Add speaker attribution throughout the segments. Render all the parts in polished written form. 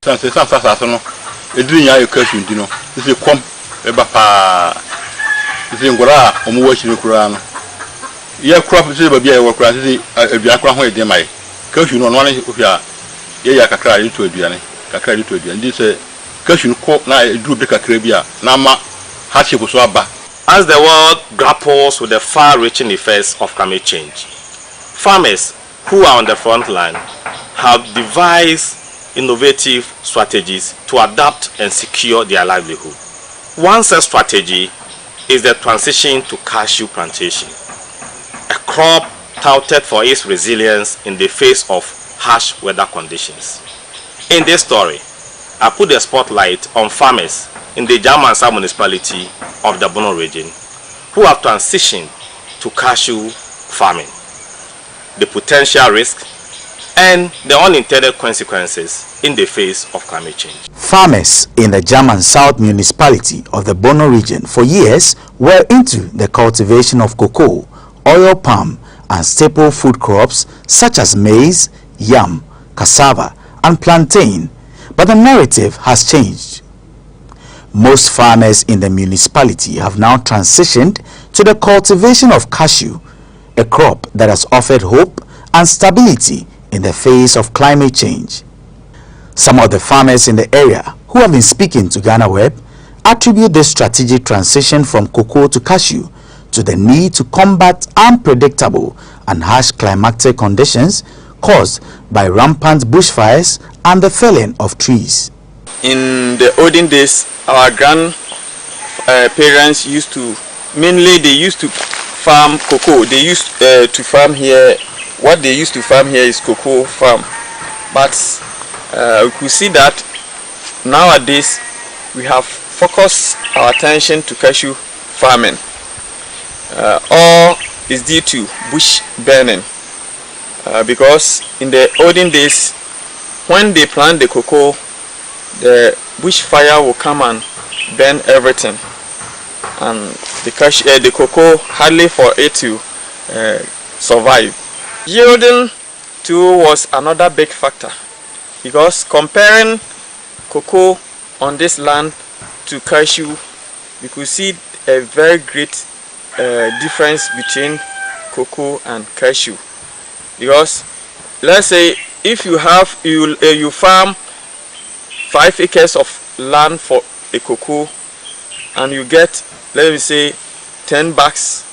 Speaker 1: Sanse sasa no edri nya cashew ndi no se kom e ba pa se ngora omo wa chiri kura no ye crop se ba bia ye wa kura se adua kura ho e de mai cashew no no ne ofia ye ya kakra ye to aduane kakra ye to aduane ndi se cashew ko na edru de kakra bia na ma hardship so aba.
Speaker 2: As the world grapples with the far-reaching effects of climate change, farmers who are on the front line have devised innovative strategies to adapt and secure their livelihood. One such strategy is the transition to cashew plantation, a crop touted for its resilience in the face of harsh weather conditions. In this story, I put the spotlight on farmers in the GhanaWeb municipality of the Bono region who have transitioned to cashew farming, the potential risks and the unintended consequences in the face of climate change.
Speaker 3: Farmers in the GhanaWeb municipality of the Bono region for years were into the cultivation of cocoa, oil palm and staple food crops such as maize, yam, cassava and plantain, but the narrative has changed. Most farmers in the municipality have now transitioned to the cultivation of cashew, a crop that has offered hope and stability in the face of climate change. Some of the farmers in the area who have been speaking to GhanaWeb attribute this strategic transition from cocoa to cashew to the need to combat unpredictable and harsh climatic conditions caused by rampant bushfires and the felling of trees.
Speaker 4: In the olden days, our grandparents used to, mainly they used to farm cocoa. They used to farm here. What they used to farm here is cocoa farm. But we could see that nowadays we have focused our attention to cashew farming. All is due to bush burning. Because in the olden days, when they plant the cocoa, the bushfire will come and burn everything, and the cocoa hardly for it to survive. Yielding too was another big factor, because comparing cocoa on this land to cashew, we could see a very great difference between cocoa and cashew. Because let's say if you have you farm 5 acres of land for a cocoa and you get, let me say, 10 bags,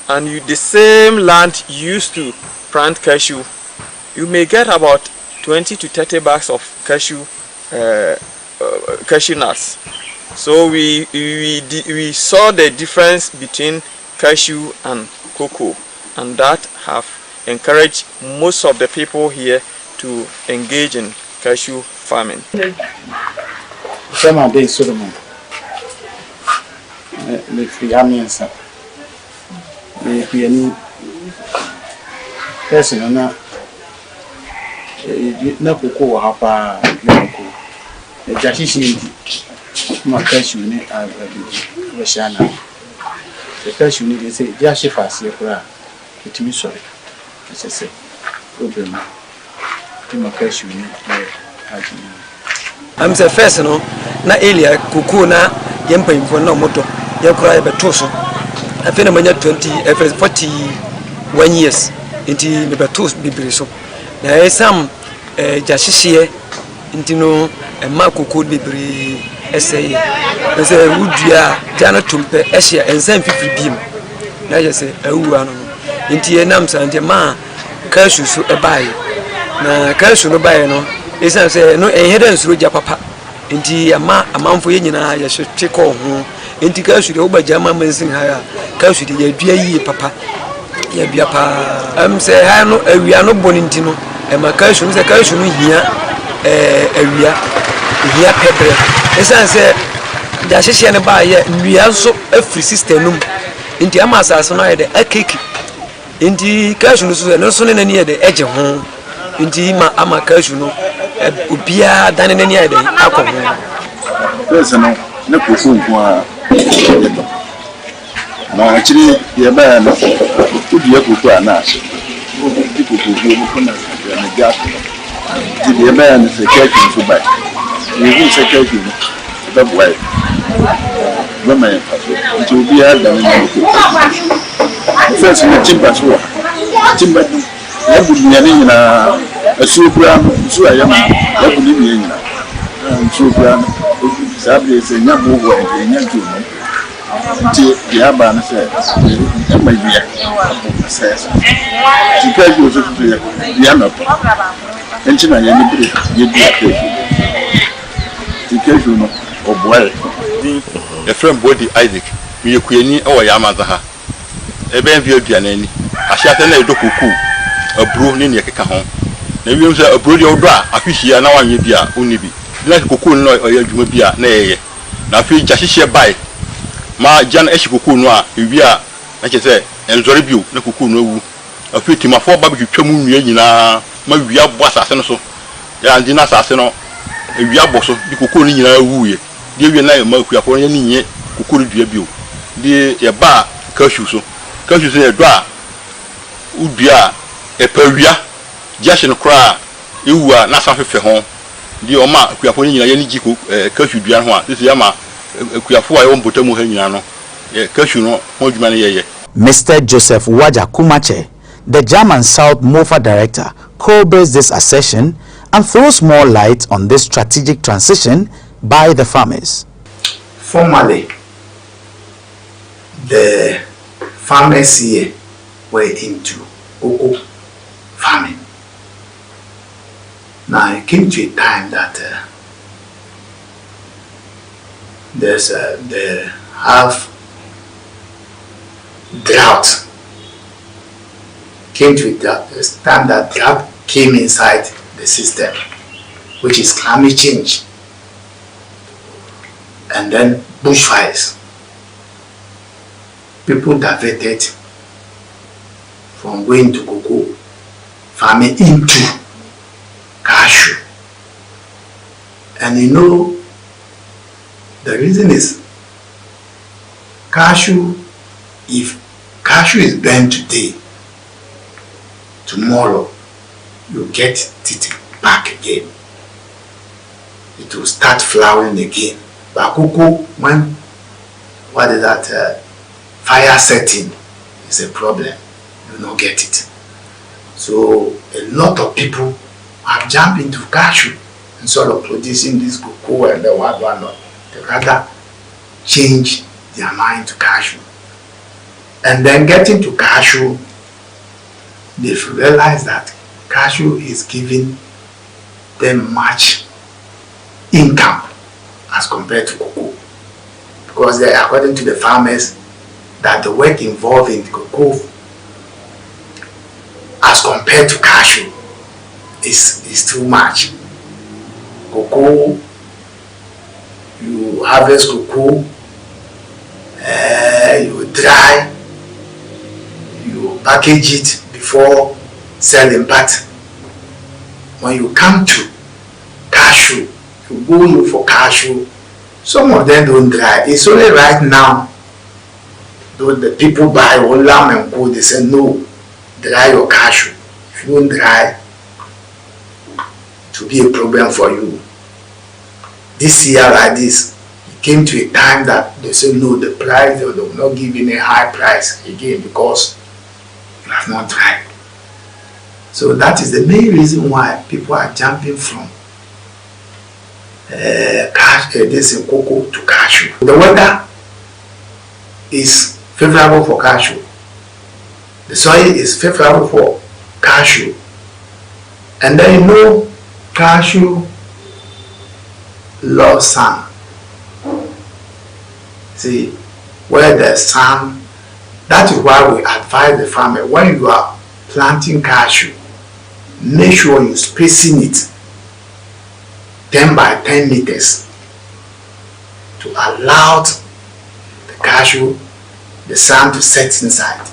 Speaker 4: and the same land you used to plant cashew, you may get about 20 to 30 bags of cashew nuts. So we saw the difference between cashew and cocoa, and that have encouraged most of the people here to engage in cashew farming.
Speaker 5: Some days, Solomon. The onions are the person na cocoa hapa leko. The jashishi ma cashew ni washana. The cashew ni they say jashi fast yakura. It means sorry. I say problem. Ma cashew ni
Speaker 6: I'm the first no na elia cocoa na yempa info na moto yakura e betoso afena manya 41 years inti me betos bibiri so na esam jashishie inti no ma cocoa bibiri essay ese wudua jana tumpe ehia ensam fifiri bim na yese awuwa no inti enam sante ma cashew so ebaye na cashew no baye no esa se no eheda nsuro ja papa inti amanfo ye nyina ya hwete ko ho inti cashew de obaja ma mansin ha ya cashew de ya dua yi papa ya bia pa se ha no awia no boni nti no ma cashew se cashew no hia awia hia pebre esa se da hyehyɛ ne ba ye nwia so afri system num inti ama asase no ye de akeki inti cashew no so ne nani ye de eje ho inti ma ama cashew no ubia dane nani ye de akɔho
Speaker 1: pesa no na kofu nko na akiri ye ba na ubia kofu ana di kofu ko na gas
Speaker 7: the man is a cashew to buy. You will say cashew, the boy. Women, it will be hard than first in the timber. Timber, that would be a super, so I am, that would be a super. Sadly, it's a young boy, a young woman. The Abban said, my dear, says, she tells you the Yamap, and she may be the occasion of well.
Speaker 1: A friend body Isaac, me queenie or Yamazaha. A ben view pianini, a shatana do cuckoo, a broom in your cajon. Maybe you say a broody or bra, a fish here now on your beer, only be. Like cocoon or your jumabia, nay. Now feel just by. Ma Jan Eshiku noa, Via, like I say, and Zoribu, no cuckoo no. A few Tima for barbecue chamoon, my via boss aseno. Ya Dina Sasseno, a via bosso, the cuckoo in a woo. Give you a milk for any cuckoo debu. The bar, cursus, cursus in a dra. Ubia, a peria, just in a cry. You are not something for home. The Oma, we are putting any jiku, cursu diana. This Yama.
Speaker 3: Mr. Joseph Waja Kumache, the German South MOFA director, corroborates this assertion and throws more light on this strategic transition by the farmers.
Speaker 8: Formerly, the farmers here were into cocoa farming. Now it came to a time that they have drought. Came to the time that drought came inside the system, which is climate change, and then bushfires. People diverted from going to cocoa farming into cashew, and you know. The reason is cashew, if cashew is burned today, tomorrow you get it back again. It will start flowering again. But cocoa, when fire setting is a problem, you don't get it. So a lot of people have jumped into cashew instead of producing this cocoa and the one not. They rather change their mind to cashew. And then getting to cashew, they've realized that cashew is giving them much income as compared to cocoa. Because they, according to the farmers, that the work involved in cocoa as compared to cashew is too much. Cocoa, you harvest cocoa, you dry, you package it before selling. But when you come to cashew, you go look for cashew, some of them don't dry. It's only right now, though the people buy all lamb and go, they say no, dry your cashew. If you don't dry, it will be a problem for you. This year like this, it came to a time that they said no, the price, they will not give any high price again because you have not tried. So that is the main reason why people are jumping from this cocoa to cashew. The weather is favorable for cashew. The soil is favorable for cashew. And then you know cashew love sun. See, where there's sun, that is why we advise the farmer, when you are planting cashew, make sure you're spacing it 10 by 10 meters to allow the cashew, the sun to set inside.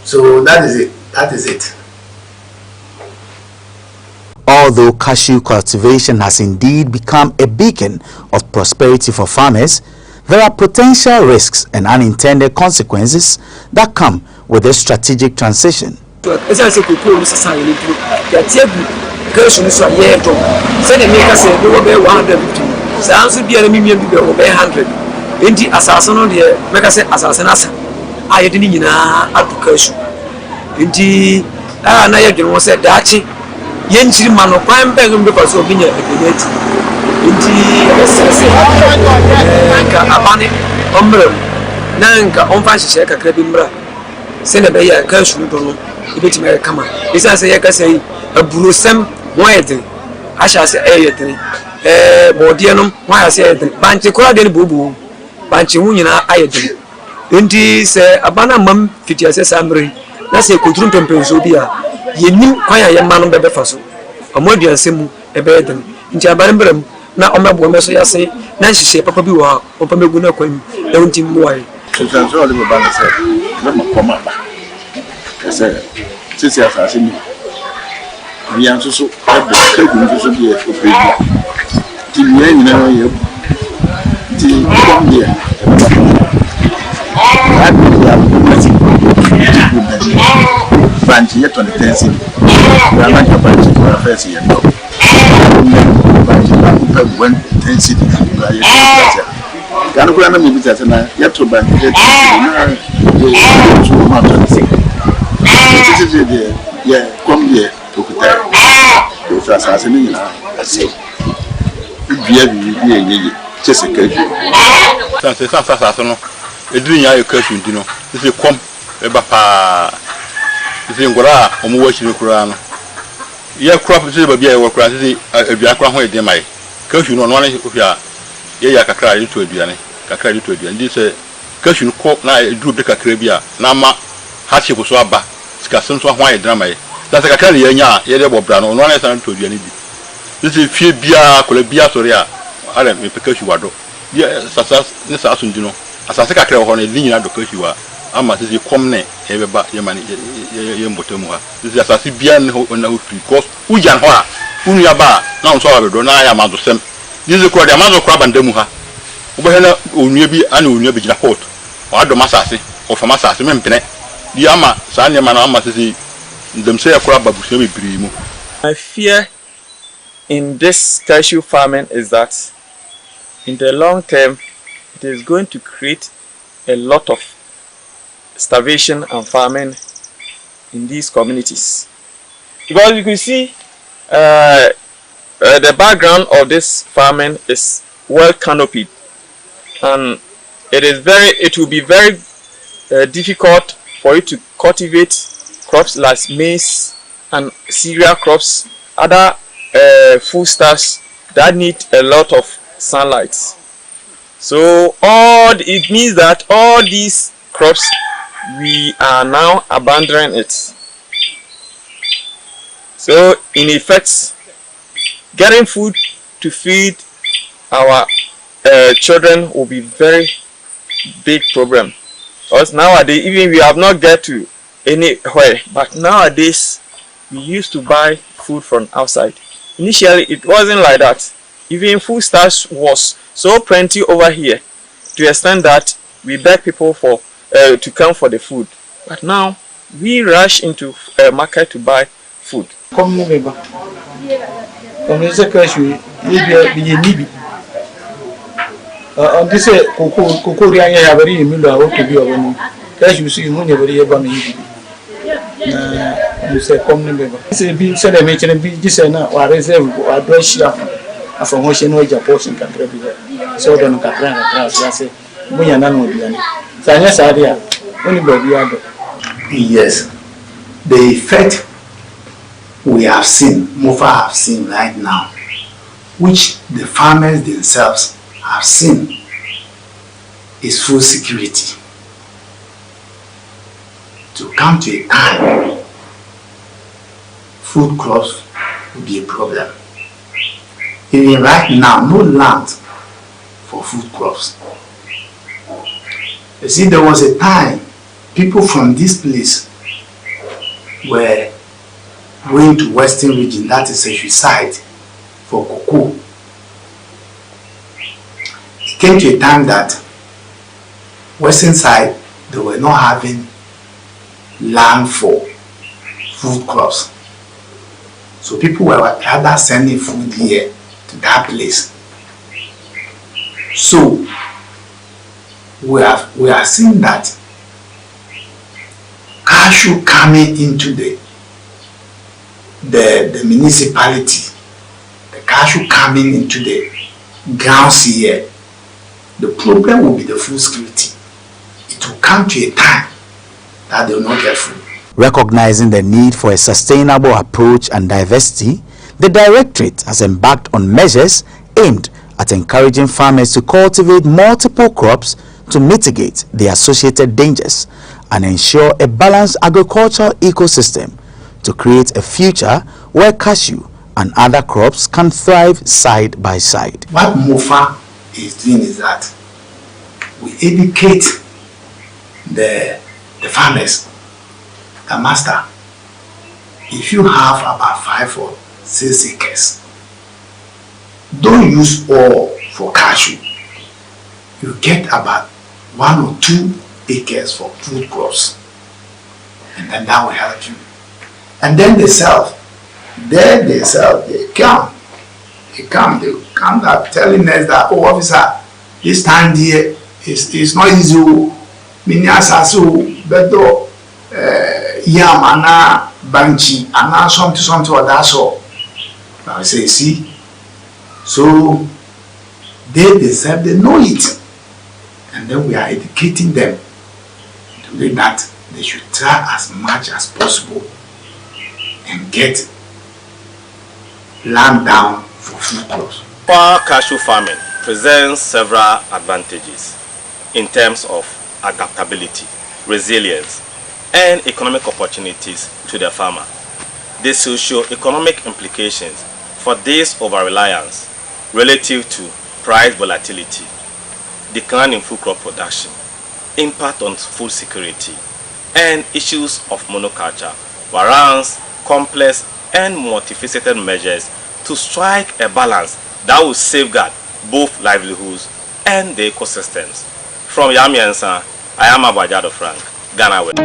Speaker 8: So that is it. That is it.
Speaker 3: Although cashew cultivation has indeed become a beacon of prosperity for farmers, there are potential risks and unintended consequences that come with this strategic transition.
Speaker 6: cashew so ye to say the make say we will be 150 say so bia na mimia bi be 100 enti asase no de make say asase na asa aye de ni nyina atu cashew enti na ye dwene wo say daachi ye nchiri ma no kwan be ngbe pa so binya ebeneti enti esese ka abane omre nanka onfa hihye kakra bi mra se na be ya cashew do no ibeti me kama isa se ye ka say aburosem widen asha se eyedin bodie no wa ya se eyedin banche kora de bobu banche hu nyina ayedin enti se abana mam fitia se samre na se koduru pempenso bi a yenim kwan ya ye ma no bebe fa so amoduansem ebe edin nti abare mbram na omebo meso ya se na hihye papa bi wa opa megu na kwan na nti muwai
Speaker 7: so le baba na se na makoma ba se sisi asase ni biya nso so ebe kegu nso so bi opedi ti biya nyina ye ti kombi banchi yeto ni tensi na ka banchi kwa fesi yeto banchi na kupa gwen tensi di na yeto tata kana kwa na mi bitata na yeto banchi yeto na yeto ma tensi titi de ye kombi okuta so asase ni nyina ase biya bi ye chese keju
Speaker 1: sanse no ediri nya yo cashew ndi no ise kom eba pa ise ngora omo wa chiri kura no ye crop ise ba bia ye kura ise adua kura ho ede mai cashew no no na ofia ye ya kakra ye to aduane kakra ye to aduane ndi se cashew ko na eduru de kakra bia na ma ha che so aba sika sem so ho aye drama ye da se kakra ye nya ye de bobra no no na san to aduane bi ise fie bia kola bia sori a ala me cashew wado ye sasa ne sa asu ndi no asase kakra ho na linyina do cashew ama sisi kom ne ebeba ye mani ye mbotemu ha sisi asase bia ne ho na ofri cause ujan ho a unu ya ba na nso wa bedo na ya mazo sem sisi ko de mazo kwa bandemu ha obo hena onua bi ana onua bi gina court o ado masase o fa masase mempene di ama sa ne ma na ama sisi ndem se yakura babusu bebiri mu.
Speaker 4: My fear in this cashew farming is that in the long term it is going to create a lot of starvation and famine in these communities, because you can see the background of this farming is well canopied, and it will be very difficult for you to cultivate crops like maize and cereal crops, other foodstuffs that need a lot of sunlight. So it means that all these crops, we are now abandoning it. So in effect, getting food to feed our children will be very big problem. Because nowadays, even we have not get to anywhere, but nowadays we used to buy food from outside. Initially it wasn't like that. Even foodstuffs was so plenty over here to the extent that we beg people for to come for the food, but now we rush into a market to buy food.
Speaker 5: This is Coco Rianya very Miller to be over. As you see, money very about me. You say, come neighbor. This is being said, I mentioned this and or reserve or dress from Ocean Wage a portion can be so don't Catrana. I say, we are none of them. So, yes, idea.
Speaker 8: Yes, the effect we have seen, Mofa have seen right now, which the farmers themselves have seen, is food security. To come to a time, food crops will be a problem. Even right now, no land for food crops. You see, there was a time people from this place were going to Western region, that is a side, for cocoa. It came to a time that Western side, they were not having land for food crops. So people were rather sending food here to that place. So we are seeing that cashew coming into the municipality, the cashew coming into the grounds here. The problem will be the food security. It will come to a time that they will not get food.
Speaker 3: Recognizing the need for a sustainable approach and diversity, the Directorate has embarked on measures aimed at encouraging farmers to cultivate multiple crops to mitigate the associated dangers and ensure a balanced agricultural ecosystem to create a future where cashew and other crops can thrive side by side.
Speaker 8: What MOFA is doing is that we educate the farmers. The master, if you have about 5 or 6 acres, don't use all for cashew. You get about 1 or 2 acres for food crops, and then that will help you. And then they sell. They come up telling us that, oh officer, this time here is not easy. Better yam ana banchi ana something or that's all. I say, see, so they deserve, they know it, and then we are educating them to do that. They should try as much as possible and get land down for food crops.
Speaker 2: Cashew farming presents several advantages in terms of adaptability, resilience, and economic opportunities to the farmer. The socio-economic implications for this over-reliance relative to price volatility, decline in food crop production, impact on food security, and issues of monoculture warrants complex and multifaceted measures to strike a balance that will safeguard both livelihoods and the ecosystems. From Yamiensa, I am Abajado Frank, GhanaWeb.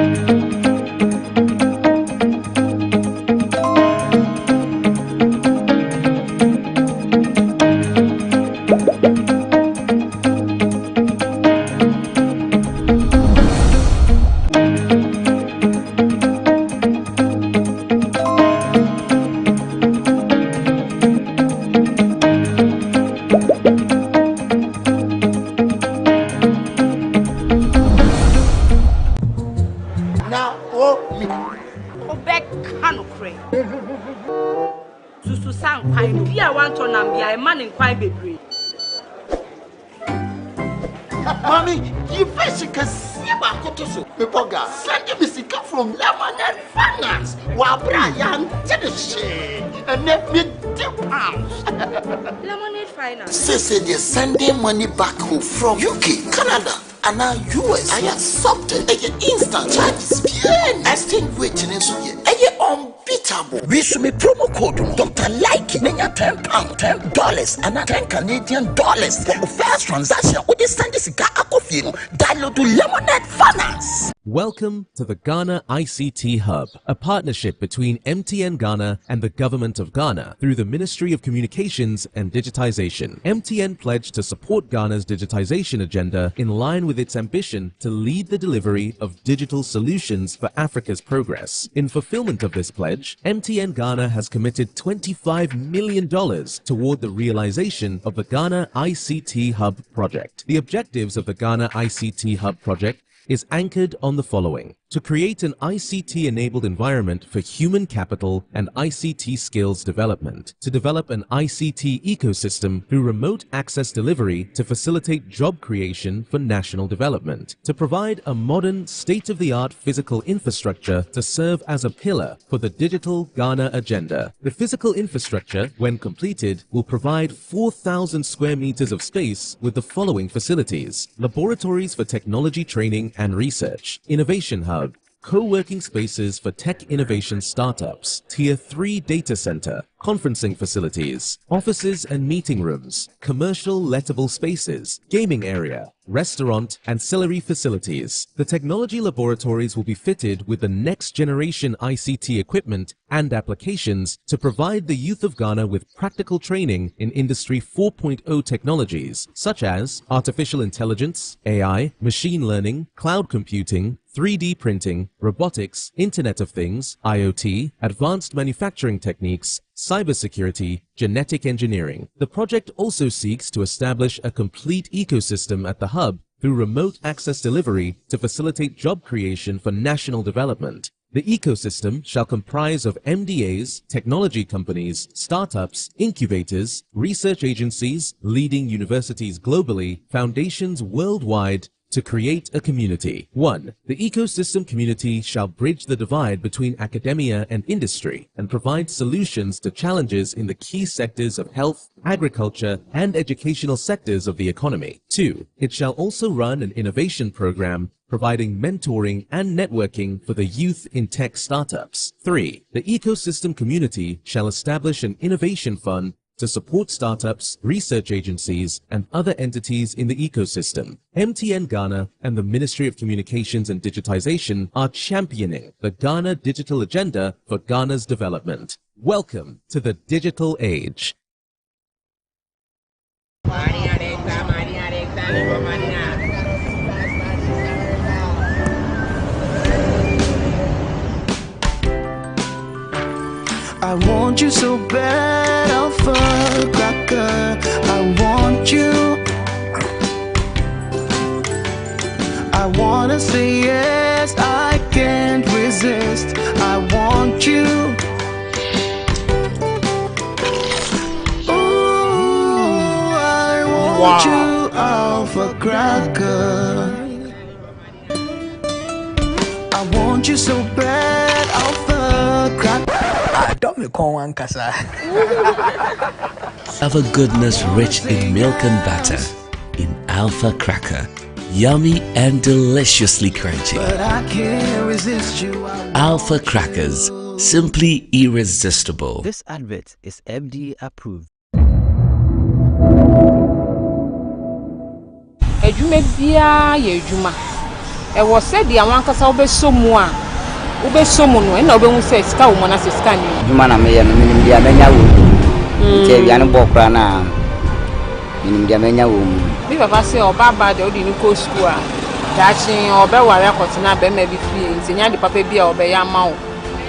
Speaker 9: Mommy, you first can see about Kotoso. Pepoga, send me sick from Lemonade Finance. While Brian did the shit and let me £2.
Speaker 10: Lemonade Finance.
Speaker 9: Say they're sending money back home from UK, Canada, and now US. I accepted a instant charges. Exchange waiting in so ye. Unbeatable. We should be promo code Dr. Like Nenya £10, $10, and $10 for the first transaction. What is send this guy download to Lemonade Finance.
Speaker 11: Welcome to the Ghana ICT Hub, a partnership between MTN Ghana and the Government of Ghana through the Ministry of Communications and Digitization. MTN pledged to support Ghana's digitization agenda in line with its ambition to lead the delivery of digital solutions for Africa's progress. In fulfillment of this pledge, MTN Ghana has committed $25 million toward the realization of the Ghana ICT Hub project. The objectives of the Ghana ICT Hub project is anchored on the following: to create an ICT-enabled environment for human capital and ICT skills development, to develop an ICT ecosystem through remote access delivery to facilitate job creation for national development, to provide a modern, state-of-the-art physical infrastructure to serve as a pillar for the digital Ghana agenda. The physical infrastructure, when completed, will provide 4,000 square meters of space with the following facilities: laboratories for technology training and research, innovation hub, co-working spaces for tech innovation startups, Tier 3 data center, conferencing facilities, offices and meeting rooms, commercial lettable spaces, gaming area, restaurant, ancillary facilities. The technology laboratories will be fitted with the next generation ICT equipment and applications to provide the youth of Ghana with practical training in Industry 4.0 technologies such as artificial intelligence, AI, machine learning, cloud computing, 3D printing, robotics, Internet of Things, IoT, advanced manufacturing techniques, cybersecurity, genetic engineering. The project also seeks to establish a complete ecosystem at the hub through remote access delivery to facilitate job creation for national development. The ecosystem shall comprise of MDAs, technology companies, startups, incubators, research agencies, leading universities globally, foundations worldwide, to create a community. 1. The ecosystem community shall bridge the divide between academia and industry and provide solutions to challenges in the key sectors of health, agriculture, and educational sectors of the economy. 2. It shall also run an innovation program providing mentoring and networking for the youth in tech startups. 3. The ecosystem community shall establish an innovation fund to support startups, research agencies, and other entities in the ecosystem. MTN Ghana and the Ministry of Communications and Digitization are championing the Ghana Digital Agenda for Ghana's development. Welcome to the digital age.
Speaker 10: I want you so bad, Asafotufiami. I want you. I wanna say yes, I can't resist. I want you. Ooh, I want you, Asafotufiami. I want you so bad, Asafotufiami.
Speaker 12: Don't me call one casa.
Speaker 13: Of a goodness rich in milk and butter, in Alpha Cracker, yummy and deliciously crunchy.
Speaker 10: But I can't resist you.
Speaker 13: Alpha Crackers, simply irresistible.
Speaker 14: This advert is FDA approved.
Speaker 15: Ejuma bia ye ejuma. E wo said the anwan kasa obesomu a obesomu no na obehu say sika wo na sika ni.
Speaker 14: Juma na me ye no minim dia menya wo. Nche bia no bokra na minim dia menya wo.
Speaker 15: Me baba say obaba de odi ni ko school a. Dachi obeware akotena be ma bi fie nsenya de papa bia obeya ma wo.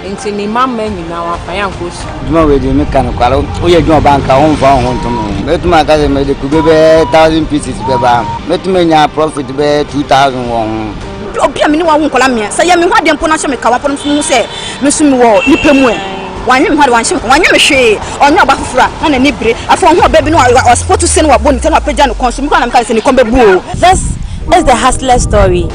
Speaker 15: Nti ni mama nyina wa fa yan ko school.
Speaker 14: Juma we de me kan kwalo o ye juma banka on fa on to me. Metuma ka se me de ku be 1000 pieces be ba. Metuma nya profit be 2000 won.
Speaker 16: Obia me ni wa nkola me say me hwa de mpo na hye me kawa pon mu say me so me wo nipa mu e wanye me hwa de wanhye wanye me hwe onye oba fufura na na ni bire afo ho oba bi no wa sport se no wa boni te no apagya no kon so me kwa na me ka se ni kon be bu o.
Speaker 17: This is the hustler story.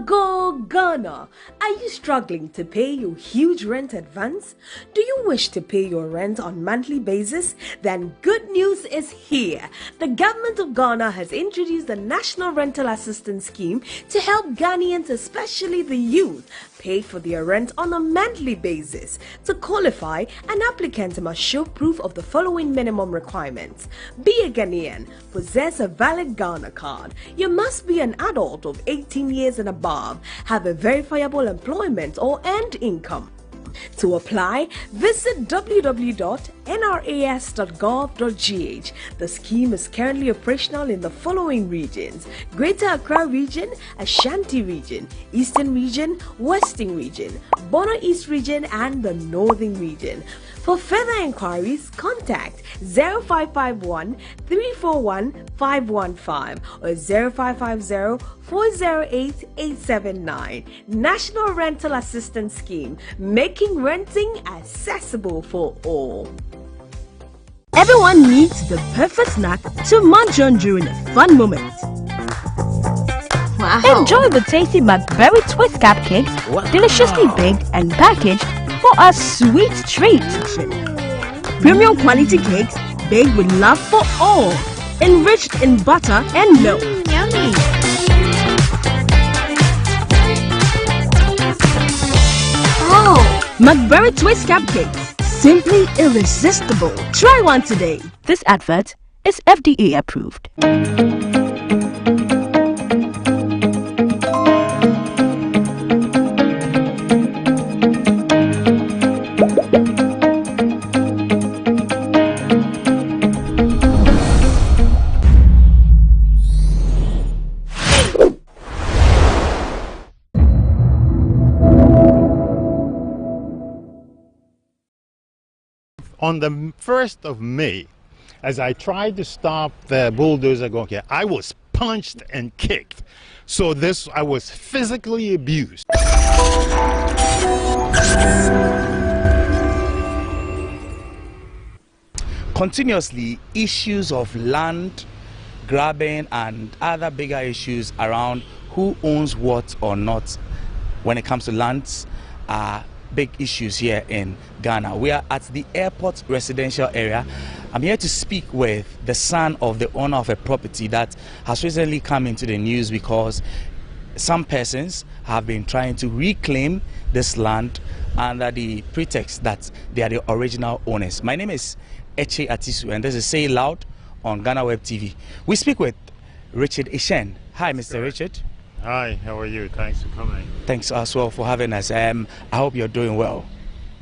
Speaker 18: Go Ghana! Are you struggling to pay your huge rent advance? Do you wish to pay your rent on monthly basis? Then good news is here. The government of Ghana has introduced the National Rental Assistance Scheme to help Ghanaians, especially the youth, pay for their rent on a monthly basis. To qualify, an applicant must show proof of the following minimum requirements. Be a Ghanaian, possess a valid Ghana card. You must be an adult of 18 years and above, have a verifiable employment or earned income. To apply, visit www.nras.gov.gh. The scheme is currently operational in the following regions: Greater Accra Region, Ashanti Region, Eastern Region, Western Region, Bono East Region, and the Northern Region. For further inquiries, contact 0551 341 515 or 0550 408 879. National Rental Assistance Scheme, making renting accessible for all.
Speaker 19: Everyone needs the perfect snack to munch on during a fun moment.
Speaker 17: Wow.
Speaker 19: Enjoy the tasty McBerry Twist Cupcakes, deliciously baked and packaged for a sweet treat. premium quality cakes baked with love for all, enriched in butter and milk.
Speaker 18: Yummy.
Speaker 19: Oh, McBerry Twist Cupcakes, simply irresistible. Try one today.
Speaker 20: This advert is FDA approved.
Speaker 21: On the 1st of May, as I tried to stop the bulldozer going here, I was punched and kicked. So I was physically abused.
Speaker 3: Continuously, issues of land grabbing and other bigger issues around who owns what or not when it comes to lands are big issues here in Ghana. We are at the airport residential area. I'm here to speak with the son of the owner of a property that has recently come into the news because some persons have been trying to reclaim this land under the pretext that they are the original owners. My name is Eche Atisu and this is Say Loud on GhanaWeb TV. We speak with Richard Ishen. Hi, Mr. Richard.
Speaker 21: Hi, how are you? Thanks for coming.
Speaker 3: Thanks as well for having us. I hope you're doing well.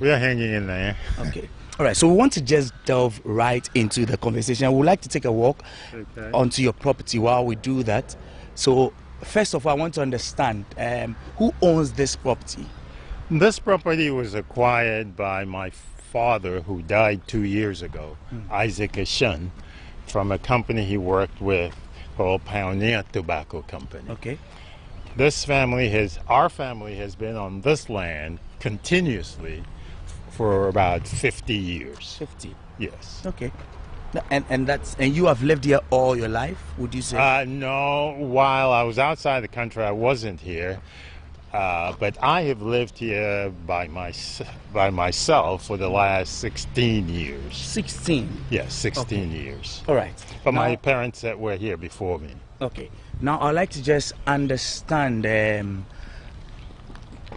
Speaker 21: We are hanging in there.
Speaker 3: Okay. All right. So we want to just delve right into the conversation. We would like to take a walk onto your property while we do that. So first of all, I want to understand who owns this property?
Speaker 21: This property was acquired by my father who died 2 years ago, Isaac Eshen, from a company he worked with called Pioneer Tobacco Company.
Speaker 3: Okay.
Speaker 21: Our family has been on this land continuously for about 50 years.
Speaker 3: 50?
Speaker 21: Yes.
Speaker 3: Okay. And you have lived here all your life, would you say?
Speaker 21: No, while I was outside the country, I wasn't here. But I have lived here by myself for the last 16 years.
Speaker 3: 16?
Speaker 21: Yes, 16
Speaker 3: okay.
Speaker 21: years.
Speaker 3: All right.
Speaker 21: But my parents that were here before me.
Speaker 3: Okay. Now, I'd like to just understand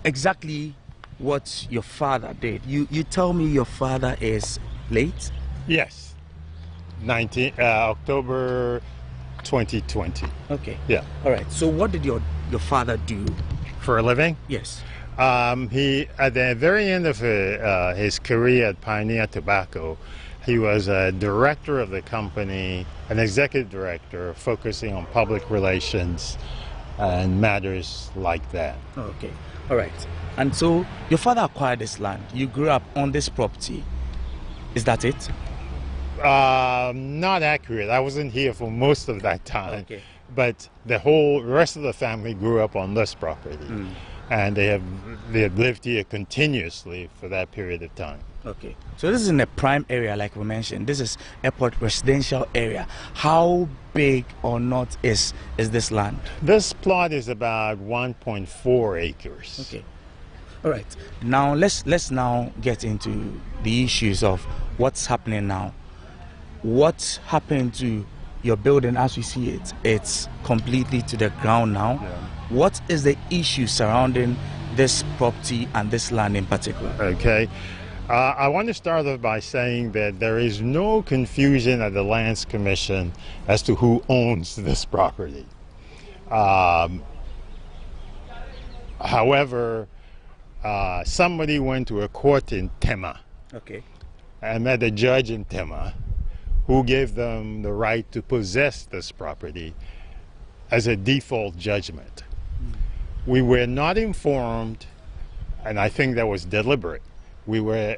Speaker 3: exactly what your father did. You tell me your father is late?
Speaker 21: Yes. October 2020.
Speaker 3: Okay.
Speaker 21: Yeah.
Speaker 3: All right. So what did your father do?
Speaker 21: For a living?
Speaker 3: Yes.
Speaker 21: He, at the very end of his career at Pioneer Tobacco, he was a director of the company, an executive director, focusing on public relations and matters like that.
Speaker 3: Okay. All right. And so your father acquired this land. You grew up on this property. Is that it?
Speaker 21: Not accurate. I wasn't here for most of that time.
Speaker 3: Okay.
Speaker 21: But the whole rest of the family grew up on this property. And they have lived here continuously for that period of time.
Speaker 3: Okay. So this is in a prime area, like we mentioned. This is airport residential area. How big or not is this land?
Speaker 21: This plot is about 1.4 acres.
Speaker 3: Okay. All right. Now let's now get into the issues of what's happening now. What happened to your building as we see it? It's completely to the ground now.
Speaker 21: Yeah.
Speaker 3: What is the issue surrounding this property and this land in particular?
Speaker 21: Okay. I want to start off by saying that there is no confusion at the Lands Commission as to who owns this property. However, somebody went to a court in Tema.
Speaker 3: Okay.
Speaker 21: And met a judge in Tema who gave them the right to possess this property as a default judgment. We were not informed, and I think that was deliberate. We were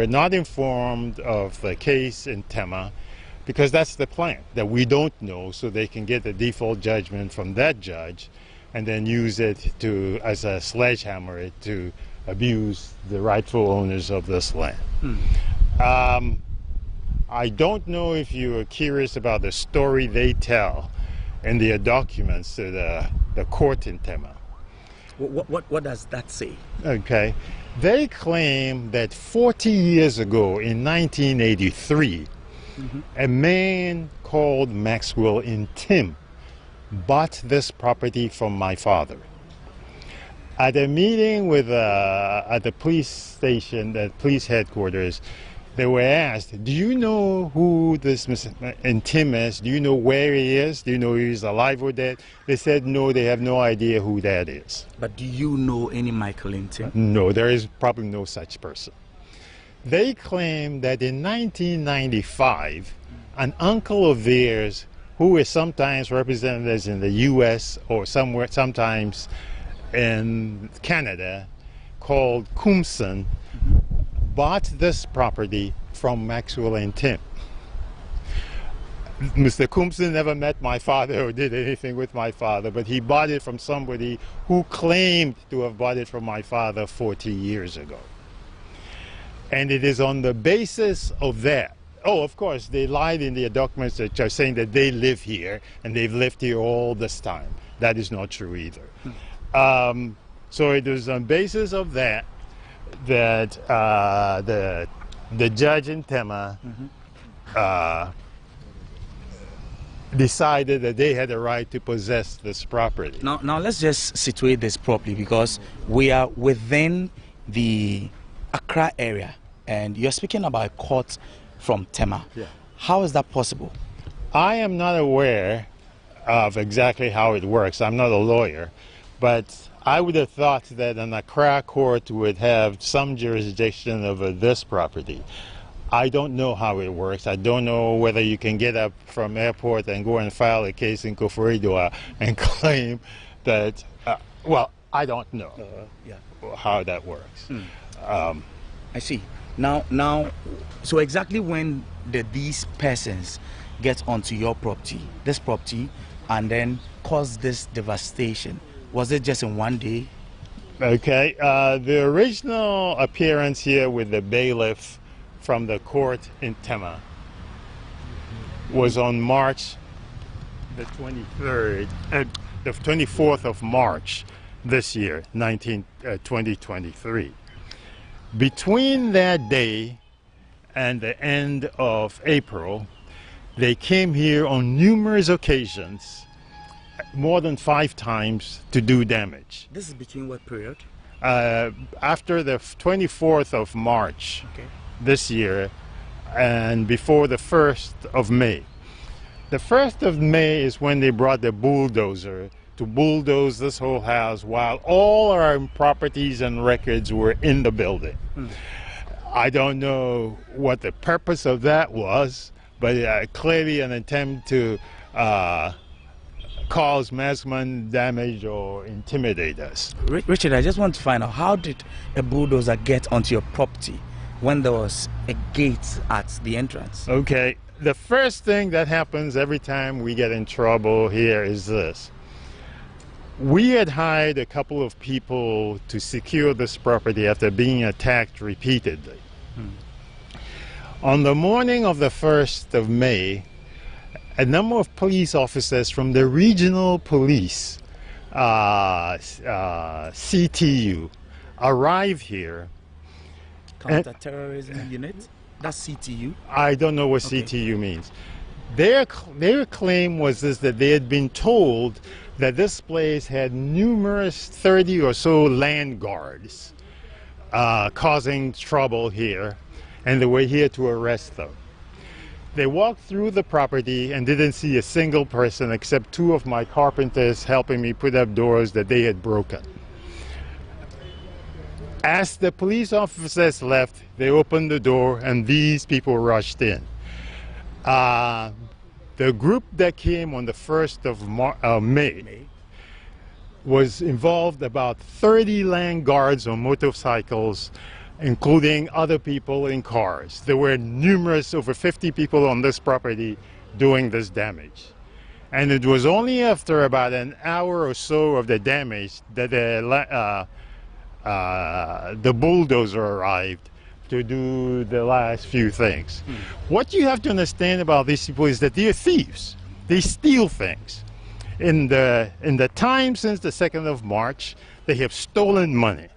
Speaker 21: not informed of the case in Tema because that's the plan, that we don't know, so they can get the default judgment from that judge and then use it as a sledgehammer to abuse the rightful owners of this land. I don't know if you are curious about the story they tell in their documents to the court in Tema.
Speaker 3: What does that say?
Speaker 21: Okay. They claim that 40 years ago, in 1983, a man called Maxwell in Tim bought this property from my father. At a meeting with at the police station, the police headquarters, they were asked, do you know who this Mr. Tim is? Do you know where he is? Do you know if he's alive or dead? They said no, they have no idea who that is.
Speaker 3: But do you know any Michael in Tim?
Speaker 21: No, there is probably no such person. They claim that in 1995, an uncle of theirs, who is sometimes represented as in the U.S. or somewhere, sometimes in Canada, called Coomson, bought this property from Maxwell and Tim. Mr. Coomson never met my father or did anything with my father, but he bought it from somebody who claimed to have bought it from my father 40 years ago. And it is on the basis of that. Oh, of course, they lied in their documents that are saying that they live here and they've lived here all this time. That is not true either. So it was on basis of that that the judge in Tema decided that they had a right to possess this property.
Speaker 3: Now let's just situate this properly, because we are within the Accra area and you're speaking about a court from Tema.
Speaker 21: Yeah.
Speaker 3: How is that possible?
Speaker 21: I am not aware of exactly how it works. I'm not a lawyer, but I would have thought that an Accra court would have some jurisdiction over this property. I don't know how it works. I don't know whether you can get up from airport and go and file a case in Koforidua and claim that, well, I don't know how that works.
Speaker 3: I see. Now, so exactly when did these persons get onto your property, this property, and then cause this devastation? Was it just in one day?
Speaker 21: Okay, the original appearance here with the bailiff from the court in Tema was on March the 23rd, the 24th of March this year, 2023. Between that day and the end of April, they came here on numerous occasions, more than 5 times, to do damage.
Speaker 3: This is between what period?
Speaker 21: After the 24th of March this year and before the 1st of May. The 1st of May is when they brought the bulldozer to bulldoze this whole house while all our properties and records were in the building. I don't know what the purpose of that was, but clearly an attempt to cause maximum damage or intimidate us.
Speaker 3: Richard, I just want to find out, how did a bulldozer get onto your property when there was a gate at the entrance?
Speaker 21: Okay, the first thing that happens every time we get in trouble here is this. We had hired a couple of people to secure this property after being attacked repeatedly. On the morning of the 1st of May, a number of police officers from the regional police, CTU, arrived here.
Speaker 3: Counter-terrorism unit? That's CTU?
Speaker 21: I don't know what CTU means. Their claim was this, that they had been told that this place had numerous 30 or so land guards causing trouble here, and they were here to arrest them. They walked through the property and didn't see a single person except 2 of my carpenters helping me put up doors that they had broken. As the police officers left, they opened the door and these people rushed in. The group that came on the 1st of May was involved about 30 land guards on motorcycles, including other people in cars. There were numerous, over 50 people on this property doing this damage. And it was only after about an hour or so of the damage that the bulldozer arrived to do the last few things. What you have to understand about these people is that they're thieves. They steal things. In the time since the 2nd of March, they have stolen money.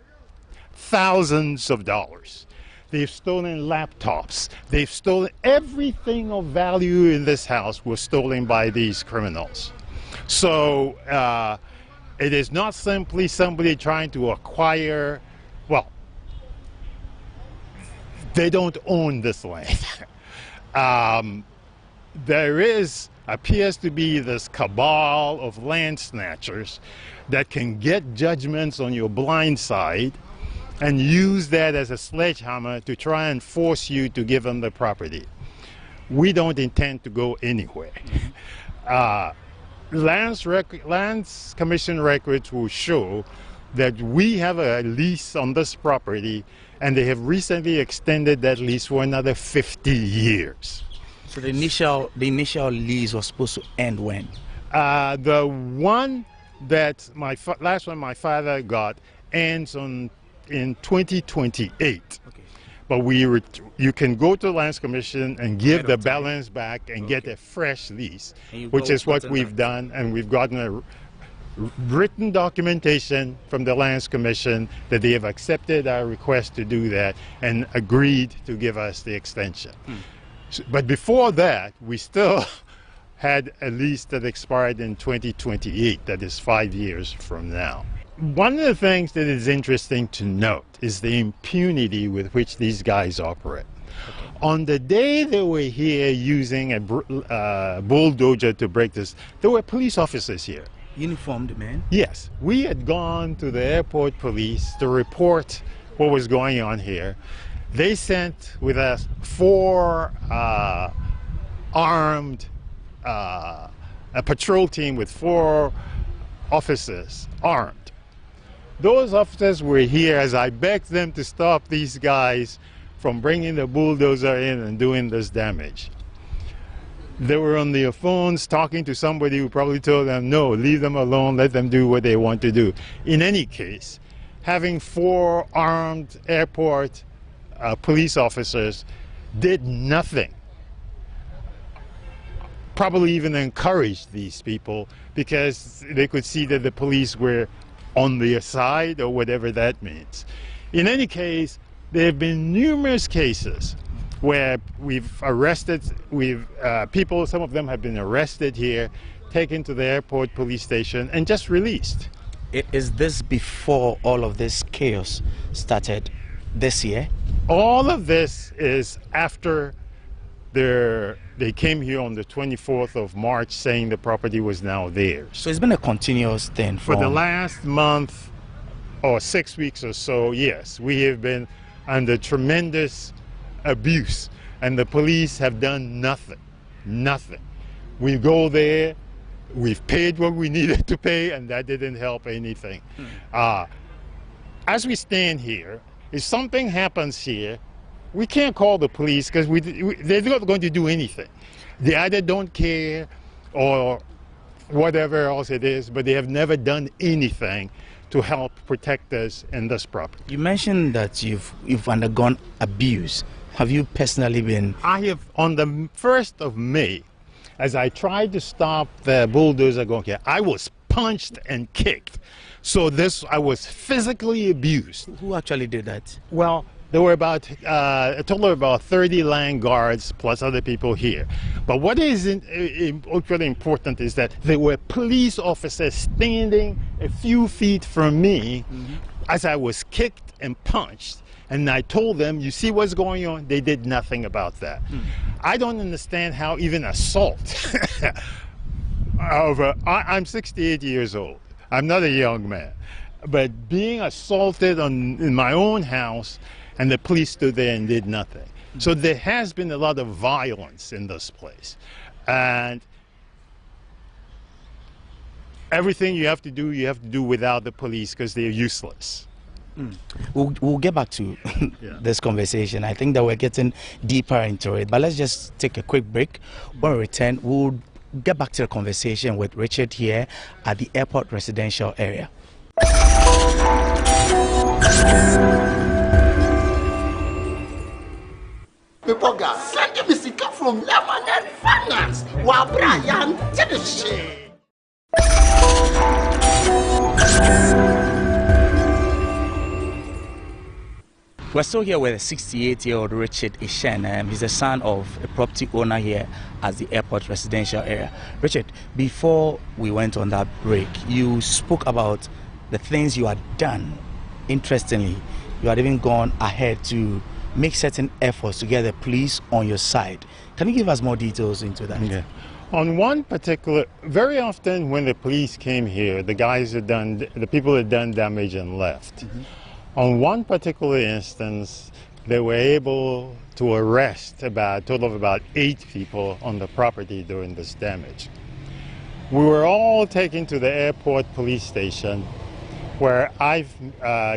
Speaker 21: thousands of dollars. They've stolen laptops. They've stolen everything of value in this house was stolen by these criminals. So it is not simply somebody trying to acquire, well, they don't own this land. There appears to be this cabal of land snatchers that can get judgments on your blind side and use that as a sledgehammer to try and force you to give them the property. We don't intend to go anywhere. Lands Commission records will show that we have a lease on this property, and they have recently extended that lease for another 50 years.
Speaker 12: So the initial lease was supposed to end when?
Speaker 21: The one that last one my father got ends in 2028. Okay. But you can go to the Lands Commission and give the balance back and get a fresh lease, which is what we've done, and we've gotten a written documentation from the Lands Commission that they have accepted our request to do that and agreed to give us the extension. But before that, we still had a lease that expired in 2028, that is 5 years from now. One of the things that is interesting to note is the impunity with which these guys operate. Okay. On the day they were here using a bulldozer to break this, there were police officers here.
Speaker 12: Uniformed men?
Speaker 21: Yes. We had gone to the airport police to report what was going on here. They sent with us 4 armed, a patrol team with 4 officers armed. Those officers were here as I begged them to stop these guys from bringing the bulldozer in and doing this damage. They were on their phones talking to somebody who probably told them, no, leave them alone, let them do what they want to do. In any case, having 4 armed airport police officers did nothing. Probably even encouraged these people because they could see that the police were on their side or whatever that means. In any case, there have been numerous cases where we've arrested, people, some of them have been arrested here, taken to the airport police station and just released.
Speaker 12: Is this before all of this chaos started this year?
Speaker 21: All of this is after they came here on the 24th of March saying the property was now theirs.
Speaker 12: So it's been a continuous thing
Speaker 21: for the last month or 6 weeks or so. Yes, we have been under tremendous abuse, and the police have done nothing. We go there, we've paid what we needed to pay, and that didn't help anything. As we stand here, if something happens here, we can't call the police because they're not going to do anything. They either don't care or whatever else it is, but they have never done anything to help protect us in this property.
Speaker 12: You mentioned that you've undergone abuse. Have you personally been?
Speaker 21: I have. On the 1st of May, as I tried to stop the bulldozer going here, I was punched and kicked. So I was physically abused.
Speaker 12: Who actually did that?
Speaker 21: Well, there were about a total of about 30 land guards plus other people here. But what is really important is that there were police officers standing a few feet from me as I was kicked and punched. And I told them, you see what's going on? They did nothing about that. I don't understand how even assault. I'm 68 years old. I'm not a young man. But being assaulted in my own house, and the police stood there and did nothing. So there has been a lot of violence in this place. And everything you have to do without the police because they're useless.
Speaker 12: We'll get back to this conversation. I think that we're getting deeper into it, but let's just take a quick break. When we return, we'll get back to the conversation with Richard here at the airport residential area.
Speaker 9: People got sending me sika from Lemon and Finance while Brian did the shit.
Speaker 12: We're still here with a 68-year-old Richard Ishen. He's the son of a property owner here at the airport residential area. Richard, before we went on that break, you spoke about the things you had done. Interestingly, you had even gone ahead to make certain efforts to get the police on your side. Can you give us more details into that?
Speaker 21: Yeah. On one particular, very often when the police came here, the people had done damage and left. On one particular instance, they were able to arrest a total of about 8 people on the property during this damage. We were all taken to the airport police station where I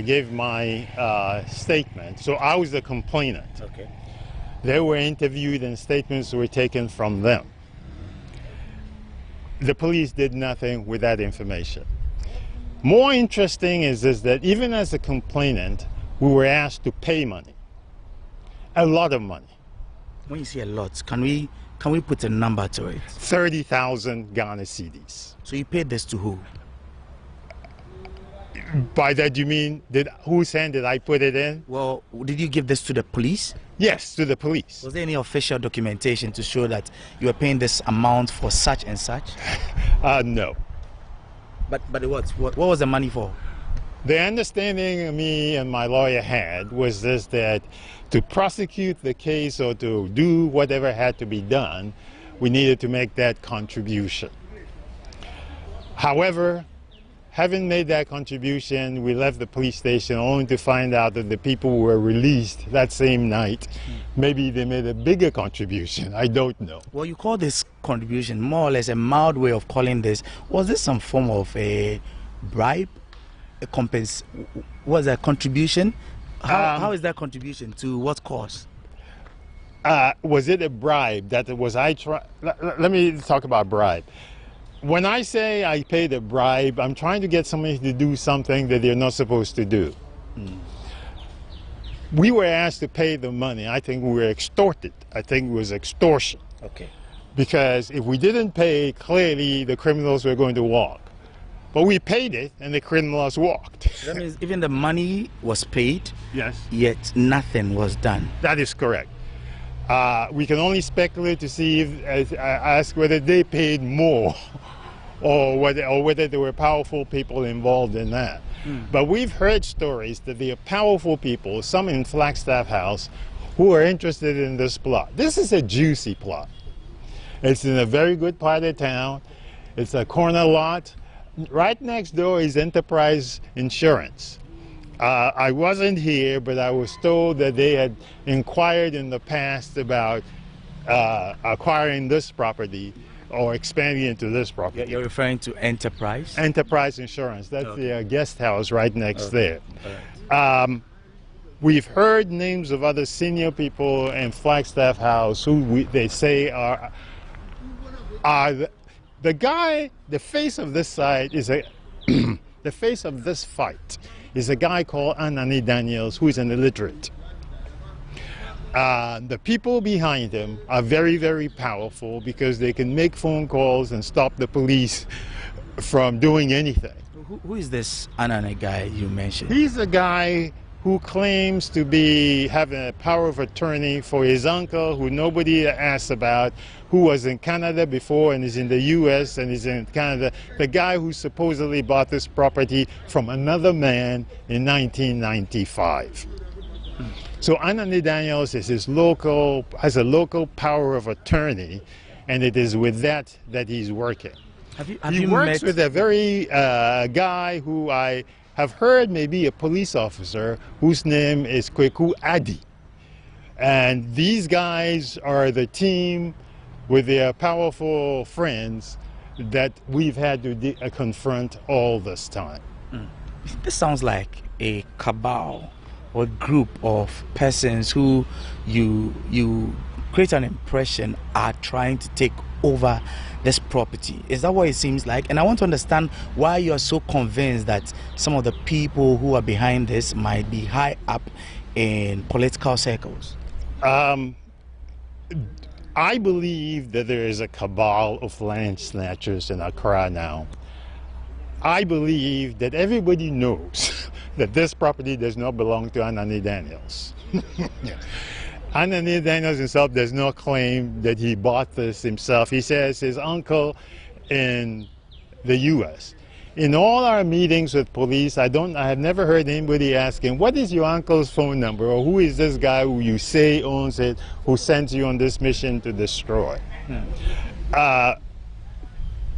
Speaker 21: gave my statement. So I was the complainant.
Speaker 12: Okay.
Speaker 21: They were interviewed and statements were taken from them. The police did nothing with that information. More interesting is that even as a complainant, we were asked to pay money. A lot of money.
Speaker 12: When you say a lot, can we put a number to it?
Speaker 21: 30,000 Ghana cedis.
Speaker 12: So you paid this to who?
Speaker 21: By that you mean, whose hand did I put it in?
Speaker 12: Well, did you give this to the police?
Speaker 21: Yes, to the police.
Speaker 12: Was there any official documentation to show that you were paying this amount for such and such?
Speaker 21: No.
Speaker 12: But what was the money for?
Speaker 21: The understanding me and my lawyer had was this, that to prosecute the case or to do whatever had to be done, we needed to make that contribution. However, having made that contribution, we left the police station only to find out that the people were released that same night. Maybe they made a bigger contribution. I don't know.
Speaker 12: Well, you call this contribution more or less a mild way of calling this. Was this some form of a bribe? Was a contribution? How is that contribution to what cause?
Speaker 21: Was it a bribe? Let me talk about bribe. When I say I paid a bribe, I'm trying to get somebody to do something that they're not supposed to do. We were asked to pay the money. I think we were extorted. I think it was extortion.
Speaker 12: Okay.
Speaker 21: Because if we didn't pay, clearly the criminals were going to walk. But we paid it and the criminals walked.
Speaker 12: That means even the money was paid,
Speaker 21: yes,
Speaker 12: yet nothing was done.
Speaker 21: That is correct. We can only speculate to see ask whether they paid more or whether there were powerful people involved in that. But we've heard stories that there are powerful people, some in Flagstaff House, who are interested in this plot. This is a juicy plot. It's in a very good part of town. It's a corner lot. Right next door is Enterprise Insurance. I wasn't here, but I was told that they had inquired in the past about acquiring this property or expanding into this property.
Speaker 12: You're referring to Enterprise?
Speaker 21: Enterprise Insurance. That's
Speaker 12: okay.
Speaker 21: The guest house right next
Speaker 12: okay.
Speaker 21: there. We've heard names of other senior people in Flagstaff House who they say are the guy. The face of this side is the face of this fight is a guy called Anani Daniels, who is an illiterate. The people behind him are very, very powerful because they can make phone calls and stop the police from doing anything.
Speaker 12: Who is this Anani guy you mentioned?
Speaker 21: He's a guy who claims to be having a power of attorney for his uncle, who nobody asked about, who was in Canada before and is in the US and is in Canada. The guy who supposedly bought this property from another man in 1995. So Anani Daniels is has a local power of attorney, and it is with that he's working. He works with a very guy who I have heard may be a police officer whose name is Kweku Adi. And these guys are the team with their powerful friends that we've had to confront all this time.
Speaker 12: This sounds like a cabal or group of persons who you create an impression are trying to take over this property. Is that what it seems like? And I want to understand why you're so convinced that some of the people who are behind this might be high up in political circles.
Speaker 21: I believe that there is a cabal of land snatchers in Accra now. I believe that everybody knows that this property does not belong to Anani Daniels. Anani Daniels himself does not claim that he bought this himself. He says his uncle in the U.S. In all our meetings with police, I have never heard anybody asking, what is your uncle's phone number, or who is this guy who you say owns it, who sends you on this mission to destroy?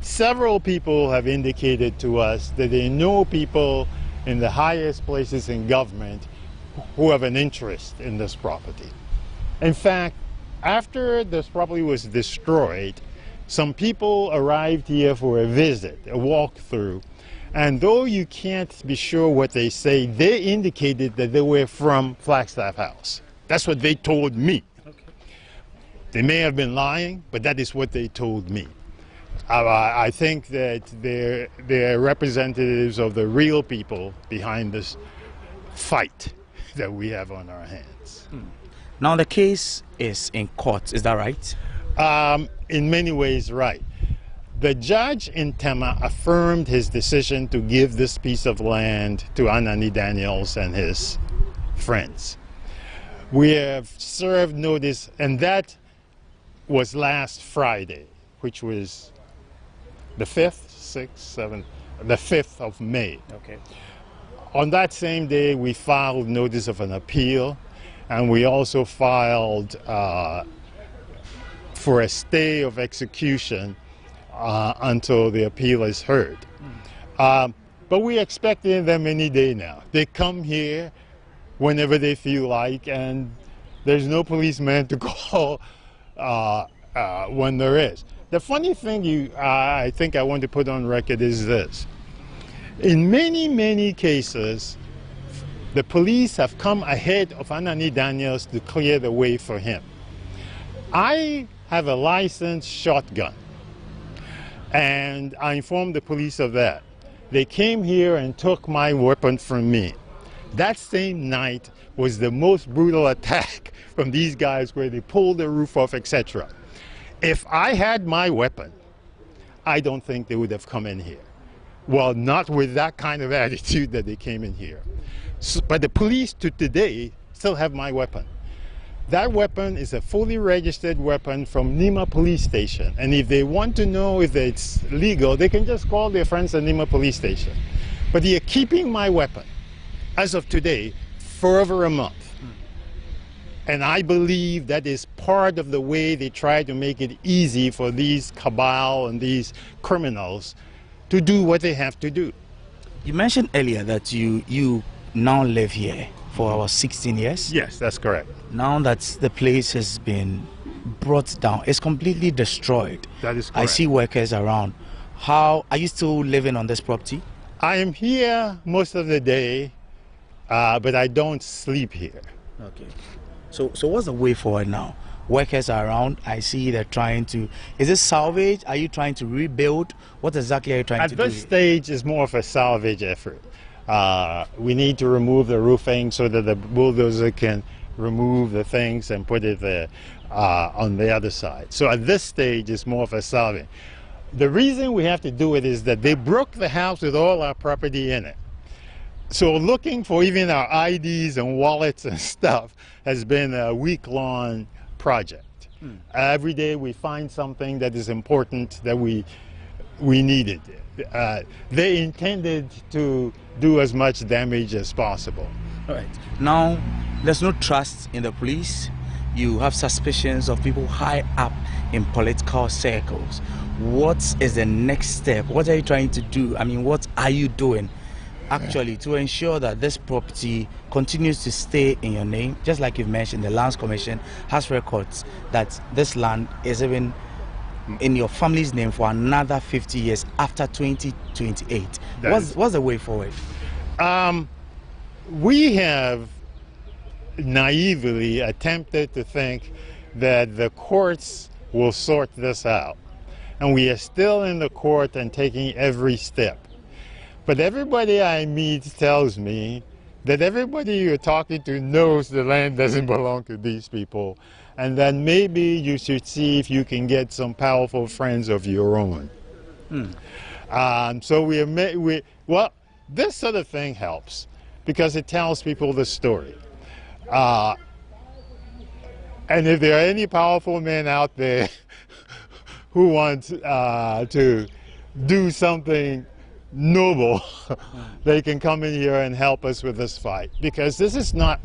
Speaker 21: Several people have indicated to us that they know people in the highest places in government who have an interest in this property. In fact, after this property was destroyed, some people arrived here for a visit, a walkthrough, and though you can't be sure what they say, they indicated that they were from Flagstaff House. That's what they told me. Okay. They may have been lying, but that is what they told me. I think that they're representatives of the real people behind this fight that we have on our hands.
Speaker 12: Now the case is in court, is that right?
Speaker 21: In many ways, right. The judge in Tema affirmed his decision to give this piece of land to Anani Daniels and his friends. We have served notice, and that was last Friday, which was the 5th, 6th, 7th, the 5th of May.
Speaker 12: Okay.
Speaker 21: On that same day, we filed notice of an appeal, and we also filed for a stay of execution until the appeal is heard. But we're expecting them any day now. They come here whenever they feel like, and there's no policeman to call when there is. The funny thing I think I want to put on record is this. In many, many cases, the police have come ahead of Anani Daniels to clear the way for him. I have a licensed shotgun, and I informed the police of that. They came here and took my weapon from me. That same night was the most brutal attack from these guys where they pulled the roof off, etc. If I had my weapon, I don't think they would have come in here. Well, not with that kind of attitude that they came in here. So, but the police to today still have my weapon. That weapon is a fully registered weapon from Nima Police Station. And if they want to know if it's legal, they can just call their friends at Nima Police Station. But they are keeping my weapon, as of today, for over a month. And I believe that is part of the way they try to make it easy for these cabal and these criminals to do what they have to do.
Speaker 12: You mentioned earlier that you now live here for about 16 years?
Speaker 21: Yes, that's correct.
Speaker 12: Now that the place has been brought down, it's completely destroyed.
Speaker 21: That is correct.
Speaker 12: I see workers around. How are you still living on this property?
Speaker 21: I am here most of the day, but I don't sleep here.
Speaker 12: Okay. So what's the way forward now? Workers are around. I see they're trying to. Is it salvage? Are you trying to rebuild? What exactly are you trying to do?
Speaker 21: At this stage, it's more of a salvage effort. We need to remove the roofing so that the bulldozer can remove the things and put it there on the other side. So at this stage, it's more of a salvage. The reason we have to do it is that they broke the house with all our property in it. So looking for even our IDs and wallets and stuff has been a week-long project. Every day we find something that is important that we needed. They intended to do as much damage as possible.
Speaker 12: All right. Now, there's no trust in the police. You have suspicions of people high up in political circles. What is the next step? What are you trying to do? I mean, what are you doing actually to ensure that this property continues to stay in your name? Just like you've mentioned, the Lands Commission has records that this land is even in your family's name for another 50 years after 2028. What's the way forward?
Speaker 21: We have naively attempted to think that the courts will sort this out. And we are still in the court and taking every step. But everybody I meet tells me that everybody you're talking to knows the land doesn't belong to these people, and that maybe you should see if you can get some powerful friends of your own. So well, this sort of thing helps. because it tells people the story. And if there are any powerful men out there who want to do something noble, they can come in here and help us with this fight. Because this is not,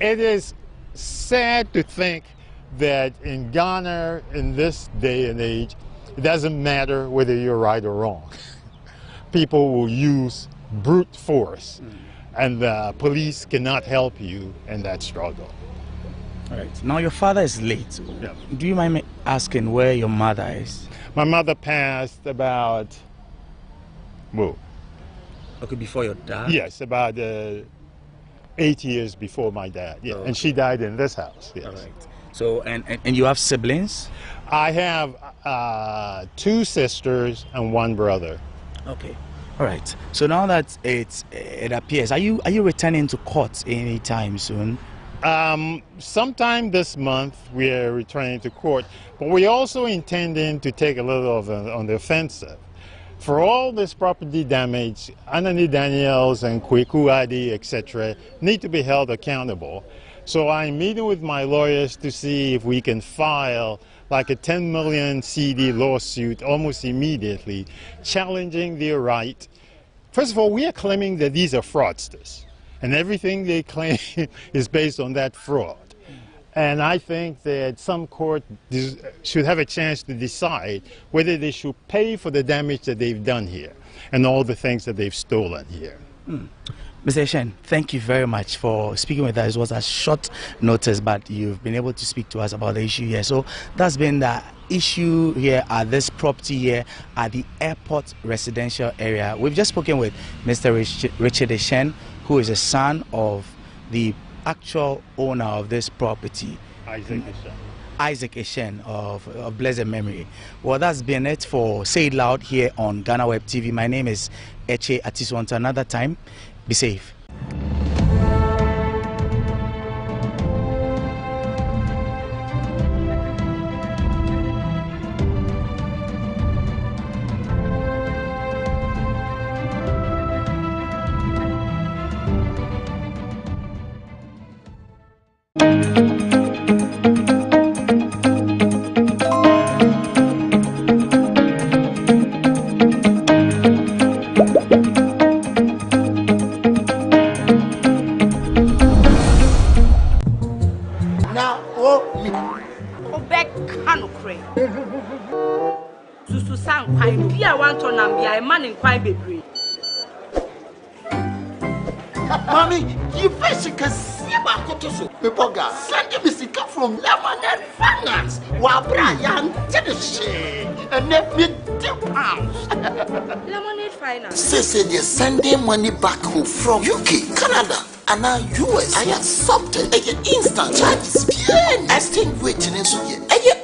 Speaker 21: it is sad to think that in Ghana, in this day and age, it doesn't matter whether you're right or wrong. People will use brute force, and the police cannot help you in that struggle.
Speaker 12: All right. Now your father is late. Yeah. Do you mind me asking where your mother is?
Speaker 21: My mother passed about, well,
Speaker 12: okay, before your dad?
Speaker 21: Yes, about 8 years before my dad. Yeah, and she died in this house. Yes.
Speaker 12: All right. So, and you have siblings?
Speaker 21: I have 2 sisters and 1 brother.
Speaker 12: Okay. All right. So now that it appears, are you returning to court anytime soon?
Speaker 21: Sometime this month we are returning to court, but we're also intending to take a little of on the offensive. For all this property damage, Anani Daniels and Kweku Adi, etc., need to be held accountable. So I'm meeting with my lawyers to see if we can file like a 10 million CD lawsuit almost immediately, challenging their right. First of all, we are claiming that these are fraudsters, and everything they claim is based on that fraud. And I think that some court should have a chance to decide whether they should pay for the damage that they've done here and all the things that they've stolen here.
Speaker 12: Mr. Shen, thank you very much for speaking with us. It was a short notice, but you've been able to speak to us about the issue here. So that's been the issue here at this property here at the airport residential area. We've just spoken with Mr. Richard Shen, who is a son of the actual owner of this property, Isaac Eshen of blessed memory. Well, that's been it for Say It Loud here on GhanaWeb TV. My name is Eche Atiso. Until another time, be safe.
Speaker 9: Mommy, you first can see my cotoso. Pepoga, send me sick from Lemonade Finance. While Brian did the shade and let me £10.
Speaker 17: Lemonade Finance.
Speaker 9: Say they sending money back home from UK, Canada, and now US. I accepted a instant charges. Exchange rate in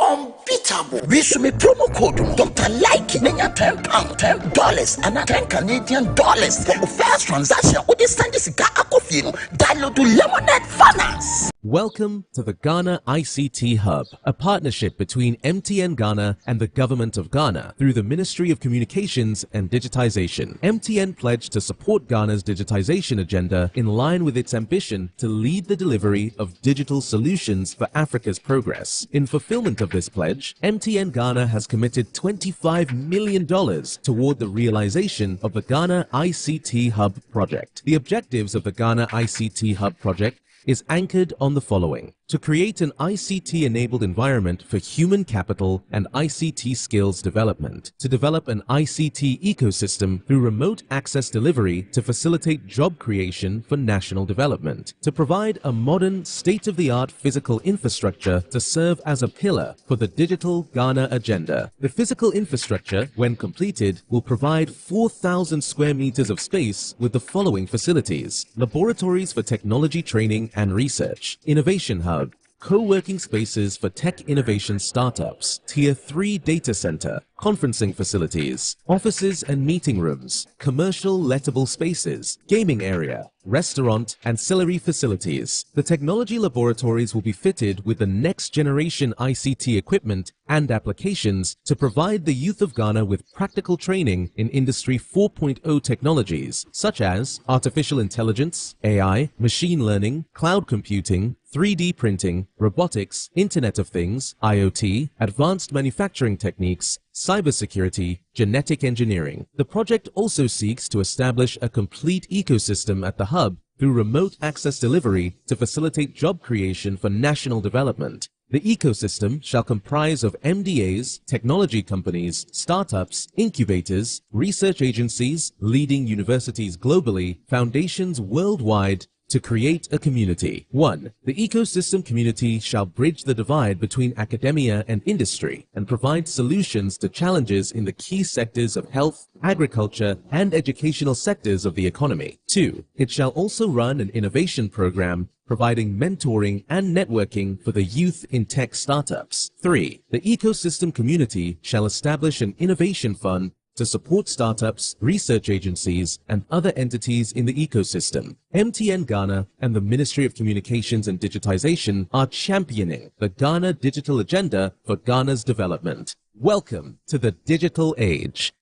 Speaker 9: unbeatable. We should make promo code Dr. Like £10, $10, and $10 Canadian for the first transaction. With this send this download to Lemonade Finance.
Speaker 11: Welcome to the Ghana ICT Hub, a partnership between MTN Ghana and the Government of Ghana through the Ministry of Communications and Digitization. MTN pledged to support Ghana's digitization agenda in line with its ambition to lead the delivery of digital solutions for Africa's progress. In fulfillment of this pledge, MTN Ghana has committed $25 million toward the realization of the Ghana ICT Hub project. The objectives of the Ghana ICT Hub project is anchored on the following: to create an ICT-enabled environment for human capital and ICT skills development, to develop an ICT ecosystem through remote access delivery to facilitate job creation for national development, to provide a modern, state-of-the-art physical infrastructure to serve as a pillar for the digital Ghana agenda. The physical infrastructure, when completed, will provide 4,000 square meters of space with the following facilities: laboratories for technology training and research, innovation hub, co-working spaces for tech innovation startups, Tier 3 data center, conferencing facilities, offices and meeting rooms, commercial lettable spaces, gaming area, restaurant, ancillary facilities. The technology laboratories will be fitted with the next generation ICT equipment and applications to provide the youth of Ghana with practical training in Industry 4.0 technologies such as artificial intelligence, AI, machine learning, cloud computing, 3D printing, robotics, Internet of Things, IoT, advanced manufacturing techniques, cybersecurity, genetic engineering. The project also seeks to establish a complete ecosystem at the hub through remote access delivery to facilitate job creation for national development. The ecosystem shall comprise of MDAs, technology companies, startups, incubators, research agencies, leading universities globally, foundations worldwide, to create a community. 1. The ecosystem community shall bridge the divide between academia and industry and provide solutions to challenges in the key sectors of health, agriculture, and educational sectors of the economy. 2. It shall also run an innovation program providing mentoring and networking for the youth in tech startups. 3. The ecosystem community shall establish an innovation fund to support startups, research agencies, and other entities in the ecosystem. MTN Ghana and the Ministry of Communications and Digitization are championing the Ghana Digital Agenda for Ghana's development. Welcome to the digital age.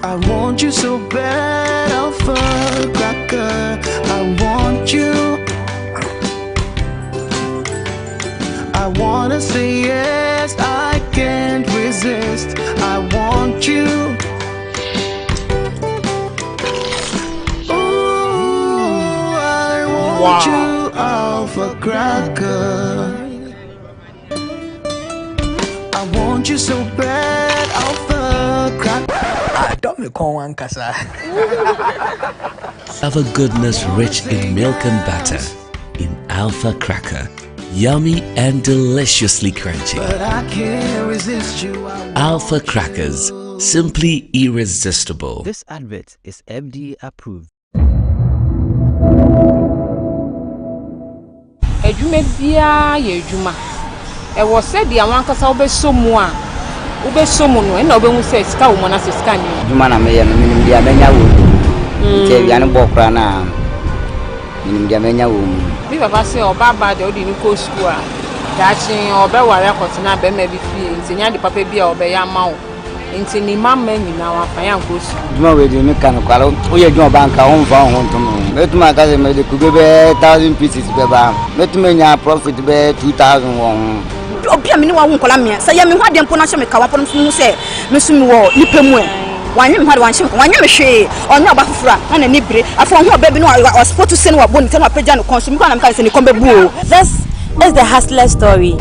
Speaker 10: I want you so bad, Alpha Cracker. I want you. I wanna say yes, I can't resist. I want you. Ooh, I want you, Alpha Cracker. I want you so bad, Alpha Cracker.
Speaker 6: Don't me call one casa.
Speaker 13: Have a goodness rich in milk and butter in Alpha Cracker. Yummy and deliciously crunchy.
Speaker 10: But I can't resist you.
Speaker 13: Alpha Crackers, simply irresistible.
Speaker 6: This advert is FDA approved.
Speaker 15: Ejuma bia ye ejuma. E wo said the wan kasa obesomu a. Obesomu no e na obehu say sika wo na sika ni.
Speaker 14: Ejuma na me ye no minim dia menya wo. Che bia no bokra na. Minim dia menya wo.
Speaker 15: Bi baba say obaba de odi ni ko school a. Dachi obeware akotena be ma bi fie. Nsenya de papa bia obeya ma wo. Nti ni mama nyina wa fa ya ko school.
Speaker 14: Ejuma we de me kan kwala o ye ejuma banka o mfa ho ntom no. Metuma ka se me de kugebe 1000 pieces be ba. Metuma nya profit be 2000 won.
Speaker 16: Obia me ni wa nkola me say ya me hwa de mpo na hye me kawa pono mu say me su me wo nipemu e wanye me hwa de wanhye wanye me hwe onye oba fufura na ni bire afo ho oba bi no wa sport to sen wa boni ten wa pagya no consum ko na me ka se ni kombe bu.
Speaker 17: This is the hustler story.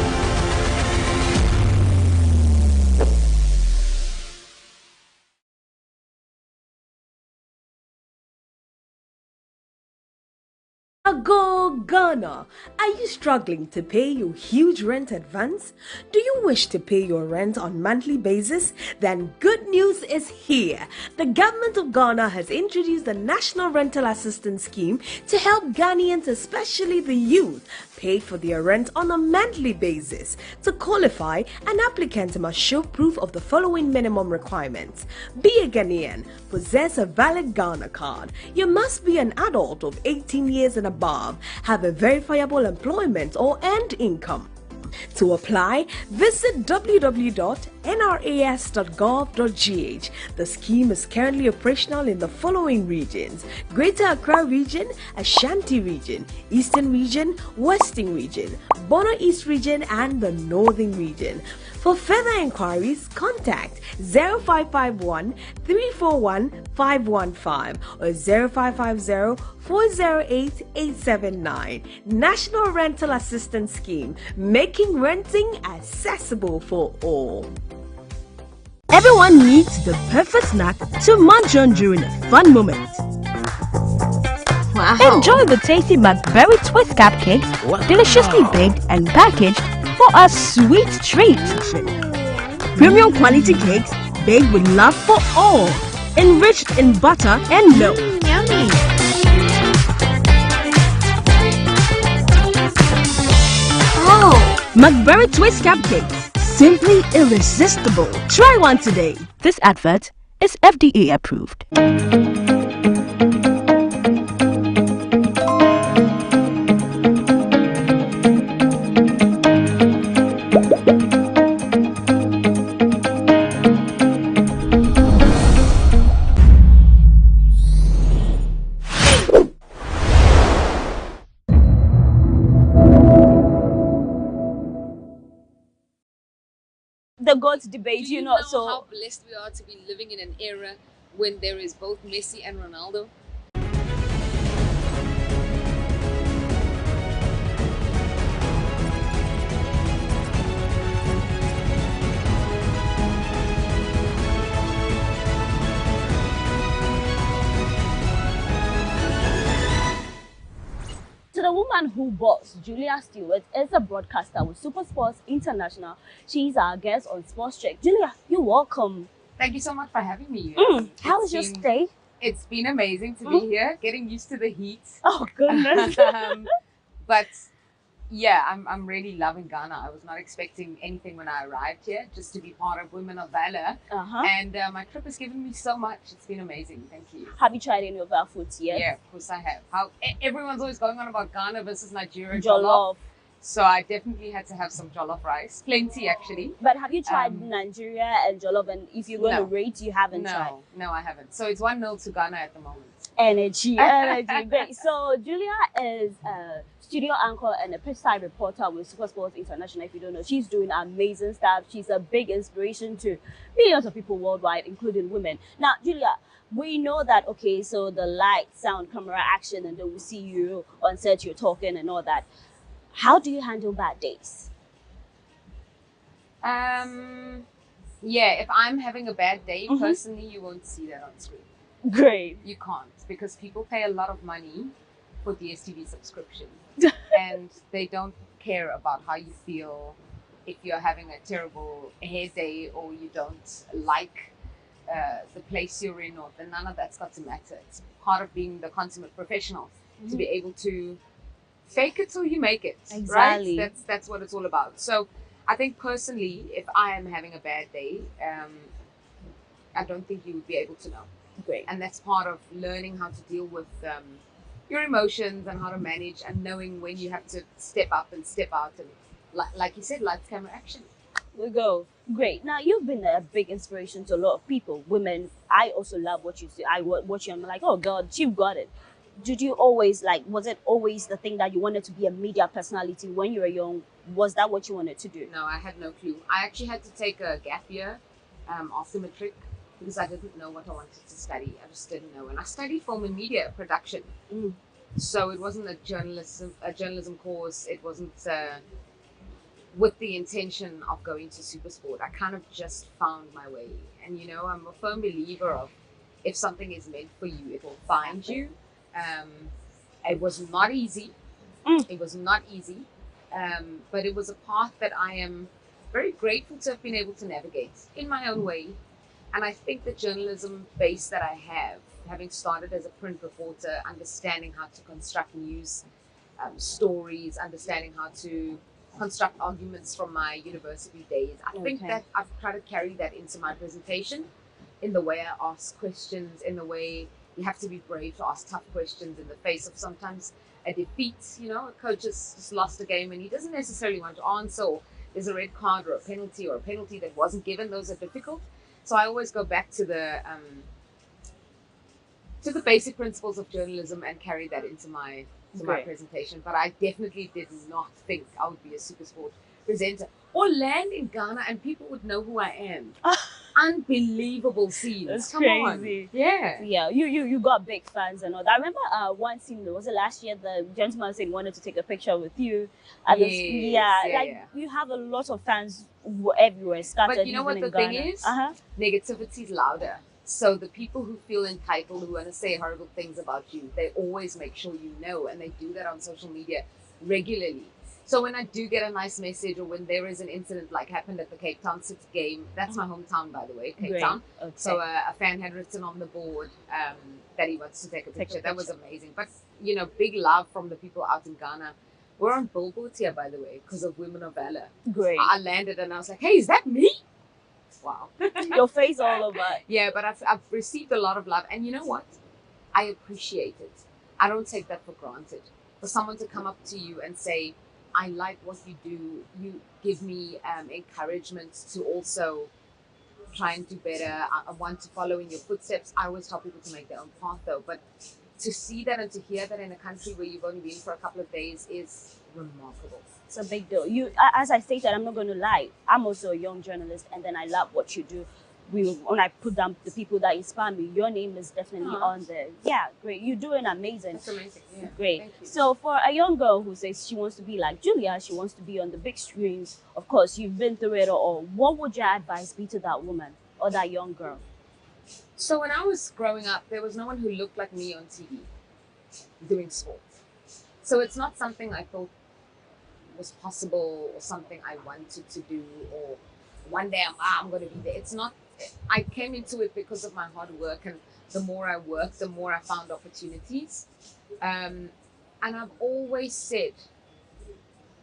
Speaker 18: Go Ghana! Are you struggling to pay your huge rent advance? Do you wish to pay your rent on monthly basis? Then good news is here. The government of Ghana has introduced the National Rental Assistance Scheme to help Ghanaians, especially the youth, pay for their rent on a monthly basis. To qualify, an applicant must show proof of the following minimum requirements. Be a Ghanaian, possess a valid Ghana card. You must be an adult of 18 years and above, have a verifiable employment or earned income. To apply, visit www.nras.gov.gh. The scheme is currently operational in the following regions: Greater Accra Region, Ashanti Region, Eastern Region, Western Region, Bono East Region, and the Northern Region. For further inquiries, contact 0551 341 515 or 0550 408 879. National Rental Assistance Scheme, making renting accessible for all.
Speaker 19: Everyone needs the perfect snack to munch on during a fun moment.
Speaker 20: Wow.
Speaker 19: Enjoy the tasty McBerry Twist cupcakes, deliciously baked and packaged for a sweet treat. Premium quality cakes baked with love for all. enriched in butter and milk.
Speaker 18: Yummy.
Speaker 19: Oh, McBerry Twist Cupcakes. Simply irresistible. Try one today.
Speaker 20: This advert is FDA approved.
Speaker 7: The GOAT debate,
Speaker 22: Do you
Speaker 7: know,
Speaker 22: know
Speaker 7: so
Speaker 22: how blessed we are to be living in an era when there is both Messi and Ronaldo?
Speaker 7: So the woman who boss, Julia Stewart, is a broadcaster with Super Sports International. She's our guest on Sports Check. Julia, you're welcome.
Speaker 22: Thank you so much for having me.
Speaker 7: How was your stay?
Speaker 22: It's been amazing to be here, getting used to the heat.
Speaker 7: Oh, goodness.
Speaker 22: But yeah, I'm really loving Ghana. I was not expecting anything when I arrived here, just to be part of Women of Valor. And my trip has given me so much. It's been amazing. Thank you.
Speaker 7: Have you tried any of our foods yet?
Speaker 22: Yeah, of course I have. Everyone's always going on about Ghana versus Nigeria.
Speaker 7: Jollof.
Speaker 22: So I definitely had to have some jollof rice. Plenty, actually.
Speaker 7: But have you tried Nigeria and jollof? And if you're going to rate, you haven't tried?
Speaker 22: No, I haven't. So it's 1-0 to Ghana at the moment.
Speaker 7: Energy. Great. So Julia is a studio anchor and a pitch-side reporter with Super Sports International. If you don't know, she's doing amazing stuff. She's a big inspiration to millions of people worldwide, including women. Now, Julia, we know that, okay, so the light, sound, camera, action, and then we see you on set, you're talking and all that. How do you handle bad days?
Speaker 22: Yeah, if I'm having a bad day, personally, you won't see that on screen.
Speaker 7: Great.
Speaker 22: You can't, because people pay a lot of money for DSTV subscription and they don't care about how you feel if you're having a terrible hair day or you don't like the place you're in, or none of that's got to matter. It's part of being the consummate professional to be able to fake it till you make it.
Speaker 7: Exactly.
Speaker 22: Right? That's what it's all about. So I think personally, if I am having a bad day, I don't think you would be able to know.
Speaker 7: Great.
Speaker 22: And that's part of learning how to deal with your emotions and how to manage, and knowing when you have to step up and step out, and like you said, lights, camera, action.
Speaker 7: We go. Great. Now, you've been a big inspiration to a lot of people, women. I also love what you say. I watch you and I'm like, oh God, you've got it. Did you always, was it always the thing that you wanted to be a media personality when you were young? Was that what you wanted to do?
Speaker 22: No, I had no clue. I actually had to take a gap year after matric, because I didn't know what I wanted to study. I just didn't know. And I studied film and media production. So it wasn't a journalism course. It wasn't with the intention of going to Supersport. I kind of just found my way. And I'm a firm believer of, if something is meant for you, it will find you. It was not easy. It was not easy. But it was a path that I am very grateful to have been able to navigate in my own way. And I think the journalism base that I have, having started as a print reporter, understanding how to construct news stories, understanding how to construct arguments from my university days, I think that I've tried to carry that into my presentation, in the way I ask questions, in the way you have to be brave to ask tough questions in the face of sometimes a defeat. A coach has just lost a game and he doesn't necessarily want to answer, or there's a red card or a penalty that wasn't given. Those are difficult. So I always go back to the basic principles of journalism and carry that into my presentation. But I definitely did not think I would be a Supersport presenter or land in Ghana and people would know who I am. Unbelievable scenes.
Speaker 7: That's
Speaker 22: Come
Speaker 7: crazy.
Speaker 22: on. Yeah.
Speaker 7: Yeah, you got big fans and all that. I remember one scene, was it last year, the gentleman said he wanted to take a picture with you. You have a lot of fans everywhere scattered.
Speaker 22: But you know what the thing
Speaker 7: Ghana.
Speaker 22: is? Negativity is louder. So the people who feel entitled, who want to say horrible things about you, they always make sure you know, and they do that on social media regularly. So when I do get a nice message, or when there is an incident like happened at the Cape Town City game, that's my hometown, by the way, Cape Town.
Speaker 7: Okay.
Speaker 22: So a fan had written on the board that he wants to take a picture. That was amazing. But, you know, big love from the people out in Ghana. We're on billboards here, by the way, because of Women of Valor.
Speaker 7: Great.
Speaker 22: I landed and I was like, hey, is that me? Wow.
Speaker 7: Your face all over.
Speaker 22: Yeah, but I've received a lot of love. And you know what? I appreciate it. I don't take that for granted. For someone to come up to you and say, I like what you do. You give me encouragement to also try and do better. I want to follow in your footsteps. I always tell people to make their own path, though. But to see that and to hear that in a country where you've only been for a couple of days is remarkable.
Speaker 7: It's a big deal. You, as I stated, I'm not going to lie. I'm also a young journalist, and then I love what you do. When I put down the people that inspire me, your name is definitely on there. Yeah, great. You're doing amazing.
Speaker 22: That's amazing. Yeah.
Speaker 7: Great.
Speaker 22: Thank you.
Speaker 7: So for a young girl who says she wants to be like Julia, she wants to be on the big screens. Of course, you've been through it all. What would your advice be to that woman or that young girl?
Speaker 22: So when I was growing up, there was no one who looked like me on TV doing sports. So it's not something I thought was possible or something I wanted to do, or one day I'm going to be there. It's not. I came into it because of my hard work, and the more I worked, the more I found opportunities. And I've always said,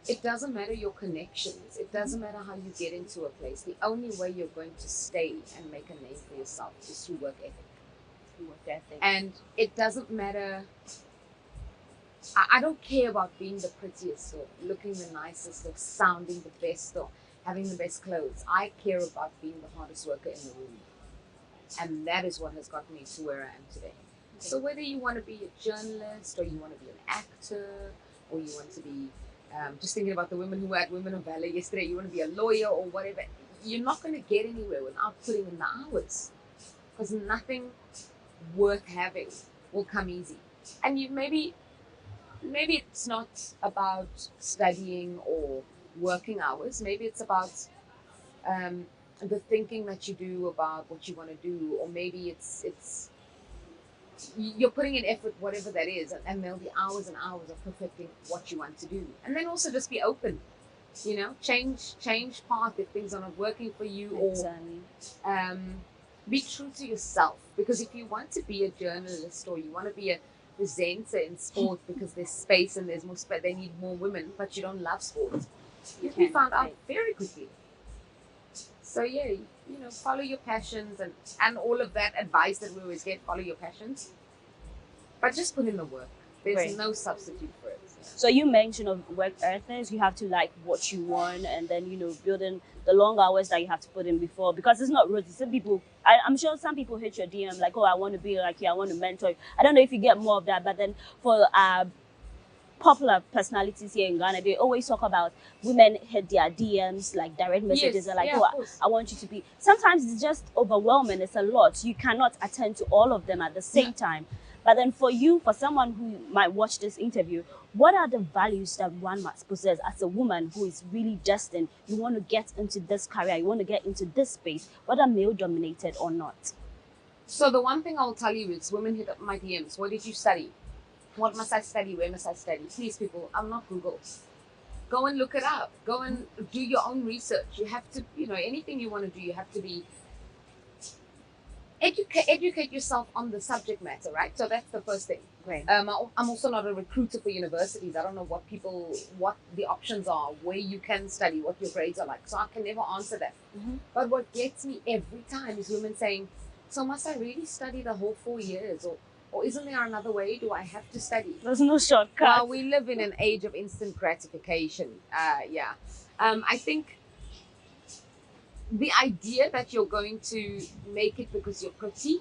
Speaker 22: it doesn't matter your connections. It doesn't matter how you get into a place. The only way you're going to stay and make a name for yourself is through work ethic. And it doesn't matter. I don't care about being the prettiest or looking the nicest or sounding the best or having the best clothes. I care about being the hardest worker in the room. And that is what has gotten me to where I am today. So whether you want to be a journalist, or you want to be an actor, or you want to be, just thinking about the women who were at Women of Valor yesterday, you want to be a lawyer or whatever, you're not going to get anywhere without putting in the hours. Because nothing worth having will come easy. And you maybe it's not about studying or working hours. Maybe it's about the thinking that you do about what you want to do, or maybe it's you're putting in effort, whatever that is, and there'll be hours and hours of perfecting what you want to do. And then also just be open, you know, change path if things are not working for you, or be true to yourself. Because if you want to be a journalist, or you want to be a presenter in sport because there's space and there's more space, they need more women, but you don't love sport, you'll be found out very quickly. So yeah, you know, follow your passions and all of that advice that we always get, follow your passions. But just put in the work. There's no substitute for it.
Speaker 7: So you mentioned of work ethics, you have to like what you want, and then, you know, building the long hours that you have to put in before, because it's not rosy. Some people, I'm sure some people hit your DM like, oh, I want to be like you, I want to mentor you. I don't know if you get more of that, but then for popular personalities here in Ghana, they always talk about women hit their DMs, like direct messages, and like, oh, I want you to be. Sometimes it's just overwhelming. It's a lot. You cannot attend to all of them at the same time. But then for you, for someone who might watch this interview, what are the values that one must possess as a woman who is really destined? You want to get into this career, you want to get into this space, whether male dominated or not.
Speaker 22: So the one thing I'll tell you is, women hit up my DMs. What did you study? What must I study? Where must I study? Please, people, I'm not Google. Go and look it up. Go and do your own research. You have to, you know, anything you want to do, you have to be educate yourself on the subject matter, right? So that's the first thing.
Speaker 7: Right.
Speaker 22: I'm also not a recruiter for universities. I don't know what the options are, where you can study, what your grades are like. So I can never answer that. But what gets me every time is women saying, so must I really study the whole 4 years? Or isn't there another way? Do I have to study?
Speaker 7: There's no shortcut.
Speaker 22: Well, we live in an age of instant gratification. I think the idea that you're going to make it because you're pretty,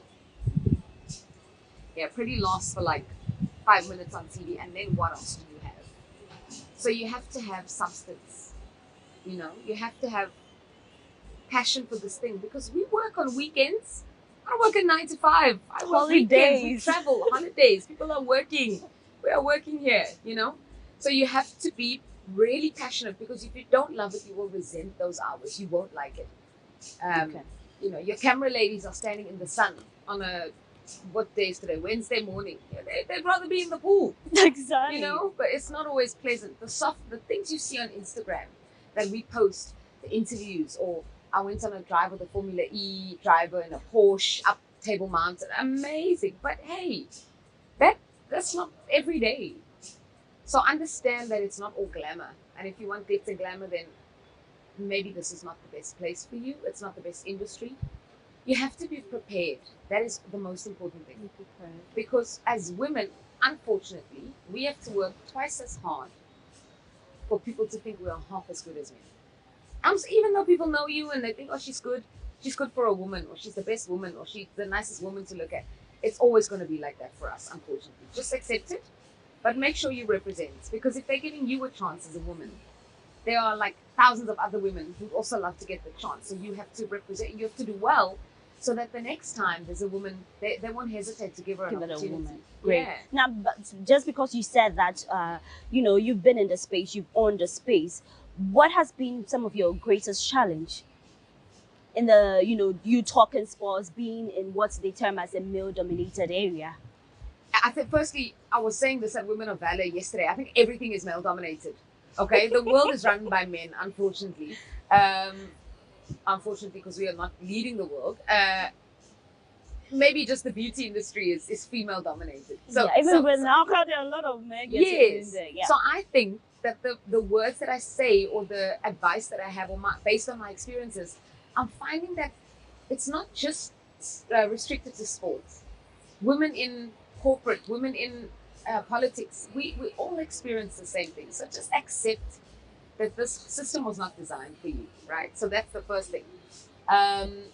Speaker 22: pretty lasts for like 5 minutes on TV, and then what else do you have? So you have to have substance, you know, you have to have passion for this thing, because we work on weekends. I work at 9 to 5. I work weekends, we travel, holidays, people are working. We are working here, you know? So you have to be really passionate, because if you don't love it, you will resent those hours. You won't like it. You know, your camera ladies are standing in the sun on a what day is today? Wednesday morning. Yeah, they'd rather be in the pool.
Speaker 7: Exactly.
Speaker 22: You know, but it's not always pleasant. The things you see on Instagram that we post, the interviews, or I went on a drive with a Formula E driver in a Porsche up Table Mountain. Amazing. But hey, that's not every day. So understand that it's not all glamour. And if you want glitz and glamour, then maybe this is not the best place for you. It's not the best industry. You have to be prepared. That is the most important thing. Because as women, unfortunately, we have to work twice as hard for people to think we are half as good as men. Even though people know you and they think, oh, she's good for a woman, or she's the best woman, or she's the nicest woman to look at. It's always going to be like that for us, unfortunately. Just accept it, but make sure you represent. Because if they're giving you a chance as a woman, there are like thousands of other women who also love to get the chance. So you have to represent, you have to do well, so that the next time there's a woman, they won't hesitate to give her an opportunity.
Speaker 7: Great.
Speaker 22: Yeah.
Speaker 7: Now, but just because you said that, you know, you've been in the space, you've owned the space, what has been some of your greatest challenge in the, you know, you talking sports, being in what they term as a male-dominated area?
Speaker 22: I think, firstly, I was saying this at Women of Valor yesterday. I think everything is male-dominated. Okay, the world is run by men, unfortunately. Unfortunately, because we are not leading the world. Maybe just the beauty industry is female-dominated. So
Speaker 7: yeah, even with now, there are a lot of men.
Speaker 22: Yes.
Speaker 7: There, yeah.
Speaker 22: So I think that the words that I say, or the advice that I have, based on my experiences, I'm finding that it's not just restricted to sports. Women in corporate, women in politics, we all experience the same thing. So just accept that this system was not designed for you, right? So that's the first thing. And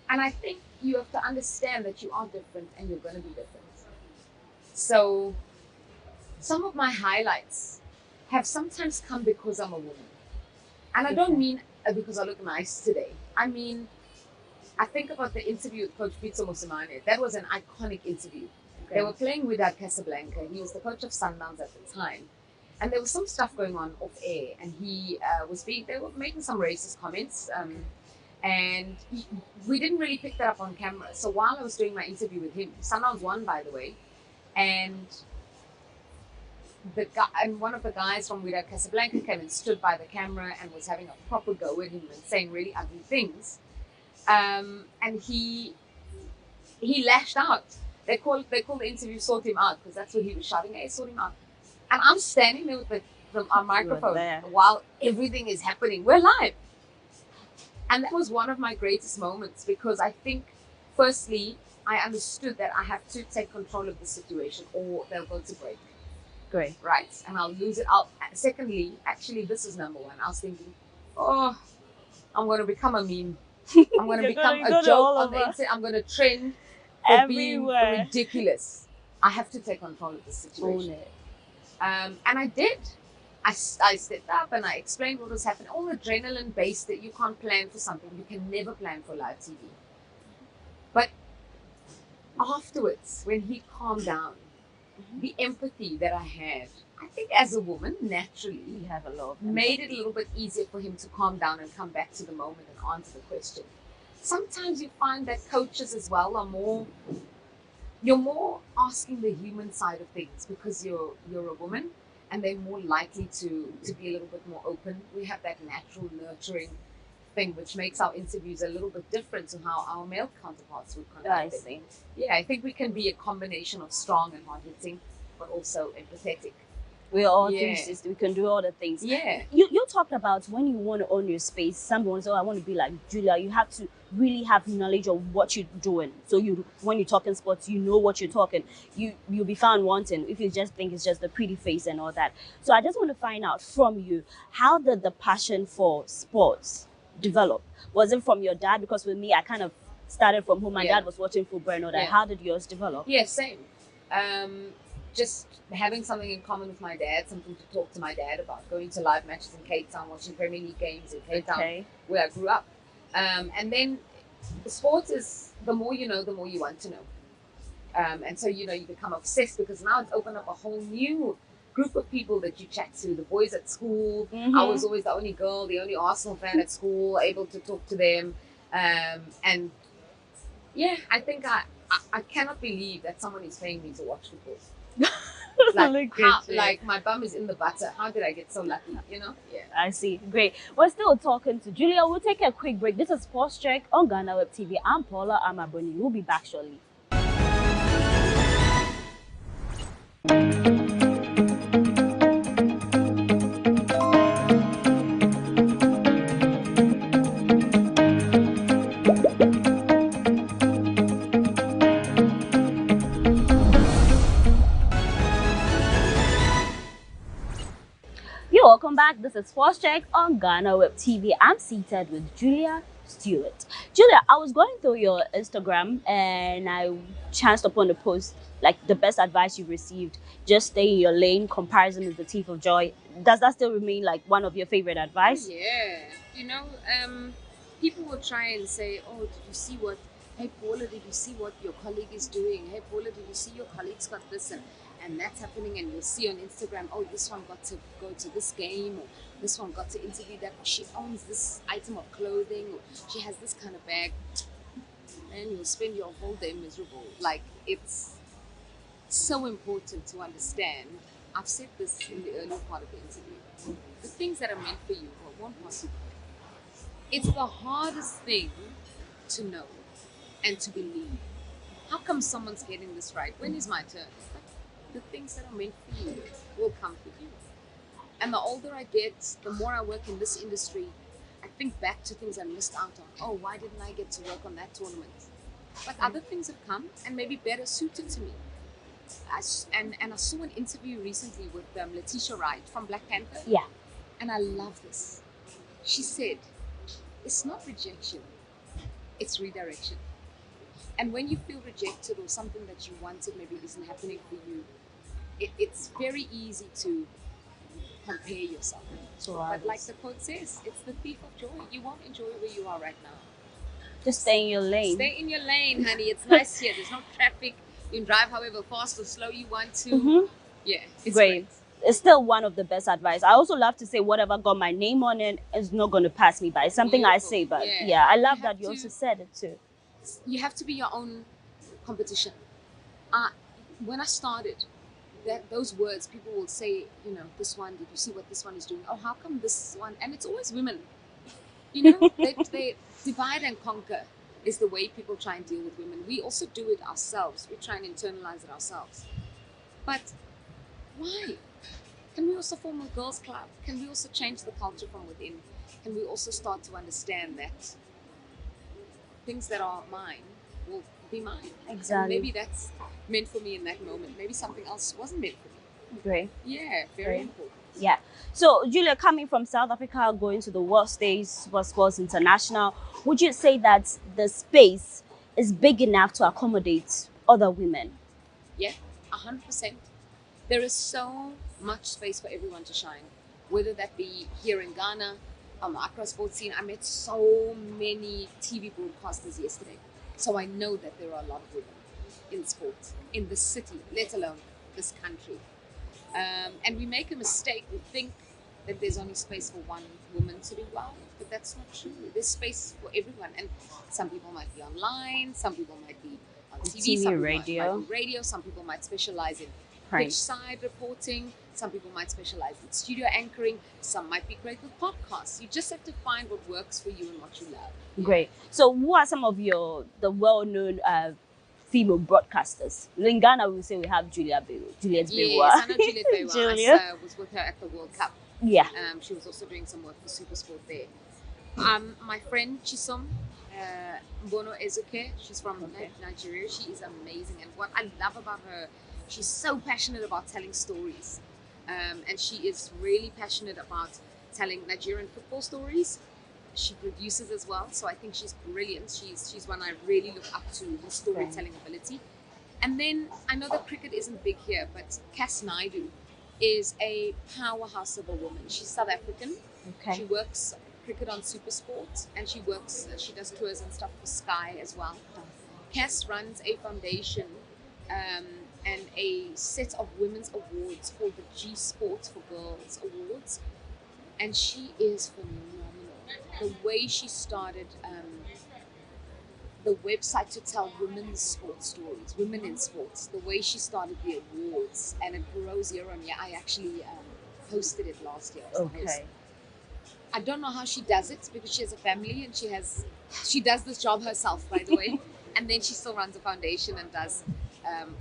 Speaker 22: I think you have to understand that you are different and you're going to be different. So some of my highlights have sometimes come because I'm a woman. And I don't mean because I look nice today. I mean, I think about the interview with Coach Pitso Mosimane. That was an iconic interview. Okay. They were playing Wydad Casablanca. He was the coach of Sundowns at the time. And there was some stuff going on off air. And they were making some racist comments. And we didn't really pick that up on camera. So while I was doing my interview with him, Sundowns won, by the way. And one of the guys from Wydad Casablanca came and stood by the camera and was having a proper go at him and saying really ugly things. And he lashed out. They called the interview "Sort Him Out" because that's what he was shouting. Hey, sort him out. And I'm standing there with our microphone while everything is happening. We're live. And that was one of my greatest moments because I think, firstly, I understood that I have to take control of the situation or they'll go to break.
Speaker 7: Great.
Speaker 22: Right. And I'll lose it. Secondly, actually, this is number one. I was thinking, oh, I'm going to become a meme. I'm going to become a joke on the internet. I'm going to trend for being ridiculous. I have to take control of the situation. And I did. I stepped up and I explained what was happening. All adrenaline based that you can't plan for something. You can never plan for live TV. But afterwards, when he calmed down, the empathy that I had, I think as a woman, naturally,
Speaker 7: you have a lot,
Speaker 22: made it a little bit easier for him to calm down and come back to the moment and answer the question. Sometimes you find that coaches as well are you're more asking the human side of things because you're a woman and they're more likely to be a little bit more open. We have that natural nurturing thing which makes our interviews a little bit different to how our male counterparts would conduct them. Yeah, I think we can be a combination of strong and hard-hitting, but also empathetic.
Speaker 7: We're all three sisters. We can do all the things.
Speaker 22: Yeah.
Speaker 7: You talked about when you want to own your space, someone says, oh, I want to be like Julia. You have to really have knowledge of what you're doing. So when you're talking sports, you know what you're talking. You'll be found wanting if you just think it's just the pretty face and all that. So I just want to find out from you, how did the passion for sports develop? Was it from your dad? Because with me, I kind of started from home. My dad was watching football and all that. How did yours develop?
Speaker 22: Yeah, same. Just having something in common with my dad, something to talk to my dad about, going to live matches in Cape Town, watching Premier League games in Cape Town, where I grew up. And then sports is, the more you know, the more you want to know. And so, you become obsessed because now it's opened up a whole new group of people that you chat to. The boys at school. I was always the only girl, the only Arsenal fan at school, able to talk to them. And Yeah, I think I cannot believe that someone is paying me to watch football. Like my bum is in the butter. How did I get so lucky? You know? Yeah.
Speaker 7: I see. Great. We're still talking to Julia. We'll take a quick break. This is Sports Check on GhanaWeb TV. I'm Paula Amaboni. We'll be back shortly. Yo, welcome back. This is Sports Check on GhanaWeb TV. I'm seated with Julia Stewart. Julia, I was going through your Instagram and I chanced upon a post like the best advice you received. Just stay in your lane. Comparison is the thief of joy. Does that still remain like one of your favorite advice?
Speaker 22: Yeah. You know, people will try and say, "Oh, did you see what? Hey, Paula, did you see what your colleague is doing? Hey, Paula, did you see your colleague's got this and that's happening?" And you'll see on Instagram, "Oh, this one got to go to this game, or this one got to interview that, or she owns this item of clothing, or she has this kind of bag." And you'll spend your whole day miserable. Like, it's so important to understand. I've said this in the early part of the interview. The things that are meant for you won't pass you by. It's the hardest thing to know and to believe. How come someone's getting this right? When is my turn? The things that are meant for you will come for you. And the older I get, the more I work in this industry, I think back to things I missed out on. Oh, why didn't I get to work on that tournament? But other things have come and maybe better suited to me. I saw an interview recently with Letitia Wright from Black Panther.
Speaker 7: Yeah.
Speaker 22: And I love this. She said, it's not rejection, it's redirection. And when you feel rejected or something that you wanted maybe isn't happening for you, it's very easy to compare yourself. But like the quote says, it's the thief of joy. You won't enjoy where you are right now.
Speaker 7: Just stay in your lane.
Speaker 22: Stay in your lane, honey. It's nice here. There's no traffic. You can drive however fast or slow you want to. Yeah, it's great.
Speaker 7: It's still one of the best advice. I also love to say whatever got my name on it is not going to pass me by. It's something I say, but yeah, I love that you also said it too.
Speaker 22: You have to be your own competition. When I started, those words, people will say, you know, this one, did you see what this one is doing? Oh, how come this one? And it's always women. You know, they divide and conquer is the way people try and deal with women. We also do it ourselves. We try and internalize it ourselves. But why? Can we also form a girls' club? Can we also change the culture from within? Can we also start to understand that things that are mine will be mine?
Speaker 7: Exactly.
Speaker 22: And maybe that's meant for me in that moment. Maybe something else wasn't meant for me.
Speaker 7: Great.
Speaker 22: Yeah, very important.
Speaker 7: Yeah. So, Julia, coming from South Africa, going to the World Stage Super Sports International, would you say that the space is big enough to accommodate other women?
Speaker 22: Yeah, 100%. There is so much space for everyone to shine, whether that be here in Ghana, on the Accra sports scene. I met so many TV broadcasters yesterday. So I know that there are a lot of women in sport, in the city, let alone this country. And we make a mistake. We think that there's only space for one woman to do well, but that's not true. There's space for everyone. And some people might be online, some people might be on TV, some people might be radio, some people might specialize in pitch side reporting, some people might specialize in studio anchoring, some might be great with podcasts. You just have to find what works for you and what you love.
Speaker 7: Great. So who are some of the well-known female broadcasters? In Ghana, we say we have Juliet Bewa.
Speaker 22: Yes, I know Juliet Bewa. I was with her at the World Cup.
Speaker 7: Yeah.
Speaker 22: She was also doing some work for Supersport there. My friend Chisom Mbono Ezuke, she's from Nigeria. She is amazing. And what I love about her, she's so passionate about telling stories. And she is really passionate about telling Nigerian football stories. She produces as well, so I think she's brilliant. She's one I really look up to, her storytelling ability. And then I know that cricket isn't big here, but Cass Naidu is a powerhouse of a woman. She's South African.
Speaker 7: Okay.
Speaker 22: She works cricket on Supersport, and she does tours and stuff for Sky as well. Cass runs a foundation and a set of women's awards called the G Sports for Girls Awards, and she is phenomenal. The way she started the website to tell women's sports stories, women in sports, the way she started the awards, and it grows year on year. I actually hosted it last year.
Speaker 7: Okay.
Speaker 22: I don't know how she does it because she has a family and she does this job herself, by the way, and then she still runs a foundation and does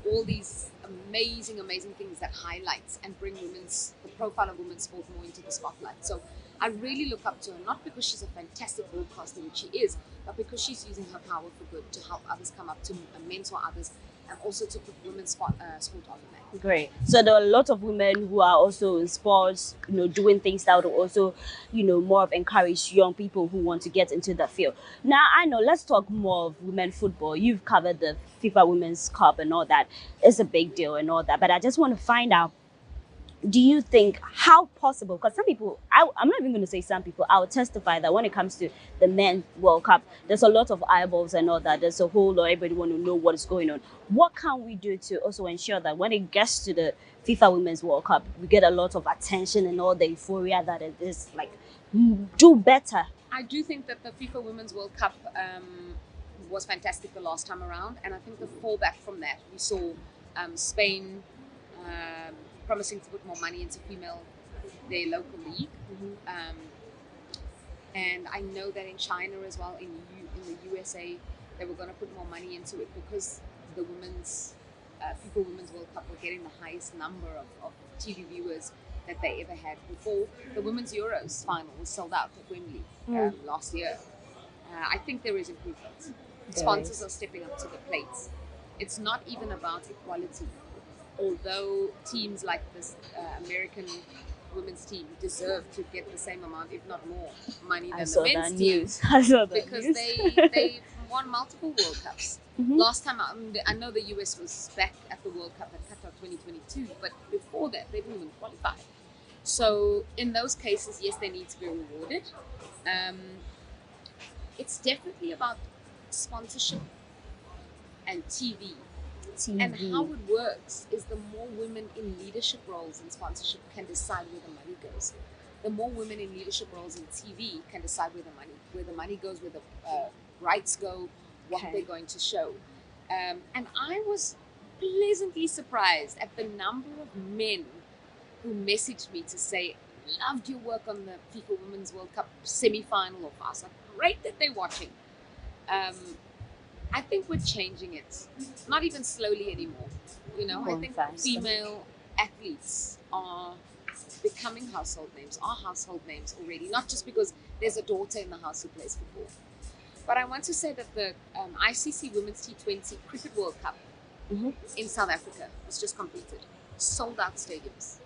Speaker 22: all these amazing things that highlights and bring the profile of women's sport more into the spotlight. So I really look up to her, not because she's a fantastic broadcaster, which she is, but because she's using her power for good to help others come up, to mentor others, and also to put women's sport on the map.
Speaker 7: Great. So there are a lot of women who are also in sports, doing things that would also, more of encourage young people who want to get into the field. Now, I know, let's talk more of women football. You've covered the FIFA Women's Cup and all that. It's a big deal and all that. But I just want to find out, do you think how possible, because some people, I'm not even going to say some people, I'll testify that when it comes to the Men's World Cup, there's a lot of eyeballs and all that. There's a whole lot, everybody want to know what is going on. What can we do to also ensure that when it gets to the FIFA Women's World Cup, we get a lot of attention and all the euphoria that it is, like, do better?
Speaker 22: I do think that the FIFA Women's World Cup was fantastic the last time around, and I think the fallback from that, we saw Spain promising to put more money into their local league. And I know that in China as well, in the USA, they were going to put more money into it because the FIFA Women's World Cup were getting the highest number of TV viewers that they ever had before. The Women's Euros final was sold out at Wembley last year. I think there is improvement. Sponsors are stepping up to the plates. It's not even about equality. Although teams like this American women's team deserve to get the same amount, if not more, money than the men's team, because they won multiple World Cups. Last time, I know the US was back at the World Cup at Qatar 2022, but before that, they didn't even qualify. So in those cases, yes, they need to be rewarded. It's definitely about sponsorship and TV. And how it works is the more women in leadership roles in sponsorship can decide where the money goes. The more women in leadership roles in TV can decide where the money goes, where the rights go, what they're going to show. And I was pleasantly surprised at the number of men who messaged me to say, loved your work on the FIFA Women's World Cup semi-final or final. Great that they're watching. I think we're changing it, not even slowly anymore. I think female athletes are becoming household names, already, not just because there's a daughter in the house who plays football. But I want to say that the ICC Women's T20 Cricket World Cup in South Africa was just completed. Sold out stadiums.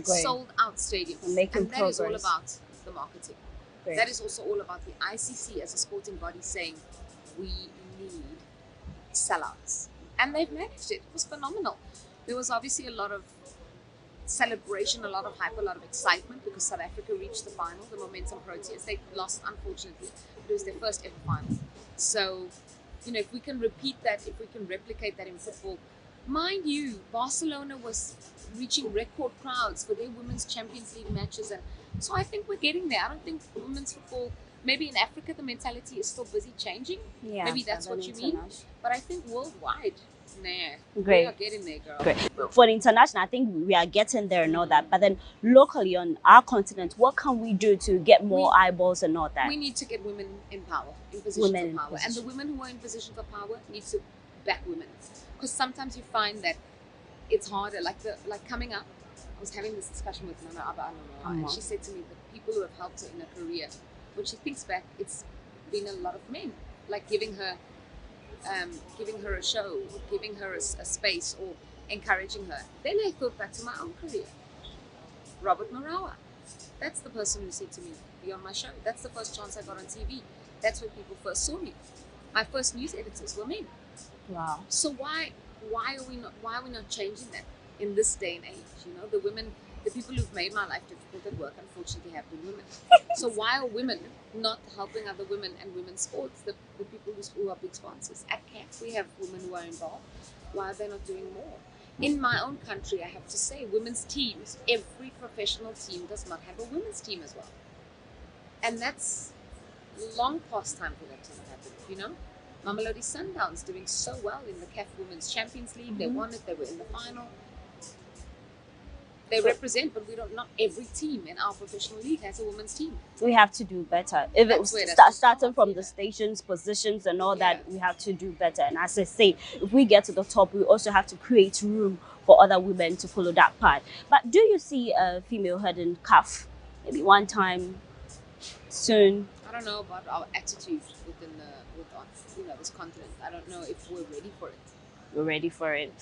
Speaker 22: Sold out stadiums. And that is all about the marketing. Great. That is also all about the ICC as a sporting body saying, we need sellouts. And they've managed it. It was phenomenal. There was obviously a lot of celebration, a lot of hype, a lot of excitement because South Africa reached the final. The Momentum Proteas, they lost, unfortunately. It was their first ever final. So, if we can repeat that, if we can replicate that in football, mind you, Barcelona was reaching record crowds for their Women's Champions League matches. And so I think we're getting there. I don't think women's football, maybe in Africa, the mentality is still busy changing. Yeah, maybe that's what you mean. But I think worldwide, we are getting there, girl.
Speaker 7: Great. For the international, I think we are getting there and all that. But then locally on our continent, what can we do to get more eyeballs and all that?
Speaker 22: We need to get women in power, in positions of power. And the women who are in positions of power need to back women. Because sometimes you find that it's harder. Like coming up, I was having this discussion with Nana Aba Anwar, and she said to me that people who have helped her in her career, when she thinks back, it's been a lot of men, like giving her a show, giving her a space, or encouraging her. Then I thought back to my own career. Robert Marawa, that's the person who said to me, be on my show. That's the first chance I got on TV. That's when people first saw me. My first news editors were men.
Speaker 7: Wow.
Speaker 22: So why are we not changing that in this day and age? The people who've made my life difficult at work, unfortunately, have been women. So why are women not helping other women and women's sports, the people who are big sponsors? At CAF, we have women who are involved. Why are they not doing more? In my own country, I have to say, women's teams, every professional team does not have a women's team as well. And that's long past time for that to happen, Mamelodi Sundowns doing so well in the CAF Women's Champions League. They won it. They were in the final. They represent, but we don't. Not every team in our professional league has a women's team.
Speaker 7: We have to do better. If it's starting from the stations, positions, and all that, we have to do better. And as I say, if we get to the top, we also have to create room for other women to follow that path. But do you see a female head in CAF maybe one time soon?
Speaker 22: I don't know about our attitude within this continent. I don't know if we're ready for it.
Speaker 7: We're ready for it.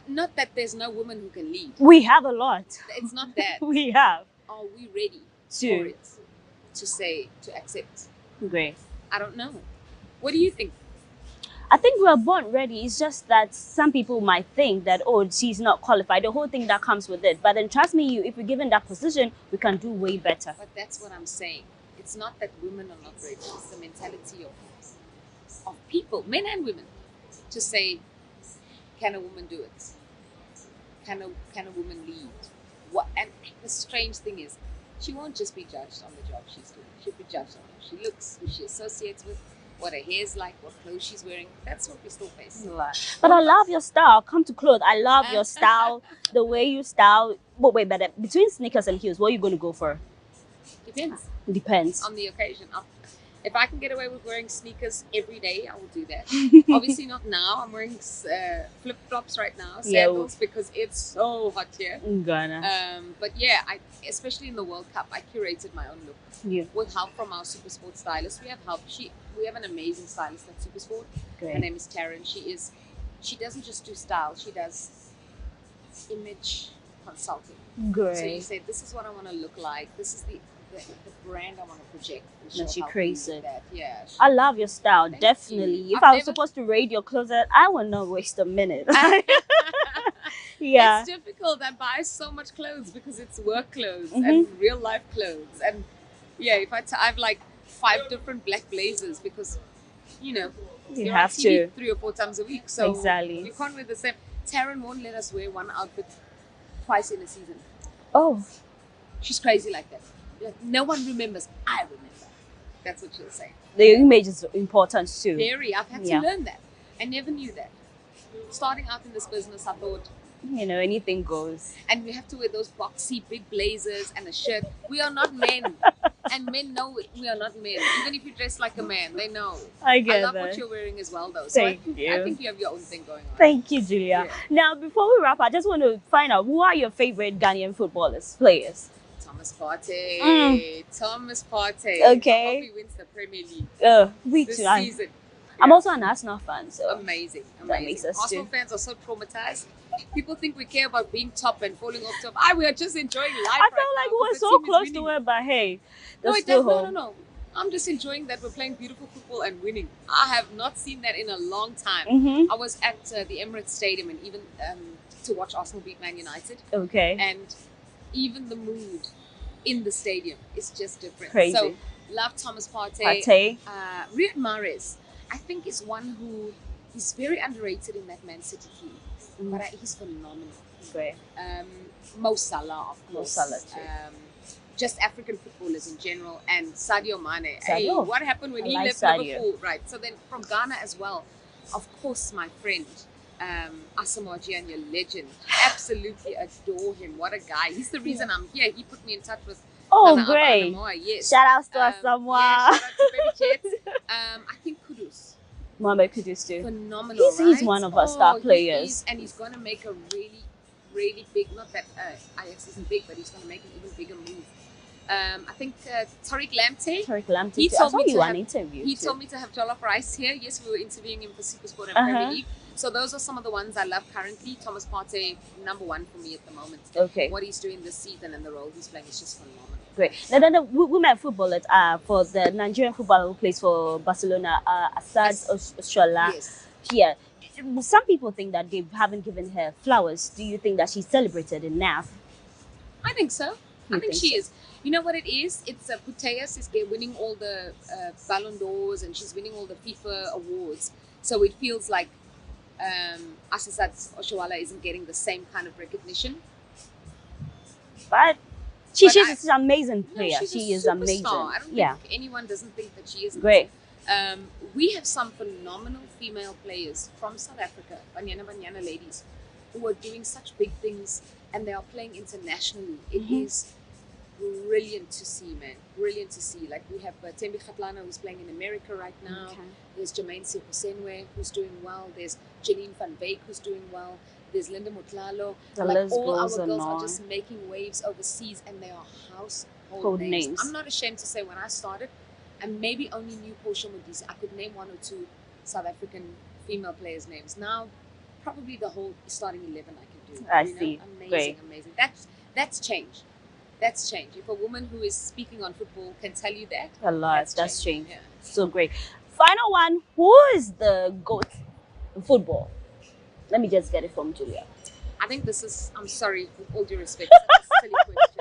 Speaker 22: Not that there's no woman who can lead.
Speaker 7: We have a lot.
Speaker 22: It's not that.
Speaker 7: We have.
Speaker 22: Are we ready for it? To accept?
Speaker 7: Great.
Speaker 22: I don't know. What do you think?
Speaker 7: I think we're born ready. It's just that some people might think that, oh, she's not qualified. The whole thing that comes with it. But then trust me, if we're given that position, we can do way better.
Speaker 22: But that's what I'm saying. It's not that women are not ready. It's the mentality of people, men and women, to say, can a woman do it? Can a woman lead? What? And the strange thing is, she won't just be judged on the job she's doing. She'll be judged on how she looks, who she associates with, what her hair's like, what clothes she's wearing. That's what we still face.
Speaker 7: But I love your style. Come to clothes. I love your style, the way you style. But wait, but between sneakers and heels, what are you going to go for?
Speaker 22: Depends.
Speaker 7: Depends.
Speaker 22: On the occasion. If I can get away with wearing sneakers every day, I will do that. Obviously not now. I'm wearing flip-flops right now, sandals, because it's so hot here
Speaker 7: in Ghana.
Speaker 22: But yeah, especially in the World Cup, I curated my own look.
Speaker 7: Yeah.
Speaker 22: With help from our Super Sport stylist. We have help. We have an amazing stylist at Super Sport.
Speaker 7: Great.
Speaker 22: Her name is Taryn. She doesn't just do style. She does image consulting.
Speaker 7: Great.
Speaker 22: So you say, this is what I want to look like. This is the brand I want to project.
Speaker 7: And she creates it.
Speaker 22: Yeah.
Speaker 7: I love your style, definitely.
Speaker 22: You.
Speaker 7: If I was supposed to rate your closet, I would not waste a minute. Yeah.
Speaker 22: It's difficult. I buy so much clothes because it's work clothes and real life clothes. And yeah, if I have like 5 different black blazers because, you're
Speaker 7: have
Speaker 22: on TV
Speaker 7: to
Speaker 22: 3 or 4 times a week. So
Speaker 7: exactly.
Speaker 22: You can't wear the same. Taryn won't let us wear one outfit twice in a season.
Speaker 7: Oh.
Speaker 22: She's crazy like that. No one remembers. I remember. That's what she'll say.
Speaker 7: The image is important too.
Speaker 22: Very. I've had to learn that. I never knew that. Starting out in this business, I thought,
Speaker 7: anything goes.
Speaker 22: And we have to wear those boxy big blazers and a shirt. We are not men. And men know we are not men. Even if you dress like a man, they know.
Speaker 7: I love
Speaker 22: what you're wearing as well, though. So
Speaker 7: Thank you.
Speaker 22: I think you have your own thing going on.
Speaker 7: Thank you, Julia. Yeah. Now, before we wrap, I just want to find out, who are your favorite Ghanaian players?
Speaker 22: Thomas Partey. Thomas Partey.
Speaker 7: Okay.
Speaker 22: I hope he wins the Premier League.
Speaker 7: Me
Speaker 22: this
Speaker 7: too.
Speaker 22: Season.
Speaker 7: I'm also an Arsenal fan, so
Speaker 22: amazing.
Speaker 7: That makes us
Speaker 22: Arsenal
Speaker 7: too.
Speaker 22: fans are so traumatized. People think we care about being top and falling off top. We are just enjoying life.
Speaker 7: I felt like we were so close to it, but hey,
Speaker 22: no. I'm just enjoying that we're playing beautiful football and winning. I have not seen that in a long time. I was at the Emirates Stadium and even to watch Arsenal beat Man United.
Speaker 7: Okay.
Speaker 22: And even the mood in the stadium is just different.
Speaker 7: Crazy.
Speaker 22: So love Thomas Partey. Riyad Mahrez, I think, is one who is very underrated in that Man City team. But he's phenomenal.
Speaker 7: Great.
Speaker 22: Mo Salah, of course.
Speaker 7: Mo Salah too.
Speaker 22: Just African footballers in general, and Sadio Mane.
Speaker 7: Sadio.
Speaker 22: Hey, what happened when he left
Speaker 7: Sadio.
Speaker 22: Liverpool? Right. So then from Ghana as well, of course, my friend Asamoah Gyan, your legend. Absolutely adore him. What a guy. He's the reason I'm here. He put me in touch with Nana
Speaker 7: great.
Speaker 22: Asamoah. Yes.
Speaker 7: Shout out to Asamoah.
Speaker 22: Yeah, shout out to Baby Jet. I think Kudus.
Speaker 7: Mohamed Kudus too.
Speaker 22: Phenomenal,
Speaker 7: He's one of our star players.
Speaker 22: And he's going to make a really, really big, not that Ajax isn't big, but he's going to make an even bigger move. I think Tariq Lamptey.
Speaker 7: He told me to have interview.
Speaker 22: He told me to have jollof rice here. Yes, we were interviewing him for Super Sport and Premier League. So those are some of the ones I love currently. Thomas Partey, number 1 for me at the moment.
Speaker 7: Okay.
Speaker 22: What he's doing this season and the role he's playing is just phenomenal.
Speaker 7: Great. Now, then the women footballers for the Nigerian footballer who plays for Barcelona, Asad Oshola.
Speaker 22: Yes.
Speaker 7: Yeah. Some people think that they haven't given her flowers. Do you think that she's celebrated enough?
Speaker 22: I think so. I think she is. You know what it is? It's Putellas is winning all the Ballon d'Ors and she's winning all the FIFA awards. So it feels like Asad Oshoala isn't getting the same kind of recognition.
Speaker 7: But she's an amazing player.
Speaker 22: No, she's
Speaker 7: she is
Speaker 22: superstar.
Speaker 7: amazing.
Speaker 22: I don't think anyone doesn't think that she is.
Speaker 7: Great.
Speaker 22: We have some phenomenal female players from South Africa, Banyana ladies, who are doing such big things and they are playing internationally. It is brilliant to see, man. Brilliant to see. Like we have Tembi Khatlana, who's playing in America right now. There's Jermaine Siposenwe, who's doing well. There's Janine van Beek, who's doing well. There's Linda Mutlalo. Like all our girls are just making waves overseas and they are household names. I'm not ashamed to say when I started, and maybe only knew Portia Modise, I could name 1 or 2 South African female players' names. Now, probably the whole starting 11 I can do.
Speaker 7: I see.
Speaker 22: Amazing,
Speaker 7: Great.
Speaker 22: amazing. That's change. That's change. If a woman who is speaking on football can tell you that,
Speaker 7: A lot. That's change.
Speaker 22: Yeah.
Speaker 7: So great. Final one. Who is the GOAT in football? Let me just get it from Julia.
Speaker 22: I think this is, I'm sorry, with all due respect, such a silly question.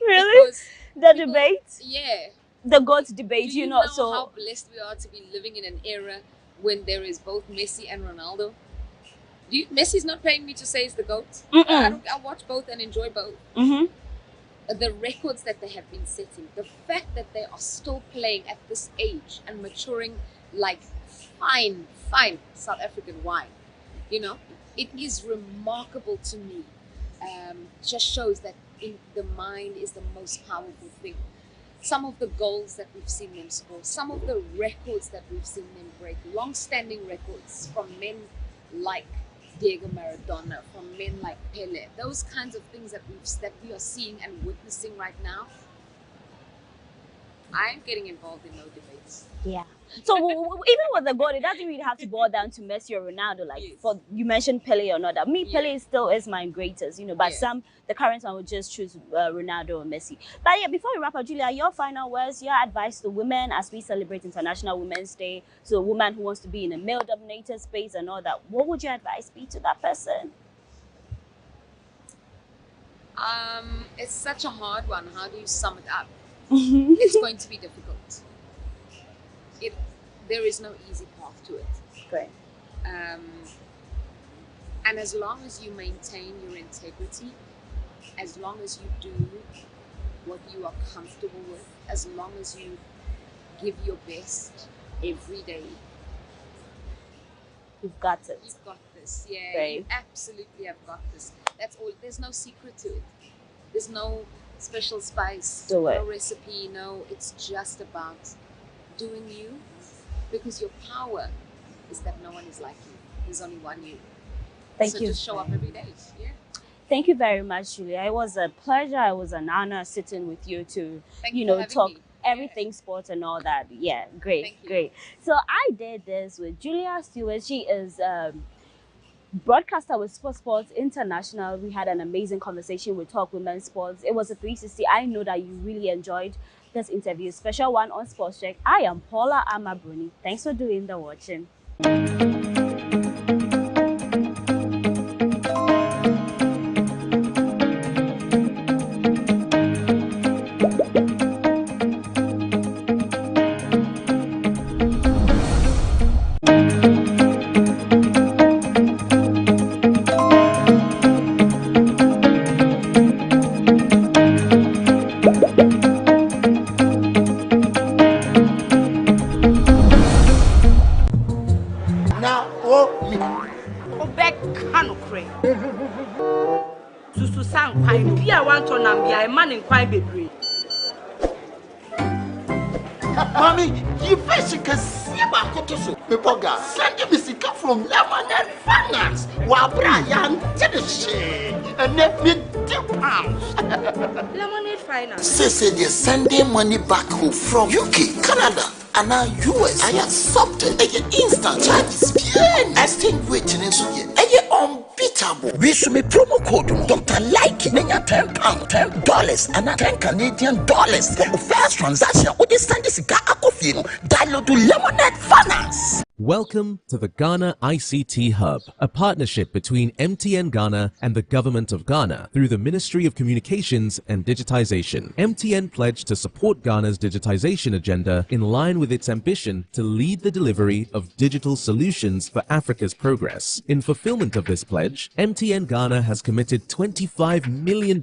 Speaker 7: Really?
Speaker 22: Because
Speaker 7: The debate?
Speaker 22: Yeah.
Speaker 7: The GOAT debate,
Speaker 22: Do you
Speaker 7: know.
Speaker 22: know
Speaker 7: So
Speaker 22: how blessed we are to be living in an era when there is both Messi and Ronaldo? Messi's not paying me to say he's the GOAT. I watch both and enjoy both. The records that they have been setting, the fact that they are still playing at this age and maturing like fine South African wine, it is remarkable to me. Just shows that the mind is the most powerful thing. Some of the goals that we've seen them score, some of the records that we've seen them break, long-standing records from men like Diego Maradona, from men like Pele, those kinds of things that we are seeing and witnessing right now. I'm getting involved in no debates.
Speaker 7: yeah. So even with the GOAT, it doesn't really have to boil down to Messi or Ronaldo. Like for you mentioned Pele or not. Pele still is my greatest, but the current one would just choose Ronaldo or Messi. But yeah, before we wrap up, Julia, your final words, your advice to women as we celebrate International Women's Day, so a woman who wants to be in a male-dominated space and all that, what would your advice be to that person?
Speaker 22: It's such a hard one. How do you sum it up? It's going to be difficult. There is no easy path to it.
Speaker 7: Great.
Speaker 22: And as long as you maintain your integrity, as long as you do what you are comfortable with, as long as you give your best every day,
Speaker 7: you've got it.
Speaker 22: You've got this. Yeah,
Speaker 7: Great.
Speaker 22: You absolutely have got this. That's all. There's no secret to it. There's no special spice,
Speaker 7: Do it.
Speaker 22: no recipe. No, it's just about doing you, because your power is that no one is like you. There's only one you.
Speaker 7: Thank
Speaker 22: so
Speaker 7: you.
Speaker 22: just show up every day. Yeah.
Speaker 7: Thank you very much, Julia. It was a pleasure. It was an honor sitting with you to,
Speaker 22: Thank you for having
Speaker 7: talk
Speaker 22: me.
Speaker 7: everything sports and all that. Yeah, great. So I did this with Julia Stewart. She is broadcaster with Sports International. We had an amazing conversation with Talk Women's Sports. It was a 360. I know that you really enjoyed this interview, special one on Sports Check. I am Paula Amabruni. Thanks for doing the watching.
Speaker 9: Mommy, you basically see about Kotoso. Mipoga, send me sika from Lemonade Finance. While Brian did the shit and let me £2.
Speaker 16: Lemonade Finance.
Speaker 9: Say they're sending money back home from UK, Canada, and now US. I accepted a instant charges. Extinguishing in Suya. Unbeatable. We should be promo code Dr. Like £10, $10, and $10 Canadian for the first transaction. What is Sandy Sika Akofino? Download to Lemonade Finance.
Speaker 11: Welcome to the Ghana ICT Hub, a partnership between MTN Ghana and the Government of Ghana through the Ministry of Communications and Digitization. MTN pledged to support Ghana's digitization agenda in line with its ambition to lead the delivery of digital solutions for Africa's progress. In fulfillment of this pledge, MTN Ghana has committed $25 million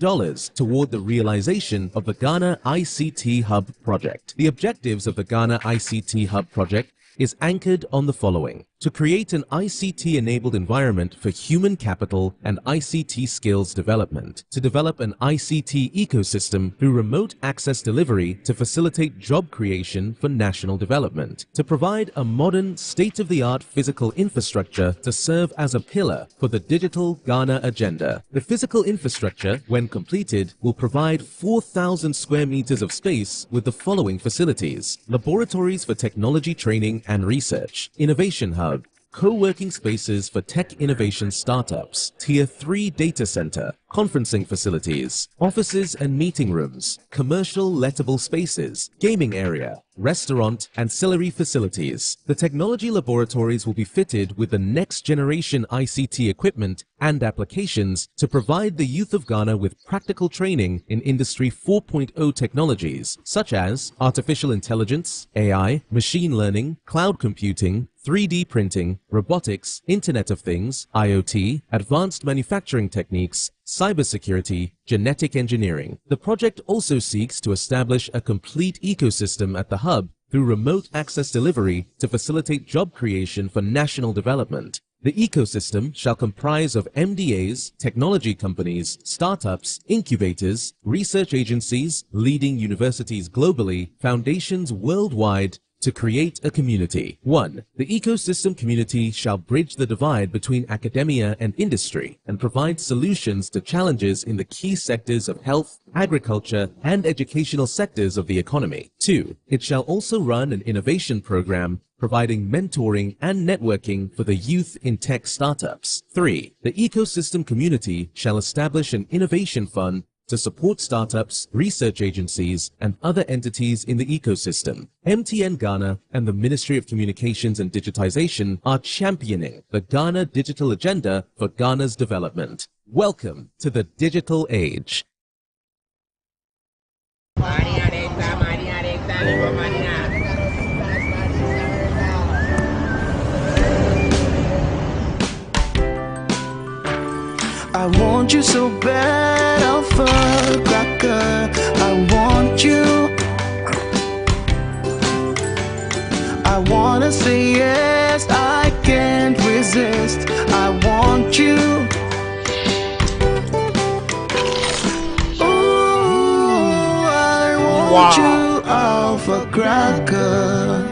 Speaker 11: toward the realization of the Ghana ICT Hub project. The objectives of the Ghana ICT Hub project is anchored on the following: to create an ICT-enabled environment for human capital and ICT skills development, to develop an ICT ecosystem through remote access delivery to facilitate job creation for national development, to provide a modern, state-of-the-art physical infrastructure to serve as a pillar for the digital Ghana agenda. The physical infrastructure, when completed, will provide 4,000 square meters of space with the following facilities: laboratories for technology training and research, innovation hub, co-working spaces for tech innovation startups, Tier 3 data center, conferencing facilities, offices and meeting rooms, commercial lettable spaces, gaming area, restaurant, ancillary facilities. The technology laboratories will be fitted with the next generation ICT equipment and applications to provide the youth of Ghana with practical training in Industry 4.0 technologies such as artificial intelligence, AI, machine learning, cloud computing, 3D printing, robotics, Internet of Things, IoT, advanced manufacturing techniques, cybersecurity, genetic engineering. The project also seeks to establish a complete ecosystem at the hub through remote access delivery to facilitate job creation for national development. The ecosystem shall comprise of MDAs, technology companies, startups, incubators, research agencies, leading universities globally, foundations worldwide, to create a community. 1. The ecosystem community shall bridge the divide between academia and industry and provide solutions to challenges in the key sectors of health, agriculture, and educational sectors of the economy. 2. It shall also run an innovation program providing mentoring and networking for the youth in tech startups. 3. The ecosystem community shall establish an innovation fund to support startups, research agencies, and other entities in the ecosystem. MTN Ghana and the Ministry of Communications and Digitization are championing the Ghana digital agenda for Ghana's development. Welcome to the digital age.
Speaker 10: I want you so bad, Alpha Cracker. I want you. I wanna say yes, I can't resist. I want you. Ooh, I want you, Alpha Cracker.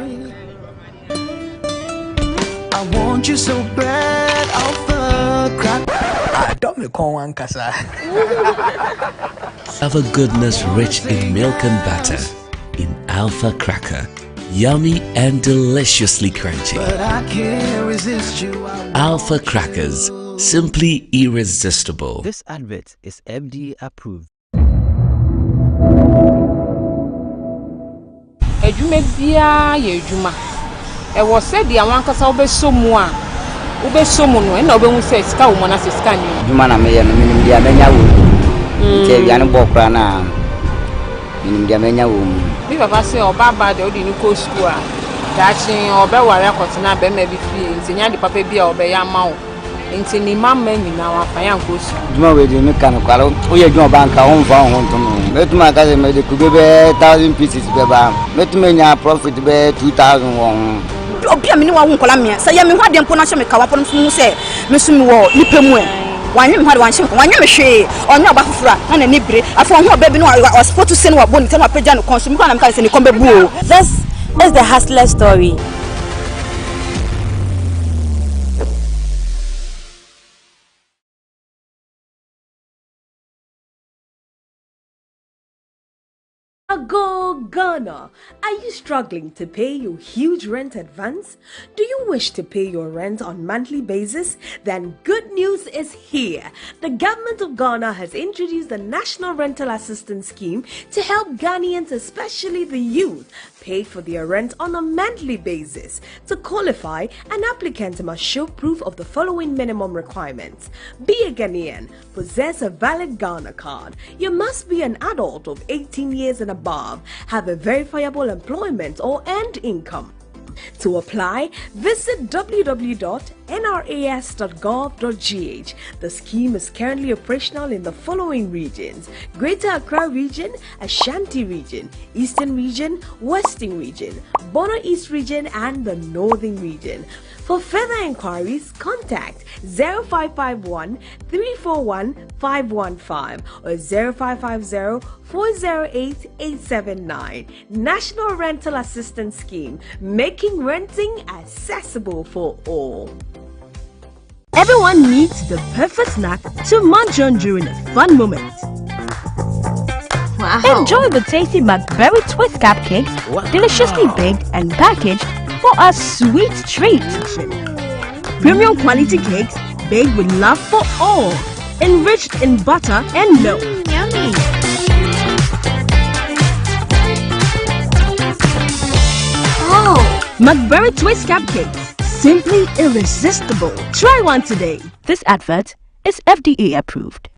Speaker 10: I want you so bad, Alpha Cracker.
Speaker 13: Alpha goodness rich in milk and butter. In Alpha Cracker. Yummy and deliciously crunchy.
Speaker 10: But I can't resist you.
Speaker 13: Alpha Crackers. Simply irresistible.
Speaker 6: This advert is FDA approved.
Speaker 15: Ejuma bia ye ejuma. E wo said the awankasa obesomu a obesomu no e na obehu say sika wo na say sika ni.
Speaker 14: Ejuma na me ye no minim dia menya wo. Che bia no bokra na minim dia menya wo.
Speaker 15: Mi baba say oba ba de odi ni ko school a. Dachi obe ware akotena be ma bi fie. Ntinya de papa bia obe ya ma wo. Nti ni mama nyina wa fa ya nko school.
Speaker 14: Ejuma we de mi kan kwalo. O ye ejuma banka won fa won to no. Metuma ka se me de kubebe 1000 pieces be ba. Metuma nya profit be 2000 won.
Speaker 16: Obia me ni wa wonkola me say ya me hwa de mpo na hye me kawa pon mu say me so me wo nipa mu e wanye me hwa de wanhye wanye me hwe onye oba fufura na ni bire afo ho oba bi no Asafotufiami wa boni tema pagya no konso me kwa na me ka say ni kombe bu o.
Speaker 17: That's the hustler story.
Speaker 18: Go Ghana! Are you struggling to pay your huge rent advance? Do you wish to pay your rent on monthly basis? Then good news is here. The government of Ghana has introduced the National Rental Assistance Scheme to help Ghanaians, especially the youth, pay for their rent on a monthly basis. To qualify, an applicant must show proof of the following minimum requirements. Be a Ghanaian, possess a valid Ghana card. You must be an adult of 18 years and above, have a verifiable employment or earned income. To apply, visit www.nras.gov.gh. The scheme is currently operational in the following regions: Greater Accra Region, Ashanti Region, Eastern Region, Western Region, Bono East Region, and the Northern Region. For further inquiries, contact 0551 341 515 or 0550 408 879. National Rental Assistance Scheme, making renting accessible for all.
Speaker 19: Everyone needs the perfect snack to munch on during a fun moment.
Speaker 20: Wow.
Speaker 19: Enjoy the tasty McBerry Twist Cupcake, deliciously baked and packaged for a sweet treat. Premium quality cakes baked with love for all, enriched in butter and milk.
Speaker 20: Yummy.
Speaker 19: Oh, McBerry Twist Cupcakes, simply irresistible. Try one today.
Speaker 20: This advert is FDA approved.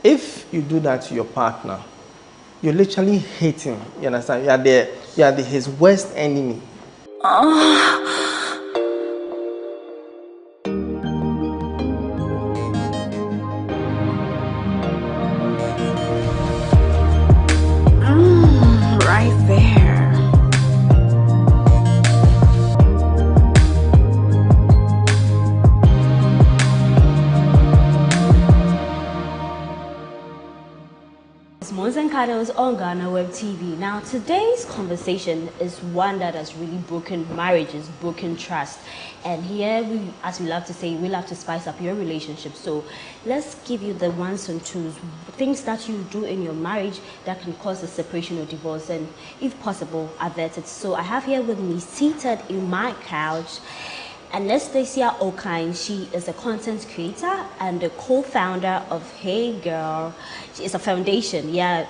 Speaker 1: If you do that to your partner, you literally hate him. You understand? You are his worst enemy.
Speaker 16: Right there.
Speaker 7: Mons and Cuddles on GhanaWeb TV. Now, today's conversation is one that has really broken marriages, broken trust. And here, as we love to say, we love to spice up your relationship. So let's give you the ones and twos, things that you do in your marriage that can cause a separation or divorce, and if possible, avert it. So I have here with me, seated in my couch, Anastasia Okine. She is a content creator and the co-founder of Hey Girl. It's a foundation. Yeah,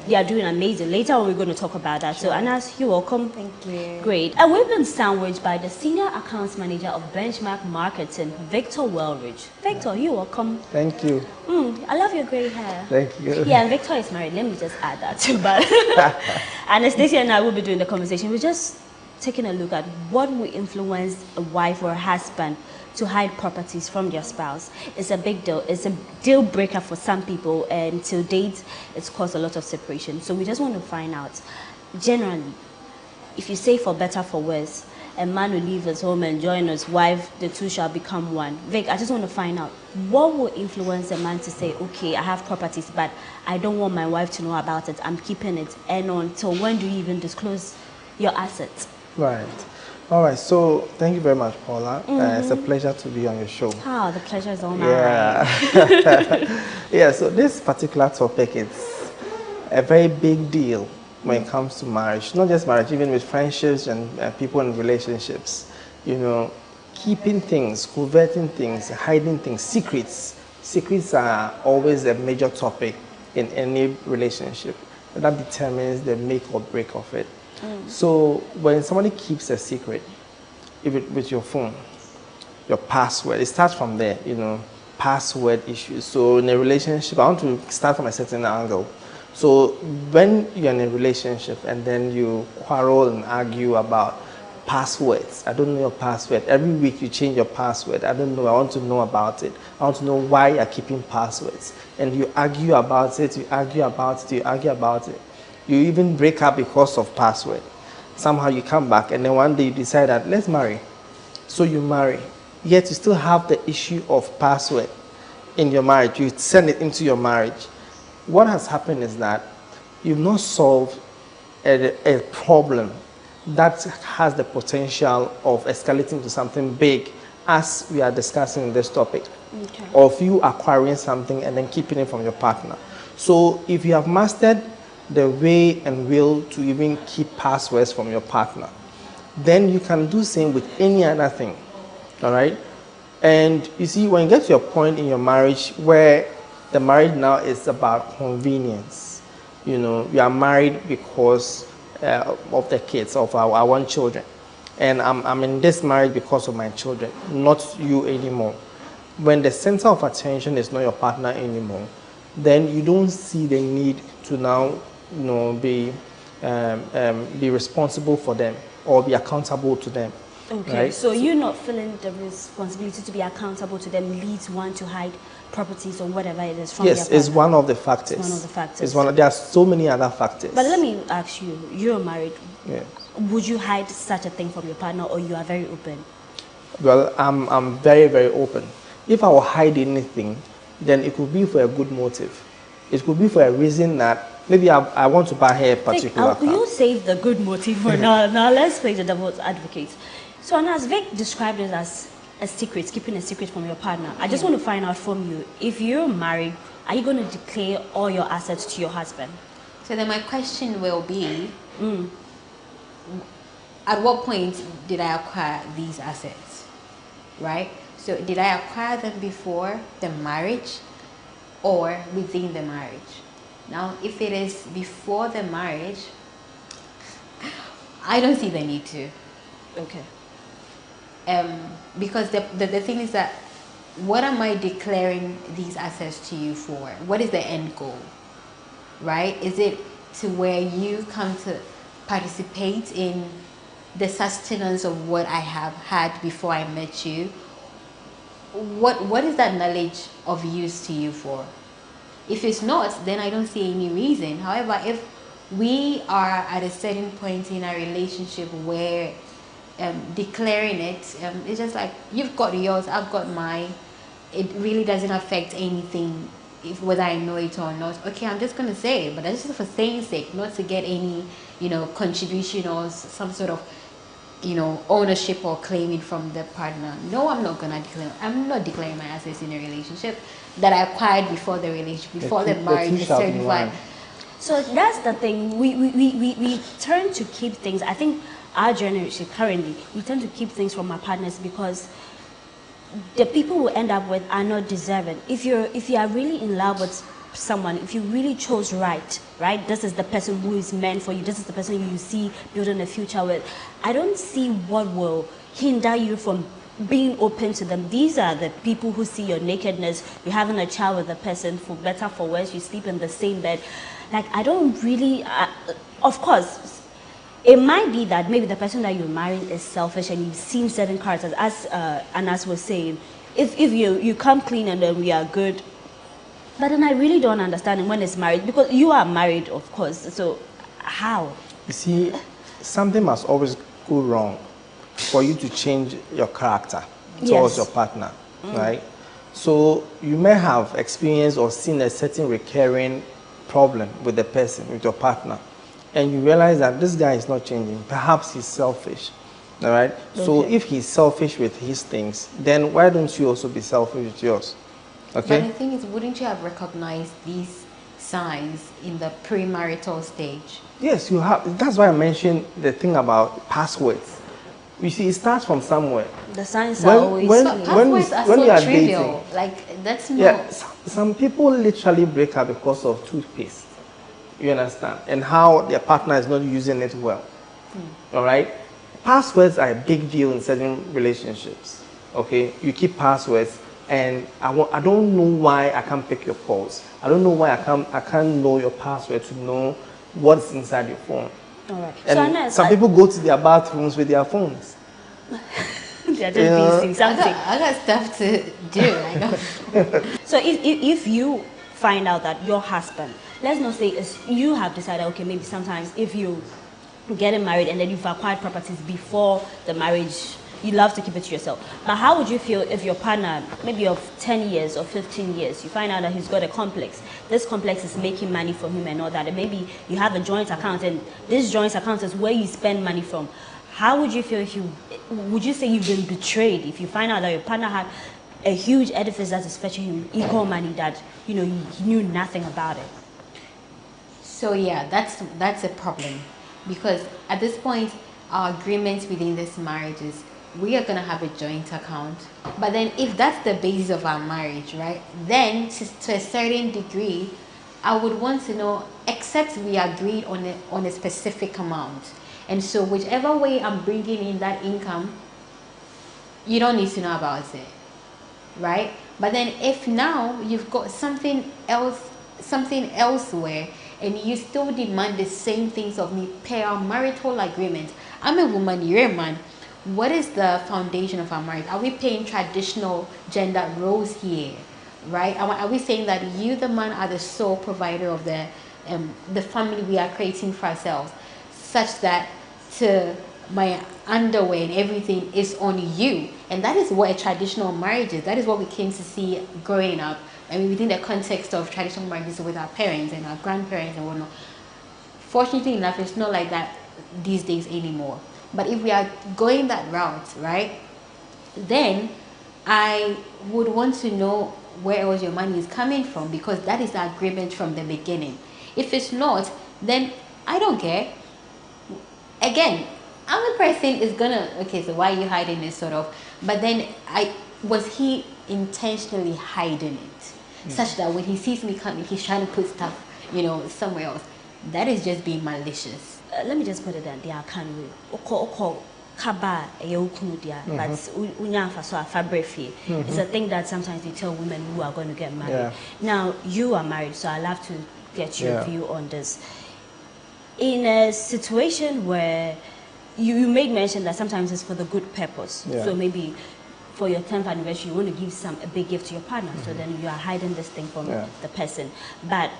Speaker 7: they are doing amazing. Later on, we're going to talk about that. Sure. So, Anas, you're welcome.
Speaker 17: Thank you.
Speaker 7: Great. And we've been sandwiched by the senior accounts manager of Benchmark Marketing, Victor Wellridge. Victor, you're welcome.
Speaker 1: Thank you.
Speaker 7: I love your gray hair.
Speaker 1: Thank you.
Speaker 7: Yeah, and Victor is married. Let me just add that too. But Anastasia and I will be doing the conversation. We're just taking a look at what will influence a wife or a husband to hide properties from their spouse. It's a big deal. It's a deal breaker for some people, and to date, it's caused a lot of separation. So we just want to find out, generally, if you say for better, for worse, a man will leave his home and join his wife, the two shall become one. Vic, I just want to find out, what will influence a man to say, okay, I have properties, but I don't want my wife to know about it, I'm keeping it, and until when do you even disclose your assets?
Speaker 1: Right. All right. So thank you very much, Paula. It's a pleasure to be on your show.
Speaker 7: Oh, the pleasure is all mine.
Speaker 1: Yeah. Yeah. So this particular topic is a very big deal when it comes to marriage. Not just marriage, even with friendships and people in relationships. You know, keeping things, coveting things, hiding things, secrets. Secrets are always a major topic in any relationship. That determines the make or break of it. So when somebody keeps a secret, with your phone, your password, it starts from there, you know, password issues. So in a relationship, I want to start from a certain angle. So when you're in a relationship and then you quarrel and argue about passwords, I don't know your password. Every week you change your password. I don't know, I want to know about it. I want to know why you're keeping passwords. And you argue about it, you argue about it, you argue about it. You even break up because of password. Somehow you come back and then one day you decide that let's marry. So you marry. Yet you still have the issue of password in your marriage. You send it into your marriage. What has happened is that you've not solved a problem that has the potential of escalating to something big as we are discussing this topic,
Speaker 7: Okay.
Speaker 1: of you acquiring something and then keeping it from your partner. So if you have mastered the way and will to even keep passwords from your partner, then you can do same with any other thing. All right? And you see, when you get to a point in your marriage where the marriage now is about convenience, you know, you are married because of the kids, of our one children. And I'm in this marriage because of my children, not you anymore. When the center of attention is not your partner anymore, then you don't see the need to now, you know, be responsible for them or be accountable to them.
Speaker 7: Okay,
Speaker 1: right?
Speaker 7: so you're not feeling the responsibility to be accountable to them leads one to hide properties or whatever it is from
Speaker 1: Yes,
Speaker 7: their
Speaker 1: it's one of the factors.
Speaker 7: It's one of the factors.
Speaker 1: It's one of, there are so many other factors.
Speaker 7: But let me ask you, you're married.
Speaker 1: Yeah.
Speaker 7: Would you hide such a thing from your partner, or you are very open?
Speaker 1: Well, I'm very, very open. If I will hide anything, then it could be for a good motive. It could be for a reason that maybe I want to buy her a particular car.
Speaker 7: You save the good motive for now. Now let's play the devil's advocate. So, and as Vic described it as a secret, keeping a secret from your partner, I just want to find out from you, if you're married, are you going to declare all your assets to your husband?
Speaker 4: So then my question will be, at what point did I acquire these assets, right? So did I acquire them before the marriage or within the marriage? Now, if it is before the marriage, I don't see the need to.
Speaker 7: Okay.
Speaker 4: Because the thing is that, what am I declaring these assets to you for? What is the end goal, right? Is it to where you come to participate in the sustenance of what I have had before I met you? What is that knowledge of use to you for? If it's not, then I don't see any reason. However, if we are at a certain point in our relationship where declaring it, it's just like, you've got yours, I've got mine. It really doesn't affect anything, whether I know it or not. Okay, I'm just going to say it, but that's just for saying sake, not to get any, contribution or some sort of, ownership or claiming from the partner. No, I'm not going to declare. I'm not declaring my assets in a relationship that I acquired before the relationship, before the marriage is certified.
Speaker 7: So that's the thing. We tend to keep things. I think our generation currently, we tend to keep things from our partners because the people we end up with are not deserving. If you are really in love with someone, if you really chose right, this is the person who is meant for you, this is the person you see building a future with, I don't see what will hinder you from being open to them. These are the people who see your nakedness, you're having a child with the person, for better, for worse, you sleep in the same bed. Like, I don't really, of course, it might be that maybe the person that you're marrying is selfish and you've seen certain characters, as Anas was saying, if you come clean and then we are good. But then I really don't understand when it's married, because you are married, of course, so how?
Speaker 1: You see, something must always go wrong for you to change your character towards your partner, right? So you may have experienced or seen a certain recurring problem with the person, with your partner, and you realize that this guy is not changing. Perhaps he's selfish, all right? Okay. So if he's selfish with his things, then why don't you also be selfish with yours? Okay.
Speaker 4: But the thing is, wouldn't you have recognized these signs in the premarital stage?
Speaker 1: Yes, you have. That's why I mentioned the thing about passwords. You see, it starts from somewhere.
Speaker 7: The signs are always
Speaker 4: passwords are so trivial. Dating, like, that's not.
Speaker 1: Yeah, some people literally break up because of toothpaste. You understand? And how their partner is not using it well. All right? Passwords are a big deal in certain relationships. Okay? You keep passwords, and I don't know why I can't pick your calls. I don't know why I can't know your password to know what's inside your phone.
Speaker 7: All right.
Speaker 1: And some people go to their bathrooms with their phones.
Speaker 7: They're just busy something.
Speaker 4: I got stuff to do. I know.
Speaker 7: So if you find out that your husband, let's not say you have decided, okay, maybe sometimes if you get married and then you've acquired properties before the marriage, you love to keep it to yourself. But how would you feel if your partner, maybe of 10 years or 15 years, you find out that he's got a complex. This complex is making money for him and all that. And maybe you have a joint account, and this joint account is where you spend money from. how would you feel if would you say you've been betrayed if you find out that your partner had a huge edifice that is fetching him equal money that, you know, he knew nothing about it?
Speaker 4: So yeah, that's a problem, because at this point, our agreements within this marriage is we are going to have a joint account. But then if that's the basis of our marriage, right, then to a certain degree, I would want to know, except we agreed on a specific amount. And so whichever way I'm bringing in that income, you don't need to know about it, right? But then if now you've got something elsewhere, and you still demand the same things of me per our marital agreement. I'm a woman, you're a man. What is the foundation of our marriage? Are we paying traditional gender roles here, right? Are we saying that you, the man, are the sole provider of the family we are creating for ourselves, such that to my underwear and everything is on you? And that is what a traditional marriage is. That is what we came to see growing up. I mean, within the context of traditional marriages with our parents and our grandparents and whatnot. Fortunately enough, it's not like that these days anymore. But if we are going that route, right, then I would want to know where else your money is coming from, because that is the agreement from the beginning. If it's not, then I don't care. Again, I'm the person is gonna, okay, so why are you hiding this sort of? But then was he intentionally hiding it? Such that when he sees me coming, he's trying to put stuff, you know, somewhere else. That is just being malicious.
Speaker 7: Let me just put it that they are can we kaba but it's a thing that sometimes you tell women who are going to get married.
Speaker 1: Yeah.
Speaker 7: Now you are married, so I'd love to get your view on this. In a situation where you made mention that sometimes it's for the good purpose. So maybe for your 10th anniversary, you want to give a big gift to your partner, so then you are hiding this thing from the person. But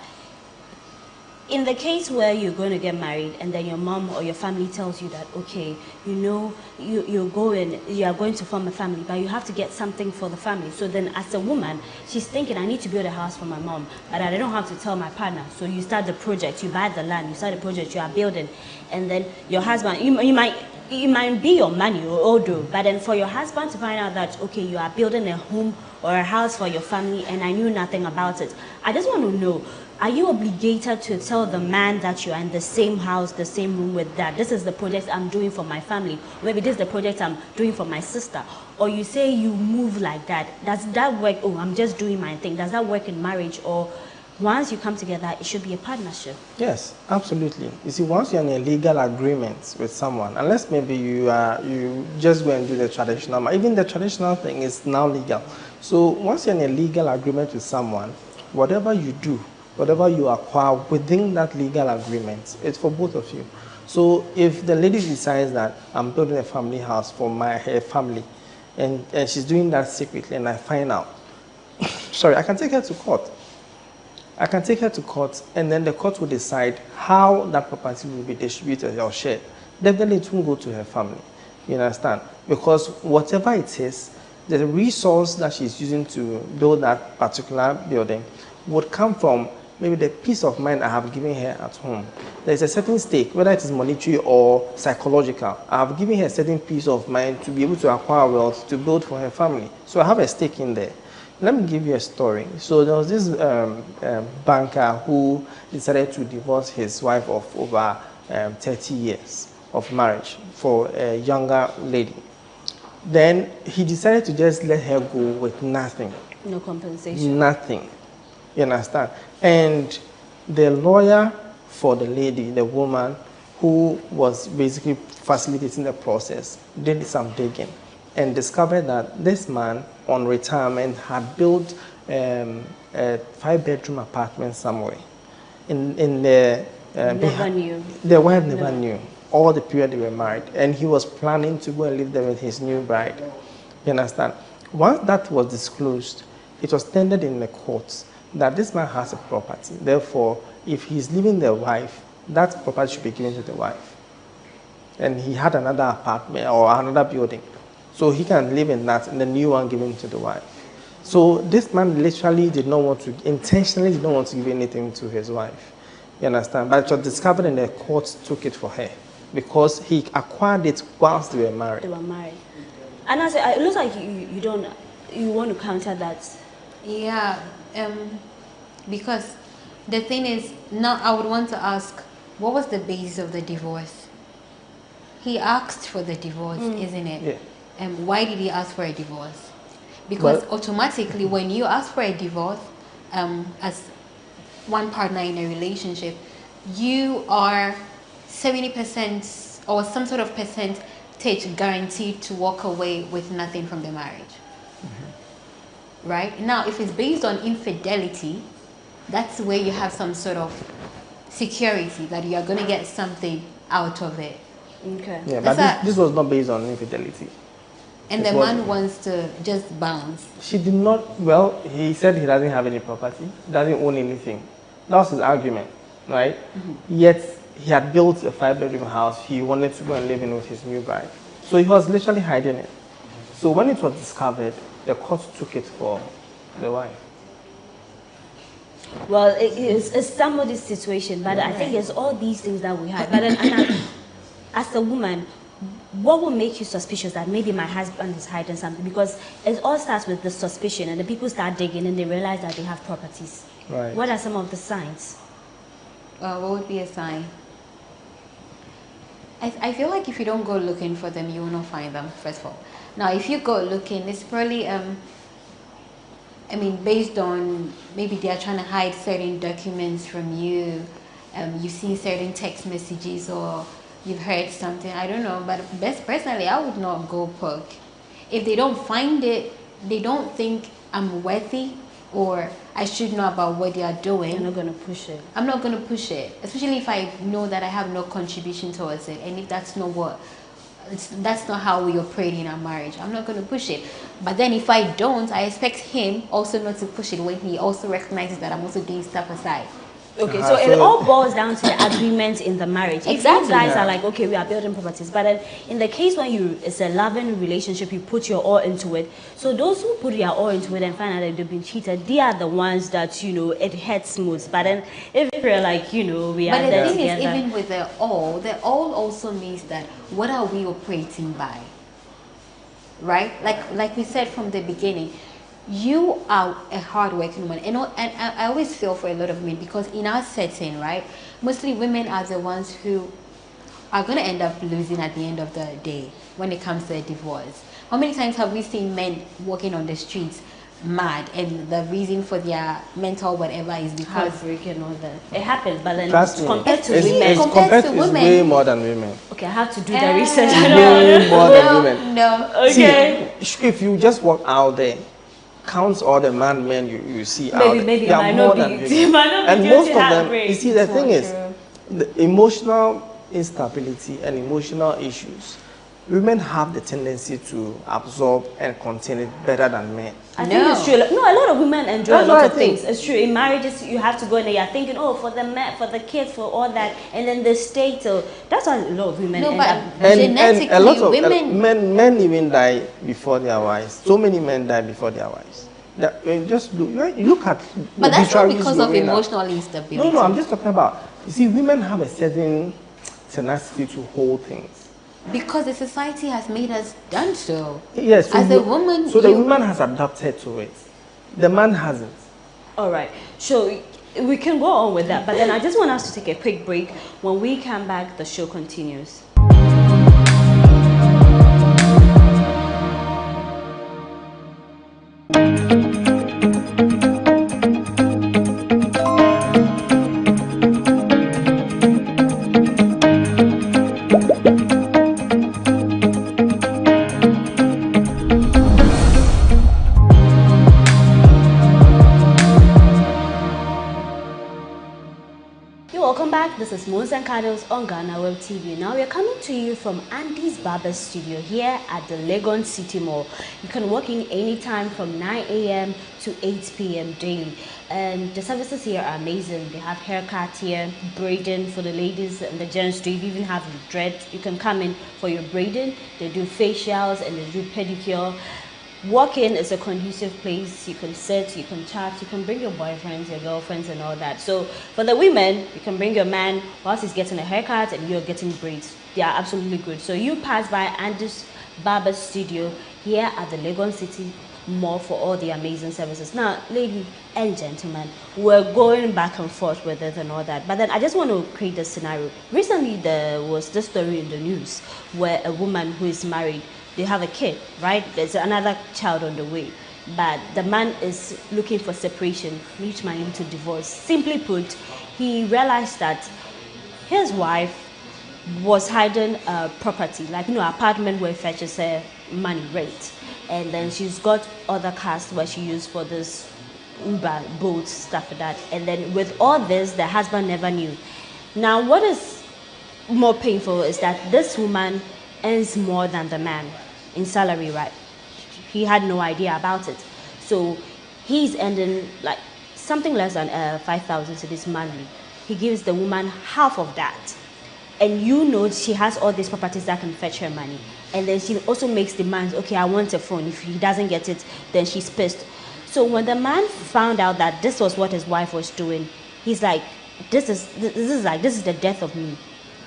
Speaker 7: in the case where you're going to get married and then your mom or your family tells you that, okay, you know, you are going to form a family, but you have to get something for the family. So then as a woman, she's thinking, I need to build a house for my mom, but I don't have to tell my partner. So you start the project, you buy the land, you start the project, you are building, and then your husband, it might be your money or odo, but then for your husband to find out that, okay, you are building a home or a house for your family and I knew nothing about it, I just want to know, are you obligated to tell the man that you are in the same house, the same room with that? This is the project I'm doing for my family. Maybe this is the project I'm doing for my sister. Or you say you move like that. Does that work? Oh, I'm just doing my thing. Does that work in marriage? Or once you come together, it should be a partnership?
Speaker 1: Yes, absolutely. You see, once you're in a legal agreement with someone, unless maybe you just go and do the traditional, even the traditional thing is now legal. So once you're in a legal agreement with someone, whatever you do, whatever you acquire within that legal agreement, it's for both of you. So if the lady decides that I'm building a family house for her family, and she's doing that secretly, and I find out, sorry, I can take her to court. I can take her to court, and then the court will decide how that property will be distributed or shared. Definitely it won't go to her family. You understand? Because whatever it is, the resource that she's using to build that particular building would come from maybe the peace of mind I have given her at home. There's a certain stake, whether it is monetary or psychological. I have given her a certain peace of mind to be able to acquire wealth to build for her family. So I have a stake in there. Let me give you a story. So there was this banker who decided to divorce his wife of over 30 years of marriage for a younger lady. Then he decided to just let her go with nothing.
Speaker 7: No compensation.
Speaker 1: Nothing. You understand? And the lawyer for the lady, the woman who was basically facilitating the process, did some digging and discovered that this man on retirement had built a 5-bedroom apartment somewhere. The wife never knew all the period they were married, and he was planning to go and live there with his new bride. You understand? Once that was disclosed, it was tendered in the courts that this man has a property. Therefore, if he's leaving the wife, that property should be given to the wife. And he had another apartment or another building. So he can live in that, and the new one given to the wife. So this man literally intentionally did not want to give anything to his wife. You understand? But it was discovered, and the courts took it for her. because he acquired it whilst they were married.
Speaker 7: They were married. And I said, it looks like you want to counter that.
Speaker 4: Yeah, because the thing is, now I would want to ask, what was the basis of the divorce? He asked for the divorce, isn't it?
Speaker 1: Yeah.
Speaker 4: And why did he ask for a divorce? Because automatically, when you ask for a divorce, as one partner in a relationship, you are 70% or some sort of percentage guaranteed to walk away with nothing from the marriage. Right? Now, if it's based on infidelity, that's where you have some sort of security that you are going to get something out of it.
Speaker 7: Okay.
Speaker 1: Yeah, but this was not based on infidelity.
Speaker 4: And the man wants to just bounce.
Speaker 1: She did not, well, he said he doesn't have any property, doesn't own anything. That was his argument, right? Yet, he had built a 5-bedroom house. He wanted to go and live in with his new bride. So he was literally hiding it. So when it was discovered, the court took it for the wife.
Speaker 7: Well, it's somebody's situation, but I think it's all these things that we have. But then, as a woman, what will make you suspicious that maybe my husband is hiding something? Because it all starts with the suspicion, and the people start digging and they realize that they have properties.
Speaker 1: Right.
Speaker 7: What are some of the signs?
Speaker 4: What would be a sign? I feel like if you don't go looking for them, you will not find them, first of all. Now, if you go looking, it's probably, I mean, based on maybe they are trying to hide certain documents from you. You've seen certain text messages or you've heard something, I don't know. But personally, I would not go poke. If they don't find it, they don't think I'm worthy or I should know about what they are doing.
Speaker 7: You're not going to push it.
Speaker 4: I'm not going to push it, especially if I know that I have no contribution towards it, and if that's not that's not how we operate in our marriage. I'm not going to push it. But then if I don't, I expect him also not to push it when he also recognizes that I'm also doing stuff aside.
Speaker 7: Okay, so it all boils down to the agreement in the marriage. If you guys are like, okay, we are building properties, but then in the case when it's a loving relationship, you put your all into it. So those who put their all into it and find out that they've been cheated, they are the ones that, it hurts most. But then if you're like, we are there together.
Speaker 4: But the thing is, even with the all also means that what are we operating by? Right? Like we said from the beginning, you are a hard-working woman, and I always feel for a lot of men, because in our setting, right, mostly women are the ones who are going to end up losing at the end of the day when it comes to a divorce. How many times have we seen men walking on the streets mad, and the reason for their mental whatever is because
Speaker 7: heartbreak and all that? It happens, but then
Speaker 1: compared to women, it's way more than women.
Speaker 7: Okay, I have to do the research.
Speaker 1: Way more than women.
Speaker 4: No.
Speaker 7: Okay.
Speaker 1: See, if you just walk out there, counts all the men you see out there.
Speaker 7: Maybe
Speaker 1: they are more than women. And most of them, you see, the thing is, the emotional instability and emotional issues, women have the tendency to absorb and contain it better than men.
Speaker 7: I think it's true. No, a lot of women enjoy a lot of things. It's true. In marriages, you have to go in there. You're thinking, oh, for the men, for the kids, for all that, and then the state. So that's why a lot of women end up.
Speaker 4: Genetically,
Speaker 1: and a lot of
Speaker 4: women,
Speaker 1: men even die before their wives. So many men die before their wives. Just look at.
Speaker 4: But that's not because of emotional instability.
Speaker 1: No, I'm just talking about. You see, women have a certain tenacity to hold things.
Speaker 4: Because the society has made us done so.
Speaker 1: Yes. So
Speaker 4: as a woman,
Speaker 1: so the woman has adapted to it. The man hasn't.
Speaker 7: All right. So we can go on with that, but then I just want us to take a quick break. When we come back, the show continues. This is Moons and Candles on GhanaWeb TV. Now we are coming to you from Andy's Barber Studio here at the Legon City Mall. You can walk in anytime from 9 a.m. to 8 p.m. daily. And the services here are amazing. They have haircut here, braiding for the ladies and the gents. They even have dreads. You can come in for your braiding. They do facials and they do pedicure. Walk-in is a conducive place. You can sit, you can chat, you can bring your boyfriends, your girlfriends, and all that. So for the women, you can bring your man whilst he's getting a haircut and you're getting braids. They are absolutely good. So you pass by Andy's Barber Studio here at the Legon City Mall for all the amazing services. Now, ladies and gentlemen, we're going back and forth with it and all that. But then I just want to create a scenario. Recently, there was this story in the news where a woman who is married, they have a kid, right? There's another child on the way. But the man is looking for separation, reach money to divorce. Simply put, he realized that his wife was hiding a property, like, apartment where fetches her money rate. And then she's got other cars where she used for this Uber, boats, stuff like that. And then with all this, the husband never knew. Now, what is more painful is that this woman earns more than the man in salary, right? He had no idea about it. So he's earning like something less than 5,000 to this monthly. He gives the woman half of that. And she has all these properties that can fetch her money. And then she also makes demands, okay, I want a phone. If he doesn't get it, then she's pissed. So when the man found out that this was what his wife was doing, he's like, this is the death of me.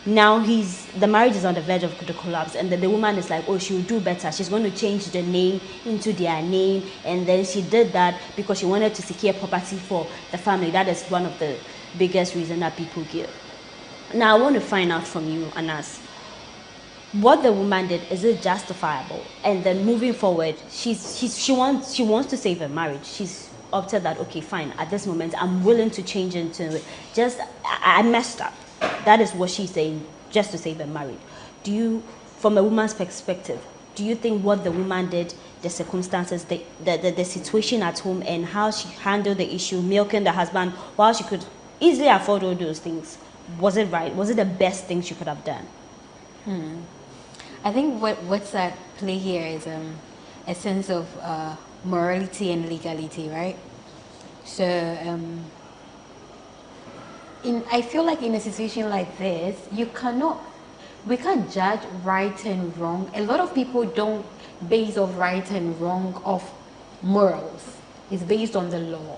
Speaker 7: Now the marriage is on the verge of the collapse, and then the woman is like, oh, she will do better. She's going to change the name into their name. And then she did that because she wanted to secure property for the family. That is one of the biggest reasons that people give. Now, I want to find out from you, Anas, what the woman did, is it justifiable? And then moving forward, she wants to save her marriage. She's opted that, okay, fine, at this moment, I'm willing to change into it. I messed up. That is what she's saying, just to save her marriage. From a woman's perspective, do you think what the woman did, the circumstances, the situation at home, and how she handled the issue, milking the husband, while she could easily afford all those things, was it right? Was it the best thing she could have done?
Speaker 4: I think what's at play here is a sense of morality and legality, right? So I feel like in a situation like this, we can't judge right and wrong. A lot of people don't base off right and wrong off morals. It's based on the law,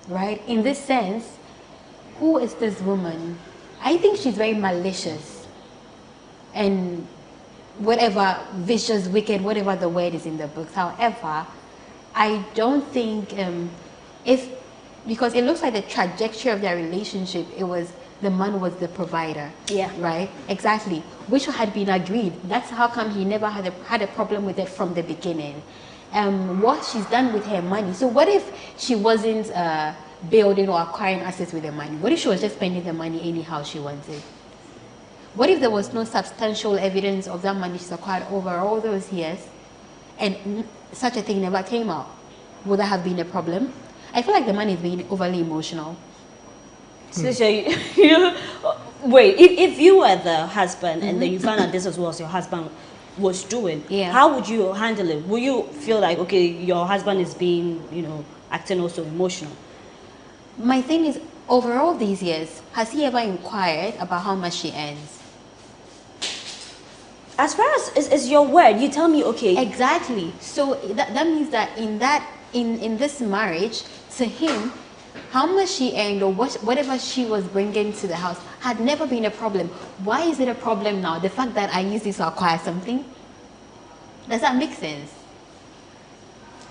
Speaker 4: right? In this sense, who is this woman? I think she's very malicious and whatever, vicious, wicked, whatever the word is in the books. However, I don't think because it looks like the trajectory of their relationship, the man was the provider.
Speaker 7: Yeah.
Speaker 4: Right? Exactly. Which had been agreed. That's how come he never had a problem with it from the beginning. What she's done with her money. So what if she wasn't building or acquiring assets with the money? What if she was just spending the money anyhow she wanted? What if there was no substantial evidence of that money she's acquired over all those years and such a thing never came out? Would that have been a problem? I feel like the man is being overly emotional.
Speaker 7: So wait, if you were the husband and then you found out this was what your husband was doing, how would you handle it? Will you feel like, okay, your husband is being, acting also emotional?
Speaker 4: My thing is, over all these years, has he ever inquired about how much she earns?
Speaker 7: As far as is your word, you tell me, okay.
Speaker 4: Exactly. So that means that in this marriage, to him, how much she earned or whatever she was bringing to the house had never been a problem. Why is it a problem now? The fact that I use this to acquire something? Does that make sense?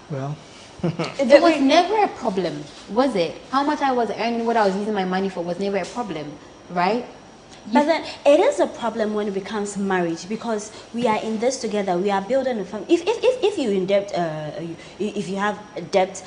Speaker 1: Well,
Speaker 4: it was never a problem, was it? How much I was earning, what I was using my money for was never a problem, right?
Speaker 7: But then it is a problem when it becomes marriage, because we are in this together. We are building a family. If you in debt, if you have a debt,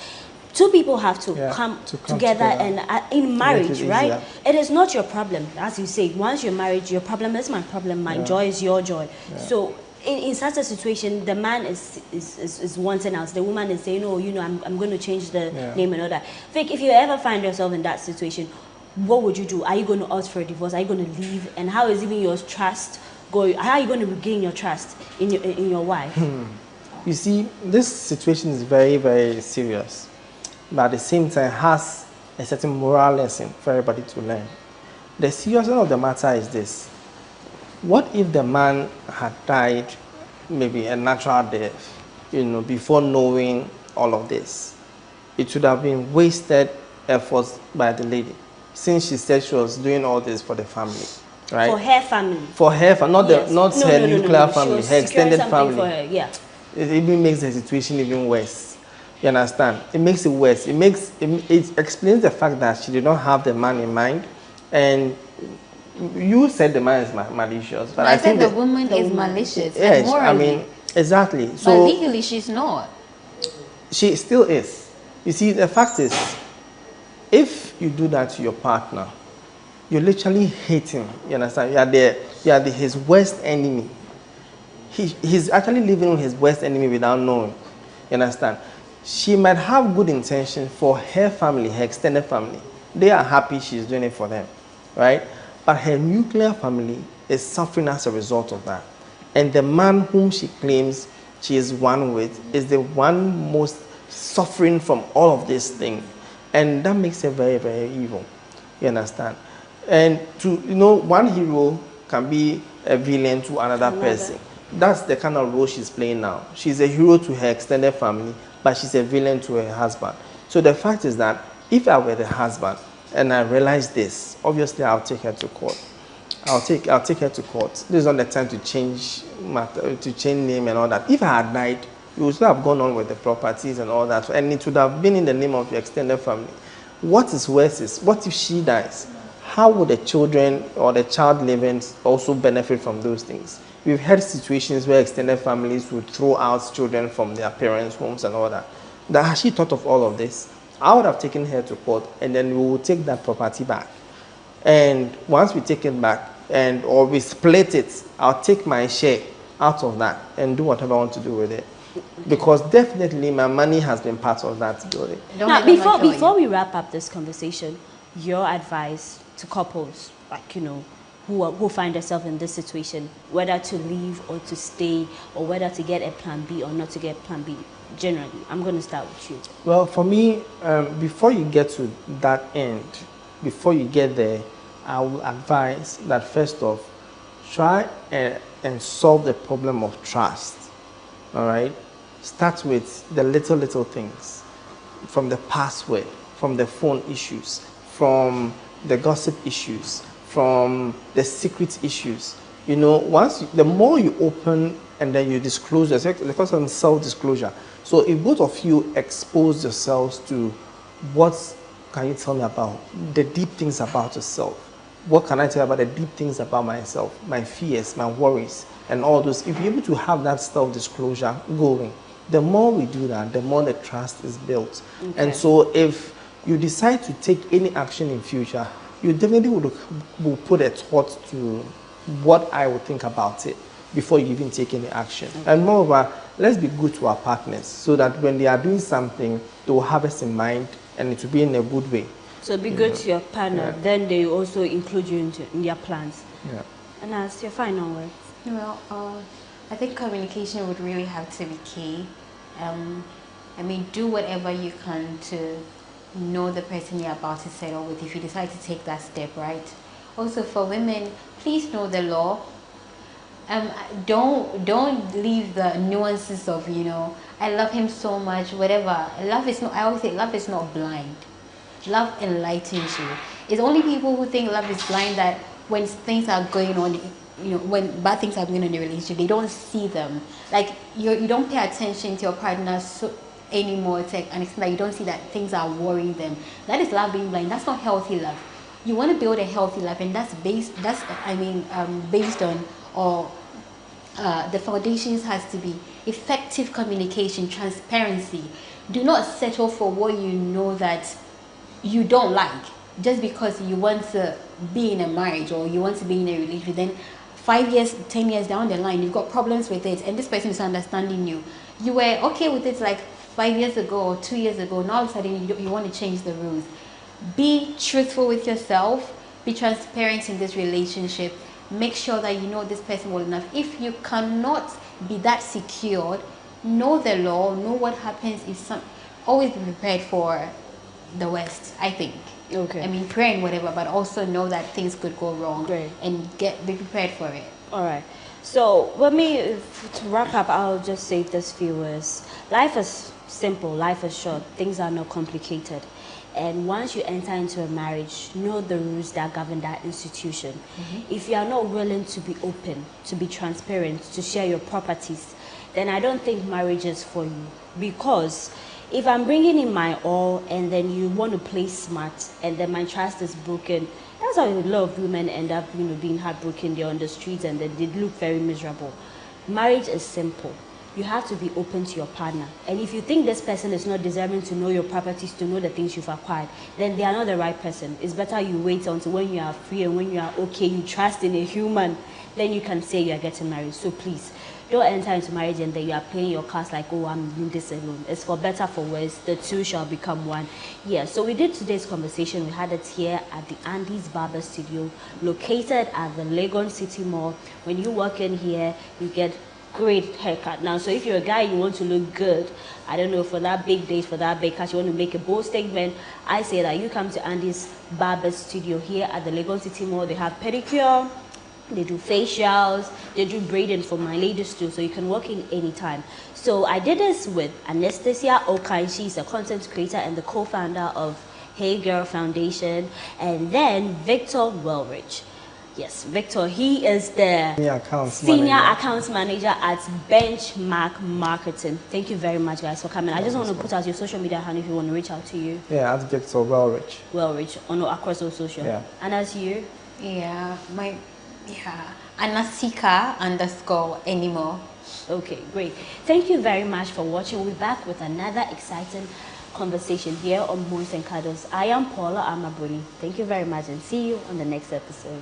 Speaker 7: two people have to come together and in marriage, right? It is not your problem, as you say. Once you're married, your problem is my problem. My joy is your joy. Yeah. So in such a situation, the man is wanting else. The woman is saying, "Oh, I'm going to change the name and all that." Think if you ever find yourself in that situation, what would you do? Are you going to ask for a divorce? Are you going to leave? And how is even your trust going? How are you going to regain your trust in your wife?
Speaker 1: You see, this situation is very, very serious, but at the same time has a certain moral lesson for everybody to learn. The seriousness of the matter is this: what if the man had died, maybe a natural death? before knowing all of this. It should have been wasted efforts by the lady, since she said she was doing all this for the family, right?
Speaker 7: For her family.
Speaker 1: For her family, not
Speaker 7: Yes.
Speaker 1: not
Speaker 7: No,
Speaker 1: her
Speaker 7: no, no,
Speaker 1: nuclear
Speaker 7: no.
Speaker 1: family,
Speaker 7: She
Speaker 1: her
Speaker 7: was
Speaker 1: extended
Speaker 7: securing
Speaker 1: family.
Speaker 7: something for her, yeah.
Speaker 1: It even makes the situation even worse. You understand? It makes it worse. It explains the fact that she did not have the man in mind, and you said the man is malicious, but
Speaker 4: I
Speaker 1: think
Speaker 4: said the woman is malicious.
Speaker 1: Yes,
Speaker 4: morally.
Speaker 1: I mean, exactly.
Speaker 4: But
Speaker 1: So
Speaker 4: legally, she's not.
Speaker 1: she still is. You see, the fact is, if you do that to your partner, you literally hate him. You understand? You are his worst enemy. He's actually living with his worst enemy without knowing. You understand? She might have good intention for her family, her extended family. They are happy she's doing it for them, right? But her nuclear family is suffering as a result of that. And the man whom she claims she is one with is the one most suffering from all of this thing. And that makes her very, very evil. You understand? And one hero can be a villain to another person. That's the kind of role she's playing now. She's a hero to her extended family, but she's a villain to her husband. So the fact is that if I were the husband and I realize this, obviously I'll take her to court. I'll take her to court. This is not the time to change name and all that. If I had died, you would still have gone on with the properties and all that, and it would have been in the name of your extended family. What is worse is, what if she dies? How would the children or the child living also benefit from those things? We've had situations where extended families would throw out children from their parents' homes and all that. Has she thought of all of this? I would have taken her to court, and then we will take that property back. And once we take it back, or we split it, I'll take my share out of that and do whatever I want to do with it. Because definitely my money has been part of that building.
Speaker 7: Now, before we wrap up this conversation, your advice to couples, who find themselves in this situation, whether to leave or to stay, or whether to get a plan B or not to get plan B, generally. I'm going to start with you.
Speaker 1: Well, for me, before you get to that end, before you get there, I will advise that first off, try and solve the problem of trust. All right? Start with the little things, from the password, from the phone issues, from the gossip issues, from the secret issues. The more you open and then you disclose yourself, the first one is self-disclosure. So if both of you expose yourselves to what can you tell me about the deep things about yourself? What can I tell you about the deep things about myself, my fears, my worries, and all those? If you're able to have that self-disclosure going, the more we do that, the more the trust is built. Okay. And so if you decide to take any action in future, you definitely will put a thought to what I would think about it before you even take any action. Okay. And moreover, let's be good to our partners so that when they are doing something, they will have us in mind and it will be in a good way.
Speaker 7: So be good to your partner, then they also include you in their plans.
Speaker 1: Yeah.
Speaker 7: And as your final words?
Speaker 4: Well, I think communication would really have to be key. Do whatever you can to know the person you're about to settle with if you decide to take that step, right? Also for women, please know the law. Don't leave the nuances of, I love him so much, whatever. I always say love is not blind. Love enlightens you. It's only people who think love is blind that when things are going on, when bad things are going on in a relationship, they don't see them. Like you don't pay attention to your partner anymore to an extent that you don't see that things are worrying them. That is love being blind. That's not healthy love. You want to build a healthy life, and that's based on, or the foundations has to be effective communication, transparency. Do not settle for what you know that you don't like just because you want to be in a marriage or you want to be in a relationship. Then 5 years, 10 years down the line, you've got problems with it, and this person is understanding you. You were okay with it like 5 years ago or 2 years ago. Now all of a sudden you want to change the rules. Be truthful with yourself. Be transparent in this relationship. Make sure that you know this person well enough. If you cannot be that secured, know the law, know what happens if always be prepared for the worst, I think.
Speaker 7: Okay.
Speaker 4: Pray and whatever, but also know that things could go wrong. Great. And be prepared for it.
Speaker 7: All right. So, to wrap up, I'll just say this few words. Life is simple, life is short, things are not complicated. And once you enter into a marriage, know the rules that govern that institution. If you are not willing to be open, to be transparent, to share your properties, then I don't think marriage is for you. Because if I'm bringing in my all and then you want to play smart and then my trust is broken, that's how a lot of women end up, being heartbroken. They're on the streets and then they look very miserable. Marriage is simple. You have to be open to your partner. And if you think this person is not deserving to know your properties, to know the things you've acquired, then they are not the right person. It's better you wait until when you are free and when you are okay, you trust in a human, then you can say you are getting married. So please, don't enter into marriage and then you are playing your cards like, oh, I'm doing this alone. It's for better, for worse. The two shall become one. Yeah, so we did today's conversation. We had it here at the Andy's Barber Studio, located at the Legon City Mall. When you walk in here, you get great haircut. Now, so if you're a guy, you want to look good, I don't know, for that big date, for that big cut, you want to make a bold statement, I say that you come to Andy's Barber Studio here at the Legon City Mall. They have pedicure, they do facials, they do braiding for my ladies too, so you can walk in anytime. So I did this with Anastasia Okai. She's a content creator and the co-founder of Hey Girl Foundation, and then Victor Wellrich. Yes, Victor, he is the senior accounts manager at Benchmark Marketing. Thank you very much, guys, for coming. I just want to put out your social media handle if you want to reach out to you.
Speaker 1: Yeah, at Victor Wellrich.
Speaker 7: Wellrich, across all social.
Speaker 1: Yeah.
Speaker 7: And as you?
Speaker 4: Yeah, Anasika_anymore.
Speaker 7: Okay, great. Thank you very much for watching. We'll be back with another exciting conversation here on Moons and Cuddles. I am Paula Amabuni. Thank you very much and see you on the next episode.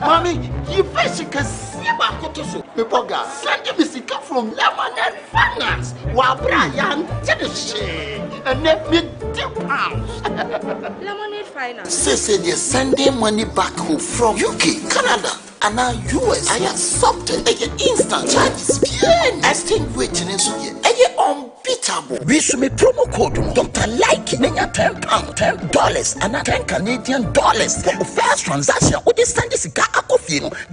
Speaker 9: Mommy, you basically see about Kotoso. People got sending me sick from Lemonade Finance. While Brian did the shit and let me £2.
Speaker 16: Lemonade Finance.
Speaker 9: Say they're sending money back home from UK, Canada, and now US. I accepted instant charges. Extinguishing in Suya. Unbeatable. We should make promo code Dr. Like £10, $10, and $10 for the first transaction. What is this guy?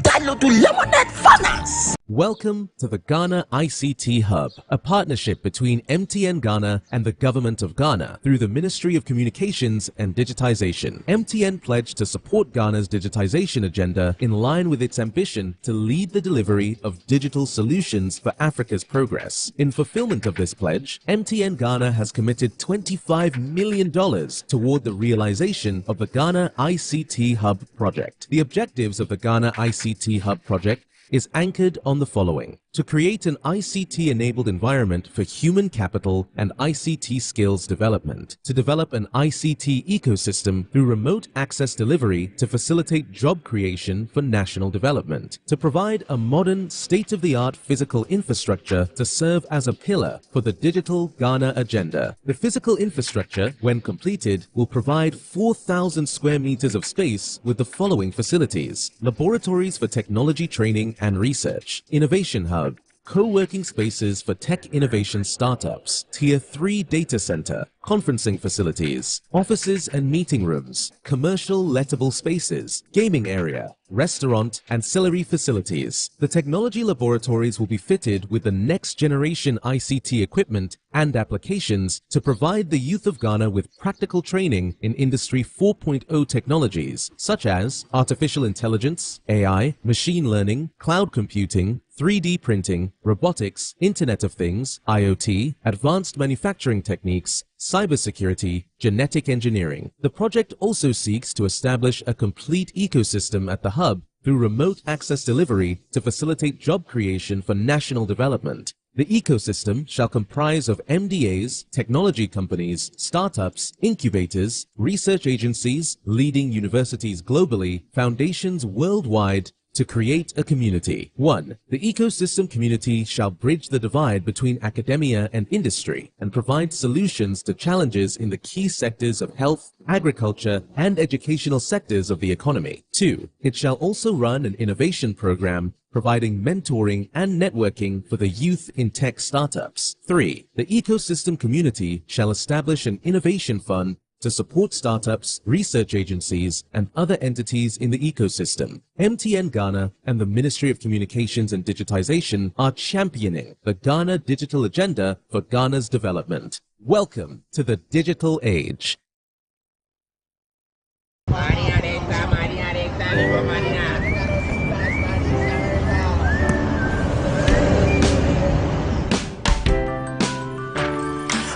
Speaker 9: Download to Lemonade Finance.
Speaker 11: Welcome to the Ghana ICT Hub, a partnership between MTN Ghana and the Government of Ghana through the Ministry of Communications and Digitization. MTN pledged to support Ghana's digitization agenda in line with its ambition to lead the delivery of digital solutions for Africa's progress. In fulfillment of this pledge, MTN Ghana has committed $25 million toward the realization of the Ghana ICT Hub project. The objectives of the Ghana ICT Hub project is anchored on the following: to create an ICT-enabled environment for human capital and ICT skills development, to develop an ICT ecosystem through remote access delivery to facilitate job creation for national development, to provide a modern, state-of-the-art physical infrastructure to serve as a pillar for the digital Ghana agenda. The physical infrastructure, when completed, will provide 4,000 square meters of space with the following facilities: laboratories for technology training and research, innovation hub, co-working spaces for tech innovation startups, Tier 3 data center, conferencing facilities, offices and meeting rooms, commercial lettable spaces, gaming area, restaurant, ancillary facilities. The technology laboratories will be fitted with the next generation ICT equipment and applications to provide the youth of Ghana with practical training in Industry 4.0 technologies such as artificial intelligence, AI, machine learning, cloud computing, 3D printing, robotics, Internet of Things, IoT, advanced manufacturing techniques, cybersecurity, genetic engineering. The project also seeks to establish a complete ecosystem at the hub through remote access delivery to facilitate job creation for national development. The ecosystem shall comprise of MDAs, technology companies, startups, incubators, research agencies, leading universities globally, foundations worldwide, to create a community. 1. The ecosystem community shall bridge the divide between academia and industry and provide solutions to challenges in the key sectors of health, agriculture, and educational sectors of the economy. 2. It shall also run an innovation program providing mentoring and networking for the youth in tech startups. 3. The ecosystem community shall establish an innovation fund to support startups, research agencies, and other entities in the ecosystem. MTN Ghana and the Ministry of Communications and Digitization are championing the Ghana Digital Agenda for Ghana's development. Welcome to the digital age.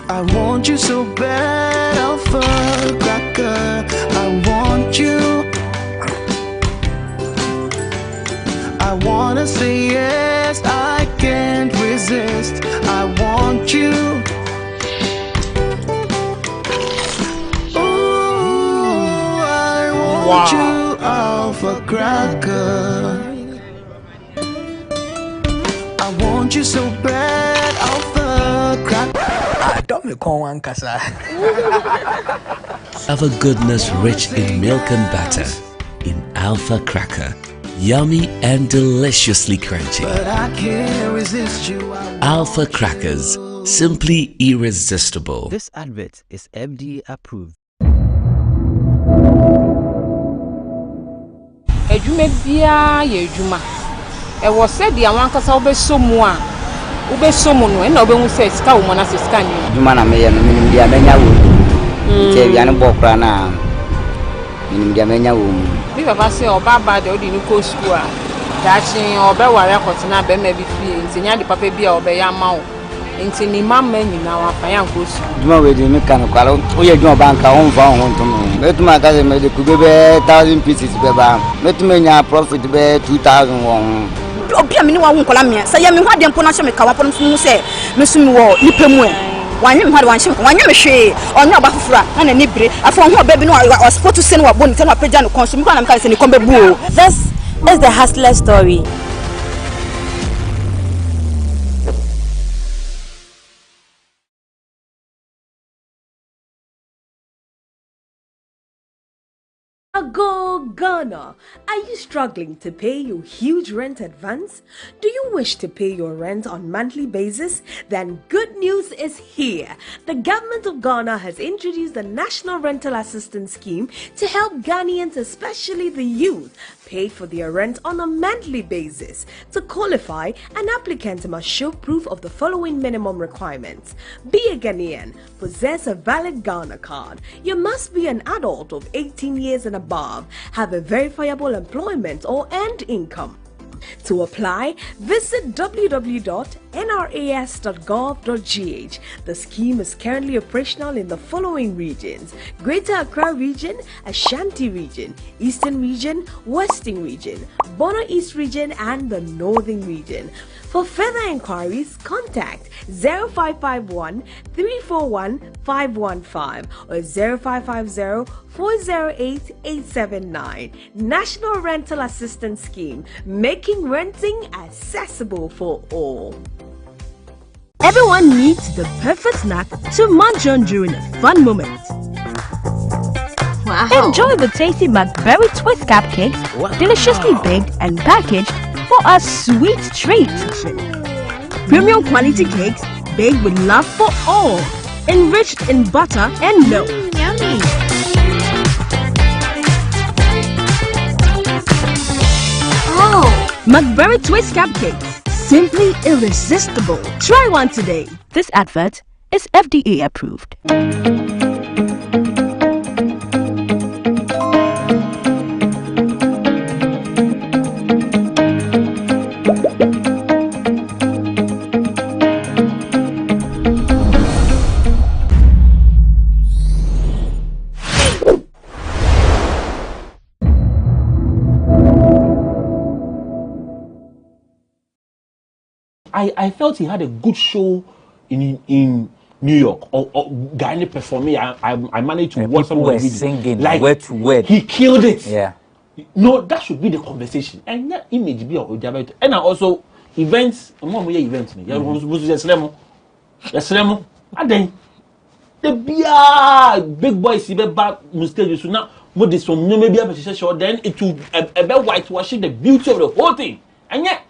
Speaker 10: I want you so bad, Alpha Cracker. I want you. I wanna say yes, I can't resist. I want you. Ooh, I want you, Alpha Cracker. I want you so bad, Alpha Cracker.
Speaker 5: Don't me call one casa.
Speaker 13: Alpha goodness rich in milk and butter in Alpha Cracker. Yummy and deliciously crunchy.
Speaker 10: But I can't resist you.
Speaker 13: Alpha Crackers, simply irresistible.
Speaker 6: This advert is FDA approved.
Speaker 15: Ejuma bia ye ejuma. E wo said the awankasa obesomu a obesomu no e na obehu say sika wo na sika ni.
Speaker 14: Ejuma na me ye no minim dia menya wo. Nche bia ne bokra na minim dia menya wo.
Speaker 15: Bi baba say obaba de odi ni ko school a dachi obeware akotena be ma bi fie nsenya de papa bia obeya ma wo. Nti ni mama nyina wa fa yan ko school.
Speaker 14: Ejuma we di me kan kwalo o ye ejuma banka on fa on to me. Metuma ka se me de kubebe 1000 pieces be ba. Metuma nya profit be 2000 won.
Speaker 16: Obia me ni wa hu kola me say me hwa de mpo na hye me kawa pon mu say me sumi wo nipa mu e wanye me hwa de wanhye wanye me hwe onye oba fufura na na ni bire afo hu oba bi no wa sport se no wa boni te no apagya no kon so me kwa na me ka se ni kon be bu o.
Speaker 17: This is the hustler story.
Speaker 18: Go Ghana! Are you struggling to pay your huge rent advance? Do you wish to pay your rent on monthly basis? Then good news is here. The government of Ghana has introduced the National Rental Assistance Scheme to help Ghanaians, especially the youth, pay for their rent on a monthly basis. To qualify, an applicant must show proof of the following minimum requirements. Be a Ghanaian, possess a valid Ghana card. You must be an adult of 18 years and above, have a verifiable employment or earned income. To apply, visit www.nras.gov.gh. The scheme is currently operational in the following regions: Greater Accra Region, Ashanti Region, Eastern Region, Western Region, Bono East Region, and the Northern Region. For further inquiries, contact 0551 341 515 or 0550 408 879. National Rental Assistance Scheme, making renting accessible for all.
Speaker 19: Everyone needs the perfect snack to munch on during a fun moment.
Speaker 20: Wow.
Speaker 19: Enjoy the tasty McBerry Twist cupcakes, deliciously baked and packaged for a sweet treat. Premium quality cakes baked with love for all, enriched in butter and milk.
Speaker 20: Yummy.
Speaker 19: Oh, McBerry Twist cupcakes, simply irresistible. Try one today.
Speaker 20: This advert is FDA approved.
Speaker 2: I felt he had a good show in New York or Ghana performing. I managed to watch some of the videos.
Speaker 8: Singing
Speaker 2: like
Speaker 8: word to word.
Speaker 2: He killed it.
Speaker 8: Yeah.
Speaker 2: No, that should be the conversation. And that image be of Diabetes. And also events. Events. And then the big boys see back stage. So now what this one maybe a sure then it will a whitewashing the beauty of the whole thing. And yet.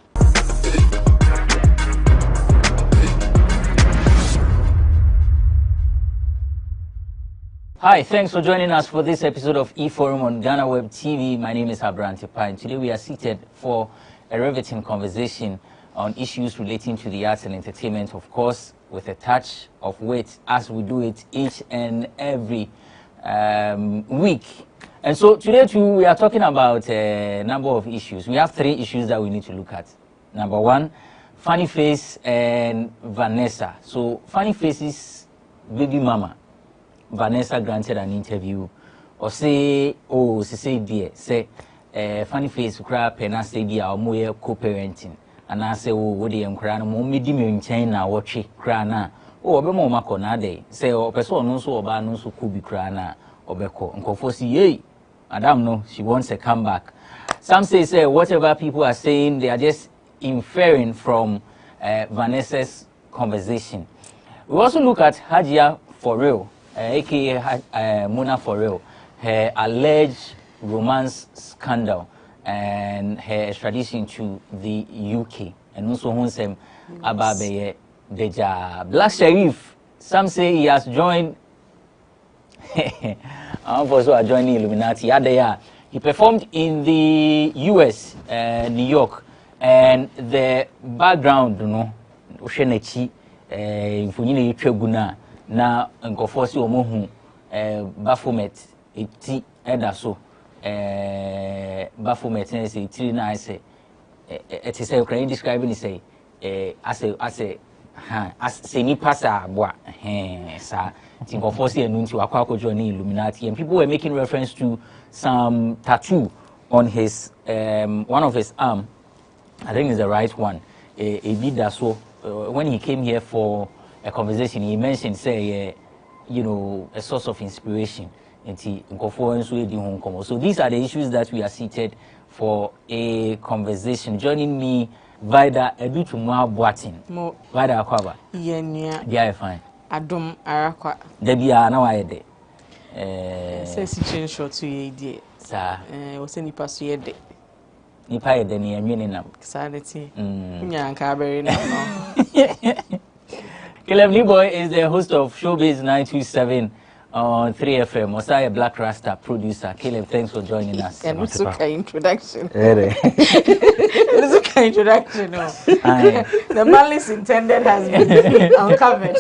Speaker 8: Hi, thanks for joining us for this episode of E-Forum on GhanaWeb TV. My name is Abrante Pine. Today we are seated for a riveting conversation on issues relating to the arts and entertainment, of course, with a touch of wit, as we do it each and every week. And so today too, we are talking about a number of issues. We have 3 issues that we need to look at. Number 1, Funny Face and Vanessa. So Funny Face's baby mama, Vanessa, granted an interview or say, oh, say dear, say, Funny Face crap and I say, dear, or more co-parenting. And I say, oh, what do you cry? No, me dim in China, watch it, crana. Oh, be more macona day. Say, oh, person no so about no so could be crana or beko. Uncle Fossy, yea. Madame, no, she wants a comeback. Some say, whatever people are saying, they are just inferring from Vanessa's conversation. We also look at Hajia for real. aka Mona for real, her alleged romance scandal and her extradition to the UK, and also Hunsem Ababeye Deja. Black Sheriff, some say he has joined. Also are joining Illuminati. He performed in the US, New York, and the background, you know, Oshenechi, Funine Trebuna. Na nkofosi omohu Baphomet eti edaso Baphomet say eti na say it is Ukraine describing it say as ni pasa boa sa nkofosi enu nti wakwa join Illuminati, and people were making reference to some tattoo on his one of his arm. I think it's the right one. So when he came here for a conversation, he mentioned, say, you know, a source of inspiration. So these are the issues that we are seated for a conversation. Joining me, Vida Edutumwa Boatin. Vida Akwaba.
Speaker 15: Yenya.
Speaker 8: Yeah, fine.
Speaker 15: Adom Arakwa.
Speaker 8: Debia, now I de.
Speaker 15: Says he changed short to ye, dear.
Speaker 8: Sir.
Speaker 15: Was any pass ye de.
Speaker 8: Nipa ye de ni amyinam.
Speaker 15: Sanity. Nyanka berry now.
Speaker 8: Caleb Niboy is the host of Showbiz 927 on 3FM. Osaya Black Rasta producer. Caleb, thanks for joining us.
Speaker 15: And it's okay introduction.
Speaker 8: It's
Speaker 15: okay introduction. No. The malice intended has been uncovered.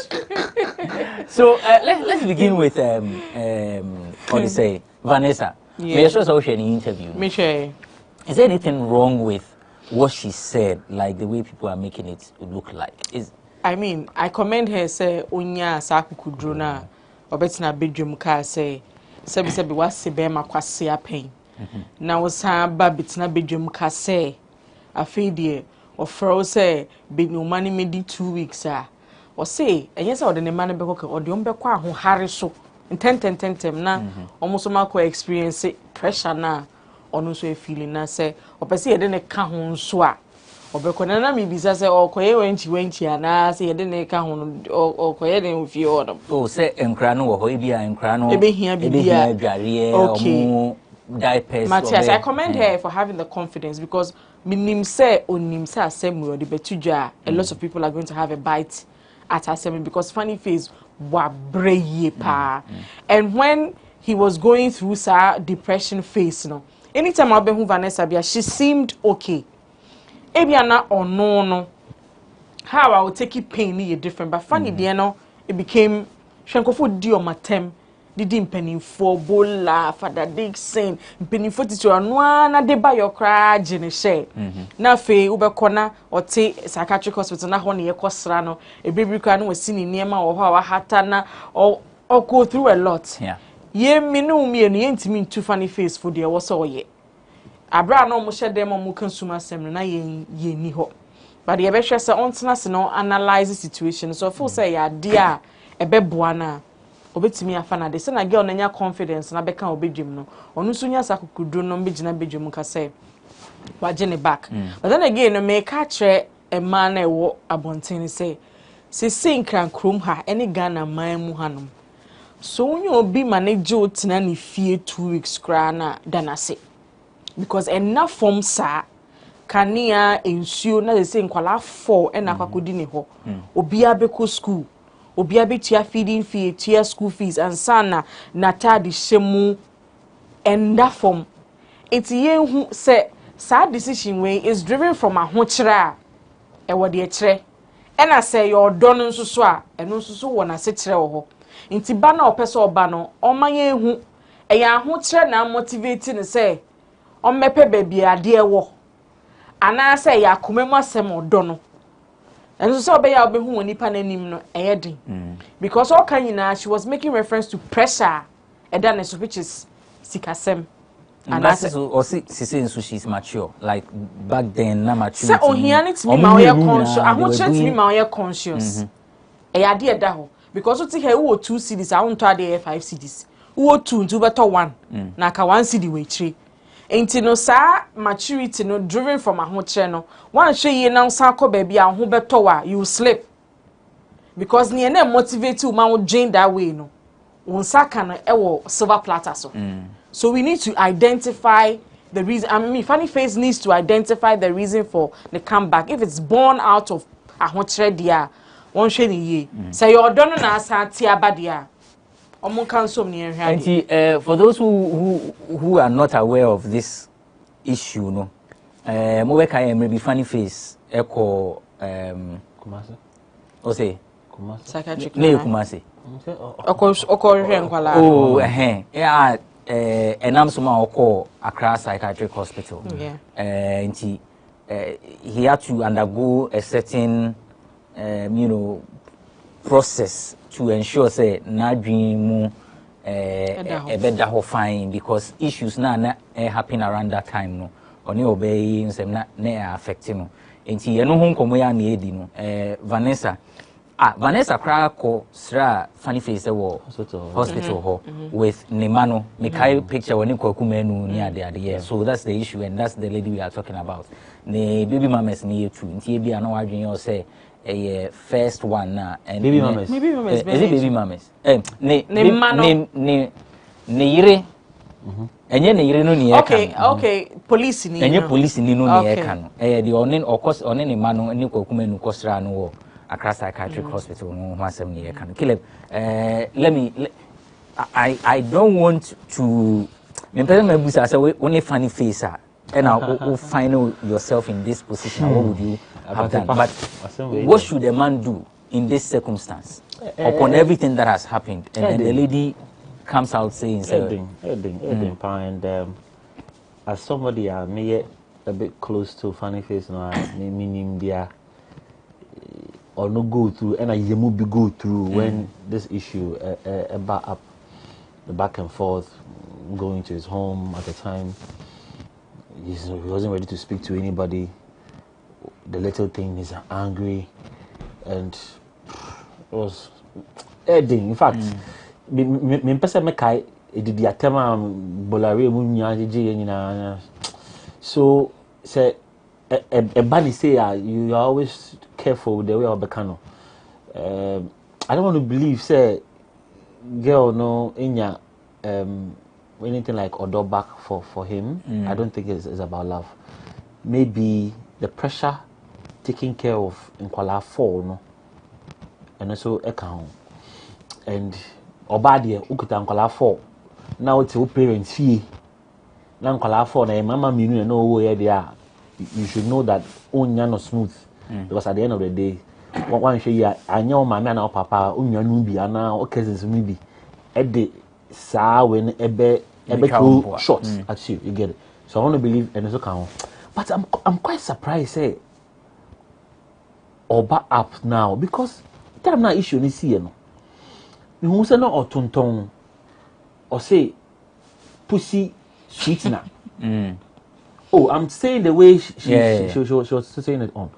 Speaker 8: So let's begin with what do you say, Vanessa. Yeah. May I show an interview?
Speaker 15: Is there
Speaker 8: anything wrong with what she said, like the way people are making it look like?
Speaker 15: I mean, I commend her, say, Unya Sakukudrona, or better bedroom car, say, Sebi was Sebema Quasia pain. Now was some babitina bedroom car, say, a fade or fro, say, be no money made 2 weeks, or say, and yes, or the man or the umbequa who harry so, and 10 now, almost a mark experience pressure now, or no so a feeling, I say, or per se, then a kahun swa. Obekona na mi bisa se okoye wenchi ana se yede ne ka ho okoye den ofie odom
Speaker 8: o se enkra no wo ho bia enkra no
Speaker 15: ebe hia bibia
Speaker 8: adware omo diapers.
Speaker 15: Matthias, I commend her for having the confidence, because minim se onim se asem de betudwa a lot of people are going to have a bite at asem, because Funny Face wa breye pa. And when he was going through sa depression phase, no, anytime I be Vanessa bia, she seemed okay. Ebiana or no, how I would take it pain is different, but Funny Diano, it became Shankofo Dio Matem, didn't penny for bola, Father Dixon, penny for to one de buy your cry, Jenny Shay. Now, Fay, Ubecona, or take psychiatric hospital, not only a cosrano, a baby can was seen in Nema or how Hatana, or go through a lot.
Speaker 8: Yeah.
Speaker 15: Ye me no me and ain't mean too Funny Face for dear was all ye. Abra no mo share them on mo consumer sem na ye ni ho. but the best say on no analyze the situation so feel say ya dia ebe boana obetimi afa na de say na girl na confidence na beka obedwem no onu so nya sakukudu no mbegina bedwem ka say waje ne back but then again no make kire a man e wo abonten say sinkran krom ha any Ghana man mu hanom so when you obi manage otina ne fie 2 weeks kra na danase because enough form sa kania ensuo na they say nkwala 4 and akwakodi ne ho obi abeko school obi abetua feeding fee tua school fees and sana natadi shemu and that form it's yen say sad decision way is driven from ahokyere e wo de kyere and I say your don nso so a eno nso so wo na se kyere wo ho nti ba na opese oba no omanye hu e ya ahokyere na motivate ne say ommepe baby ade wo ana say ya komemu asem odo no and so be ya obehu woni pa nanim no eyedin because all kan yina she was making reference to pressure edanes which is sikasem
Speaker 8: and that's or see so she's mature like back then na mature
Speaker 15: say ohianity me ma we conscious ahokyereti me ma we conscious eyade eda ho because what here wo 2 cedis I want to add 5 cedis wo 2 ntu beto 1 na ka 1 cedi we 3 enti no sa maturity no driven from ahokyere no wan hwe yi na nsa akọ ba bia ho beto wa you slip because ne na motivate you ma wo join that way no wonsa kan e wo silver platter so we need to identify the reason. I mean, Funny Face needs to identify the reason for the comeback. If it's born out of ahokyere dia one hwe ne ye say your don na asante abadia omo kan som ne ehwa
Speaker 8: for those who are not aware of this issue no mo be kan maybe Funny Face eko
Speaker 2: Kumasi
Speaker 8: o say
Speaker 2: Kumasi
Speaker 15: psychiatric
Speaker 8: ne Kumasi
Speaker 15: oko hwe nkwala
Speaker 8: yeah enam soma oko Accra Psychiatric Hospital nti he had to undergo a certain process to ensure say na dream mu ebeda ho fine because issues na happen around that time no oni obey nsem na affect no nti eno ho nkomo ya na edi no Vanessa Krako sra Funny Face wo hospital ho with Nemano Mikai picture when Kwakumenu near there. So that's the issue and that's the lady we are talking about. Ne baby mamas near too. Nti bi ana wadwen you say a first one na and
Speaker 2: baby mamas.
Speaker 8: Is it baby mamas? Ne yire. Enye ne yire no ne
Speaker 15: Okay, police ni.
Speaker 8: Enye police ni no ne ka no. The onen one ne ma no ne Kwakumenu kosra no wo. Across Psychiatric Hospital, Caleb, I don't want to. Only Funny Face, and I'll find yourself in this position. What would you have done? But what should a man do in this circumstance upon everything that has happened? And then the lady comes out saying,
Speaker 2: and as somebody I may a bit close to Funny Face, no, meaning there. Or no go through, and I be go through when this issue up the back and forth, going to his home at the time. He wasn't ready to speak to anybody. The little thing is angry, and it was ending. In fact, me person me kai did the atema bolare mu so say a bani say you are always careful with the way of Becano. I don't want to believe say girl no inya anything like odo back for him. I don't think it's about love. Maybe the pressure taking care of Nkwala 4 no and also account and obadie ukuta Nkwala 4 now it's your parents fee na Nkwala 4 na mama minu no wo ye there. You should know that onya no smooth because at the end of the day one show ya anya mama and papa onya no bi ana o cousins me bi e de sa when ebe too short at you get it. So I want to believe and so can but I'm quite surprised say oba up now because that na issue ni see no me hu say no otonton or say pussy sweet na Oh, I'm saying the way she was saying it on.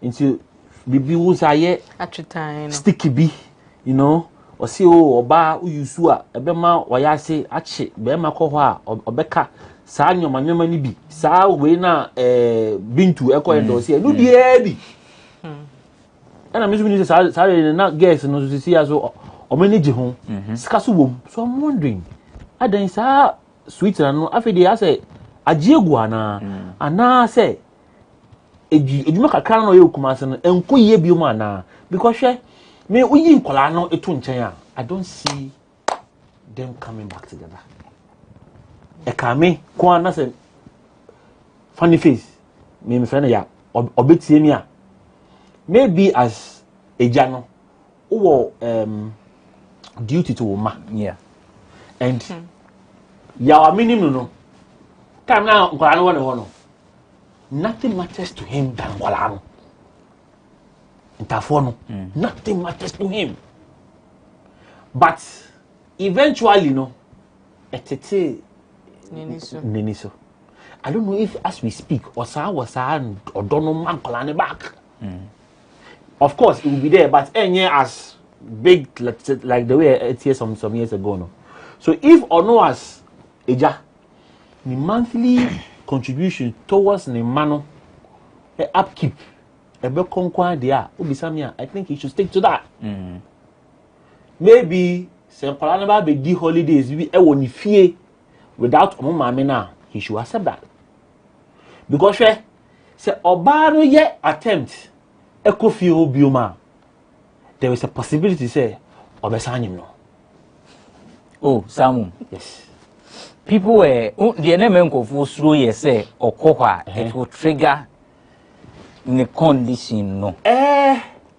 Speaker 2: into bibi wo saye
Speaker 15: atwetan no
Speaker 2: sticky bi you know or see o oba uyusu a ebema wayase ache be ma ko ho a obeka saa nyoma ni bi saa we na bintu eko endorse no bia bi ana me so saa na guess no so see aso o manage ho sika so wom so I'm wondering adan saa sweet no afede ase agiegu ana say ejuma kakra no ye okumase no enko ye bi mu ana because me uyi nkola no etu nchen a I don't see them coming back together. Ekame ko ana say funny face me friend ya obetie mi a maybe as eja no wo duty to ma
Speaker 8: yeah
Speaker 2: and yawa minimum no time na nkola no won no nothing matters to him than nkola no ntafo nothing matters to him but eventually no etete neniso I don't know if as we speak or was or don't know man nkola back of course it will be there but as big like the way it is some years ago no so if or no as eja the monthly contribution towards the mano the upkeep ebe konkwa dia obisamia I think he should stick to that maybe say nkola na ba be di holidays bi e woni fie without omo maame na he should accept that because say oba no ye attempt ekofie obioma there is a possibility say obesanyim no
Speaker 8: oh Samu
Speaker 2: yes
Speaker 8: people were the name of slow yes say okohwa it will trigger the condition no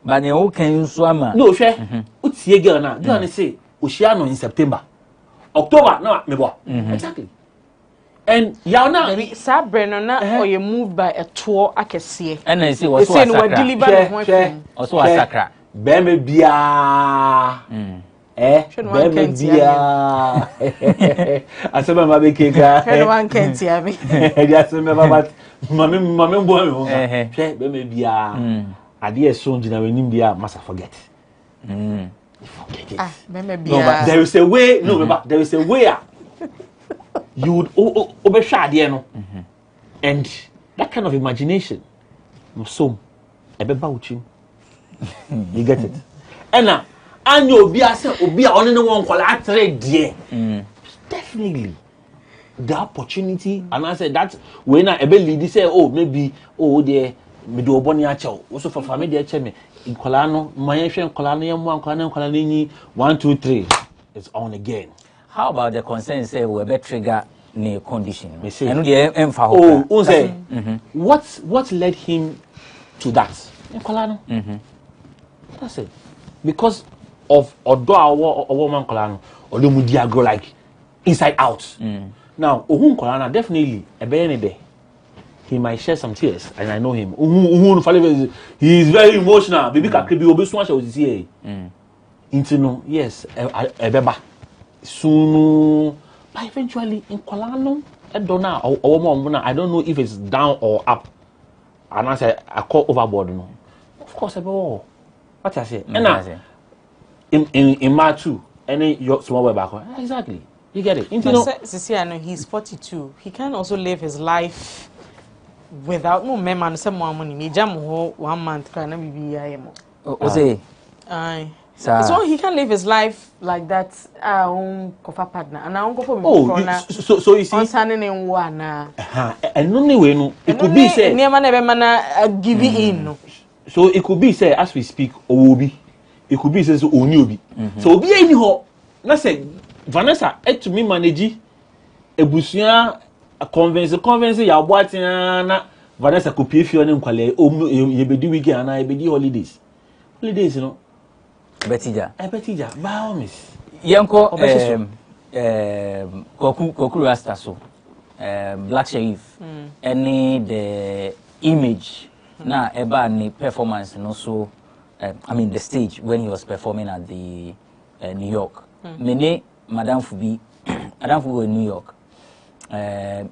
Speaker 8: but the who can you swim
Speaker 2: no utie girl na say oshia no in September October na mebo exactly and ya na
Speaker 15: sabre no na or you moved by a tour akese
Speaker 8: and I say was so
Speaker 15: deliver
Speaker 8: also a sacra
Speaker 2: be me bia be bia asema ma be keka
Speaker 15: one can't hear me
Speaker 2: e asema baba mame boy ho be me bia ade eso ngina wenim bia must forget forget it
Speaker 15: be bia
Speaker 2: no but there is a way there is a way you would obehwa ade no and that kind of imagination so ebeba uchim you get it and anyo obi ase obi a one ne won kwala atre die definitely the opportunity and I said that when I ebe lead say oh maybe there me do oboni a chew so for family dey che me nkwala no man hwe nkwala no yemu nkwala no nyi 1 2 3 it's on again.
Speaker 8: How about the concern say we be trigger ne condition and the emfa
Speaker 2: ho say what led him to that nkwala no that's it because of odo awo man nkwala no odo mu dia grow like inside out now ohun nkwala na definitely ebe ne there he might shed some tears and I know him he is very emotional baby kakri bi obi so a she see into no yes ebeba soon but eventually nkwala no edo na owo na I don't know if it's down or up and I say I call overboard no of course ebe what I say and in March too any your small way back exactly you get it into no
Speaker 15: he's 42 he can also live his life without no man some money me jam ho 1 month kana bibi ya mo
Speaker 8: say
Speaker 15: so he can live his life like that cover partner and I go for
Speaker 2: so you see
Speaker 15: concerning in one
Speaker 2: and no way no it could be say
Speaker 15: near man ebe give in no
Speaker 2: so it could be say as we speak obi it could be say so oni obi so obi any ho na say Vanessa to me manage ebusuya convince ya boati na Vanessa ko pie fie ne nkwale ye bedi weekend na ye bedi holidays no
Speaker 8: betija
Speaker 2: by all means
Speaker 8: yanko koku rasta so Black Sheriff any the image na eba ni performance no so I mean the stage when he was performing at the New York many Madam Fubi in New York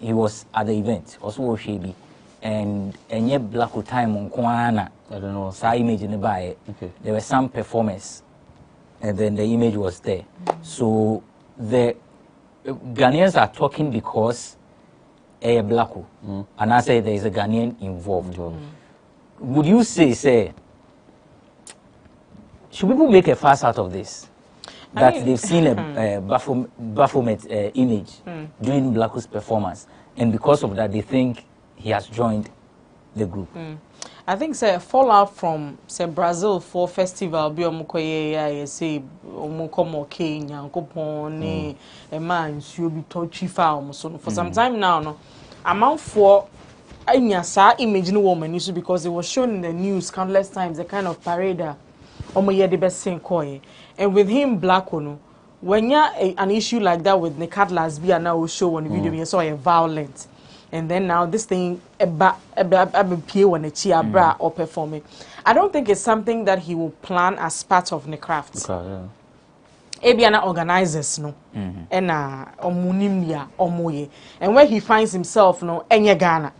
Speaker 8: he was at the event also Shebi and yet black time on Kwana, I don't know, sa image in the buy. There were some performers, and then the image was there. So the Ghanaians are talking because a black, and I say there is a Ghanaian involved. Would you say, should people make a fuss out of this? That they've seen a Baphomet image during Blacko's performance, and because of that, they think he has joined the group.
Speaker 15: I think say fallout from say Brazil for festival bi omukoye say omukomo Kenya nkopon e man nsuo bi to chifa omuso for some time now no amount for anya sa image no woman issue because it was shown in the news countless times the kind of parade omoye de besin koye. And with him black ono when you an issue like that with Nekat lesbian now show on the video you saw a violent. And then now this thing or performing. I don't think it's something that he will plan as part of the craft. Ebiana organizers no, and omunimia omoye, and where he finds himself no, enye Ghana.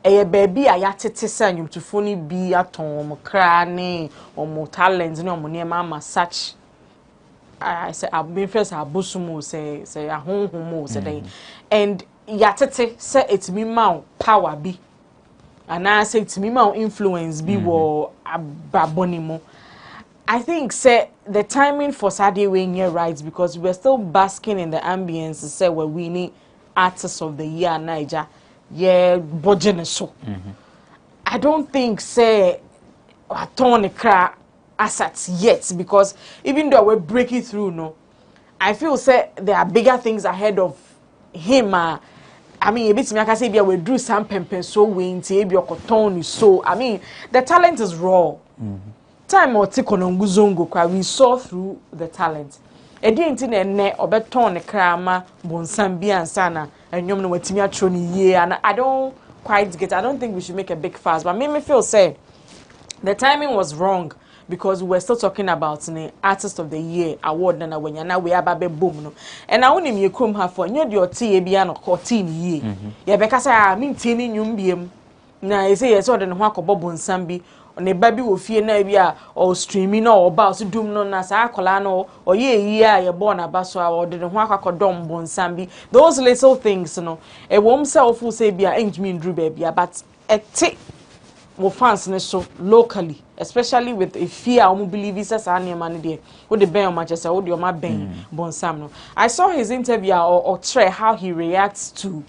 Speaker 15: A baby a yatete sanyum to funny be at home, crane or more talents no money mama such. I say I've been first a busumu say a home say and yatete say it's me mount power be and I say it's me mount influence be wo ababonimo. I think say the timing for Saturday when you're right because we're still basking in the ambience say we're winning artists of the year Niger budget so I don't think say atone kra assets yet because even though we're breaking through no I feel say there are bigger things ahead of him I mean a bit me can say we drew some pempen so we nti ebi okoton so I mean the talent is raw time or take on nguzongo kwa we saw through the talent edi nti na ene obeton ne krama bonsam bi ansa na enyom no watimi atro ni ye and I don't quite get I don't think we should make a big fuss but me feel say the timing was wrong because we were still talking about the artist of the year award na when na we ababe boom no and I woni me krom ha for nyo de otie bia no 14 ye ye be kasa me ntie ni nyum biem na say yes o de ho akobo nsam bi ne baby wo fie na bia o streaming na o ba so dum no na sa akola no o ye yi a ye born aba so a o de ho akodom nsam bi those little things no e wom self say bia engme ndru ba bia but ete wo fans ne so locally especially with a fear omo believe is as an man there wo the ben Manchester wo the o ma ben bonsam no I saw his interview or try how he reacts to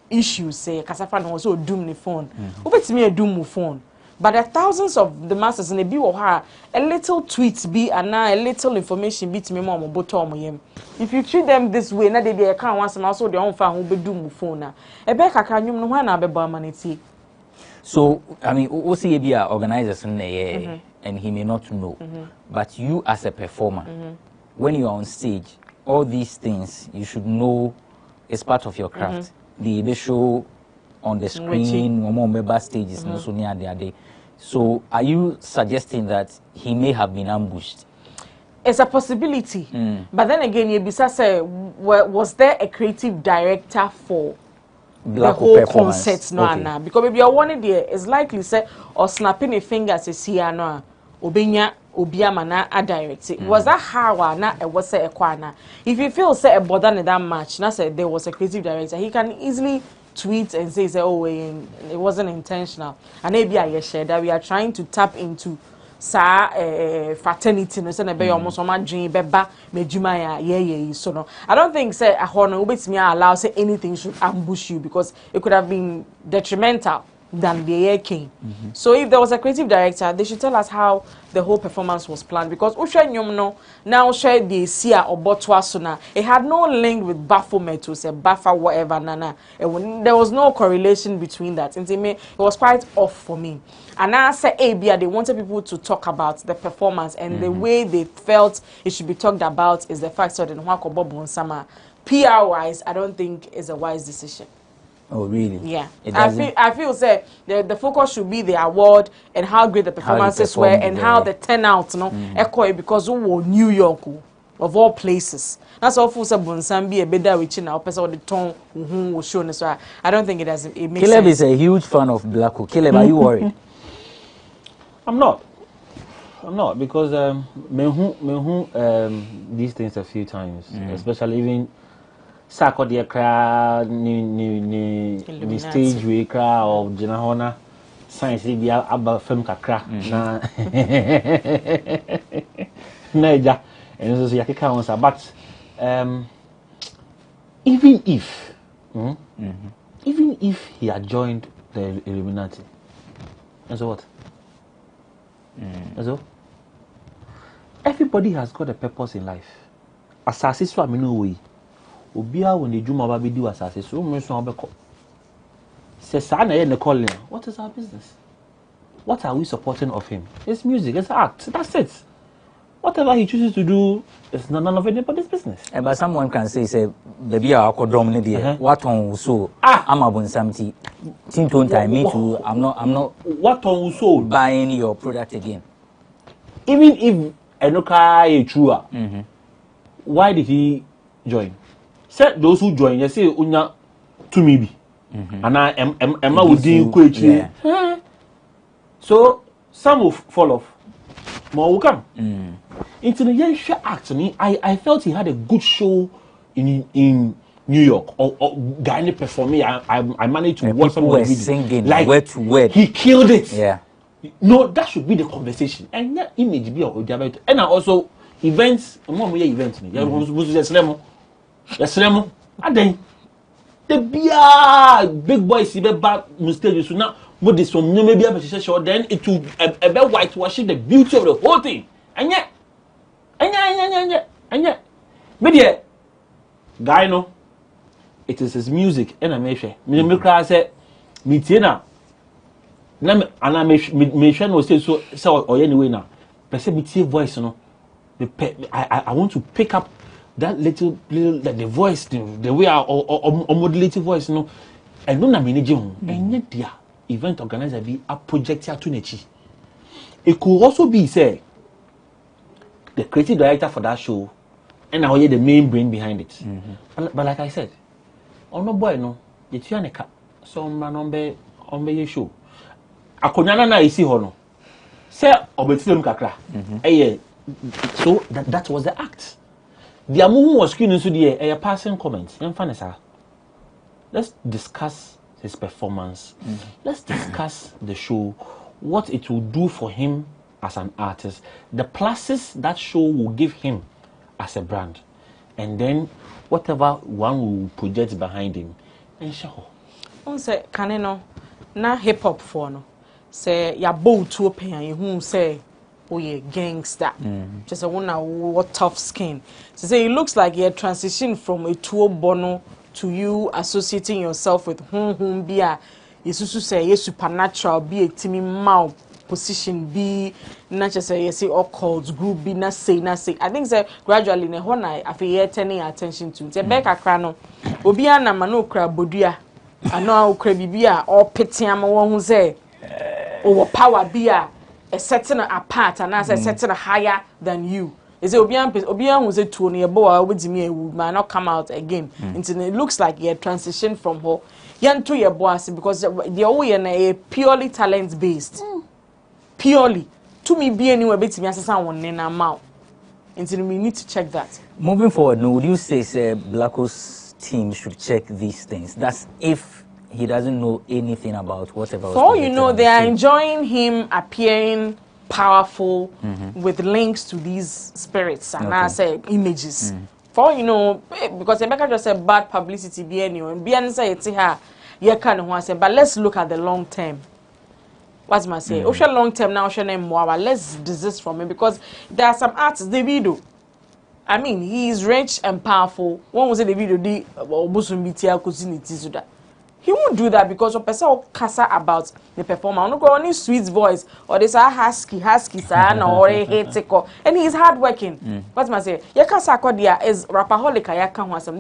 Speaker 15: issues say kasafa no so doom ne phone wo betimi a doom phone but there are thousands of the masses in a be a little tweet be and a little information beat me mom bottom yem if you treat them this way na they can once and also the own fan who be doom phone na e be kakra nyum no na be ba maneti.
Speaker 8: So, I mean, OCAB organizers and he may not know, but you as a performer, when you are on stage, all these things you should know is part of your craft. The show on the screen, more stages, so are you suggesting that he may have been ambushed?
Speaker 15: It's a possibility, but then again, Yebisa say, was there a creative director for the whole concept no because maybe you want there is likely say or snapping a finger say see no obenya obiama na a direct was that how na e was say ekwana if you feel say a bother in that match na say there was a creative director he can easily tweet and say oh it wasn't intentional and maybe I share that we are trying to tap into sa fraternity no say na be almost on my dream beba medjuma ya so no I don't think say ahono obetimi allow say anything should ambush you because it could have been detrimental than the year king. So if there was a creative director they should tell us how the whole performance was planned because Ushanyum no now share the Sia or Botwasuna it had no link with Baphomet to say Baffa whatever nana there was no correlation between that and it was quite off for me. And I say ABA they wanted people to talk about the performance and the way they felt it should be talked about is the fact that in Wako Bobo and Sama PR wise I don't think is a wise decision.
Speaker 8: Oh really?
Speaker 15: Yeah. I feel say the focus should be the award and how great the performances were and how the turnout echo because we were New York. of all places. That's all for Bonsam be a better which now person the tone who was shown as well. I don't think it makes
Speaker 8: Caleb
Speaker 15: sense.
Speaker 8: is a huge fan of Blacko. Caleb, are you worried?
Speaker 2: I'm not because these things a few times, especially even Sakodia crowd, ni stage we crowd of Janahona science be about film kakra na Naja and so Yakika on but even if he had joined the Illuminati, and so what? So everybody has got a purpose in life. Asase so amino we. Obia when the juma ba do asase so me so obeko. Se sa na ye ne calling. What is our business? What are we supporting of him? It's music, it's art. That's it. Whatever he chooses to do is none of anybody's business.
Speaker 8: But someone can say baby I could dominate there. What on so I'm a bonsamti. Tinton time me too. I'm not
Speaker 2: what on so
Speaker 8: buying your product again.
Speaker 2: Even if Enoka is true, why did he join? Said those who join, you say unya to me be. And I am with the so some will fall off. More will come. Into the young act, I felt he had a good show in New York or Ghana performing. I managed to watch some of the videos.
Speaker 8: Singing
Speaker 2: like
Speaker 8: word to word.
Speaker 2: He killed it.
Speaker 8: Yeah.
Speaker 2: No, that should be the conversation. And that image be of the and also events. Events. And then the big boys see back mistakes. So now, but this one maybe a short. Then it will a bit whitewashing the beauty of the whole thing. And yet, but yeah, guy no, it is his music. And I make sure. Me say, me tina. And I me sure no say so or anyway now. But say me voice no. I want to pick up that little the voice, the way or modulated voice, no. And no na manage him. And yet the event organizer be a project here to nechi. It could also be say the creative director for that show, and now you're the main brain behind it. But like I said, on no boy no, you try to cut some man on be show. Akonyana na isi hono. Say obetilem kakra. So that was the act. The amu was screening so the passing comments. Let's discuss his performance. Let's discuss the show, what it will do for him as an artist, the pluses that show will give him as a brand, and then whatever one will project behind him. And show.
Speaker 15: Say, can na hip hop for no. Say ya bold to open and you say. Oh yeah, gangster. Just a one what tough skin. So say it looks like you transition from a tour bono to you associating yourself with be a yesu say yes supernatural be a timmy mouth position be not just say yes occult group be na say. I think say gradually ne one I feel turning attention to. Say back akra no obi na ma no kra bodua ano okra bibia or pity am one who say over power be a setting apart and as a setting higher than you. Is it Obian was a two near boa with me might not come out again. Until it looks like you transition from her young to your boss because the only a purely talent based. Purely. To me be anywhere bit me as someone in a mouth. Until we need to check that.
Speaker 8: Moving forward, no, would you say Blacko's team should check these things? That's if he doesn't know anything about whatever.
Speaker 15: For all you know, they are enjoying him appearing powerful with links to these spirits and I say images. For all you know, because Rebecca just said bad publicity be anyway. And Bian say it's her, but let's look at the long term. What's my say? Ocean long term now, ocean name more. Let's desist from it because there are some artists they do. I mean, he is rich and powerful. One was the video di Obusumbitia Kusiniti that. He won't do that because a person will casa about the performer. I'm not going to sweet voice or this husky son or a hate and he's hardworking. What's my say? Yakasa Kodia is rapaholic.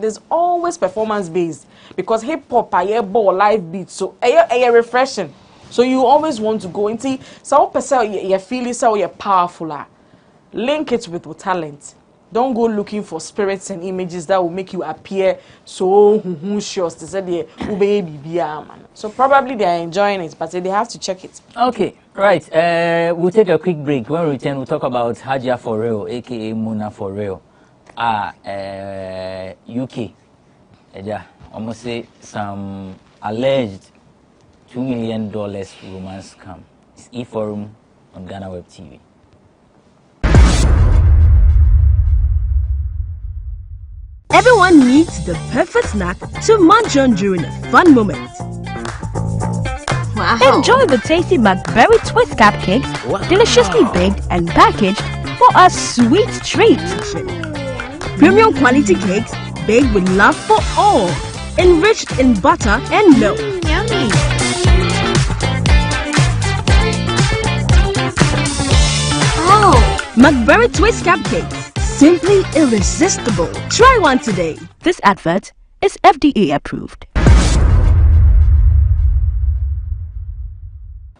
Speaker 15: There's always performance based because hip hop a ball live beats so a refreshing. So you always want to go into so person you feel so you're powerful. Link it with talent. Don't go looking for spirits and images that will make you appear so sure. So probably they are enjoying it, but they have to check it.
Speaker 8: Okay, right. We'll take a quick break. When we return, we'll talk about Hajia for real, aka Muna for real. UK. Almost say some alleged $2 million romance scam. It's eForum on GhanaWeb TV.
Speaker 19: Everyone needs the perfect snack to munch on during a fun moment. Wow. Enjoy the tasty McBerry Twist Cupcake, deliciously baked and packaged for a sweet treat. Premium quality cakes baked with love for all, enriched in butter and milk.
Speaker 4: Yummy.
Speaker 19: Oh, McBerry Twist Cupcakes. Simply irresistible. Try one today.
Speaker 20: This advert is FDA approved.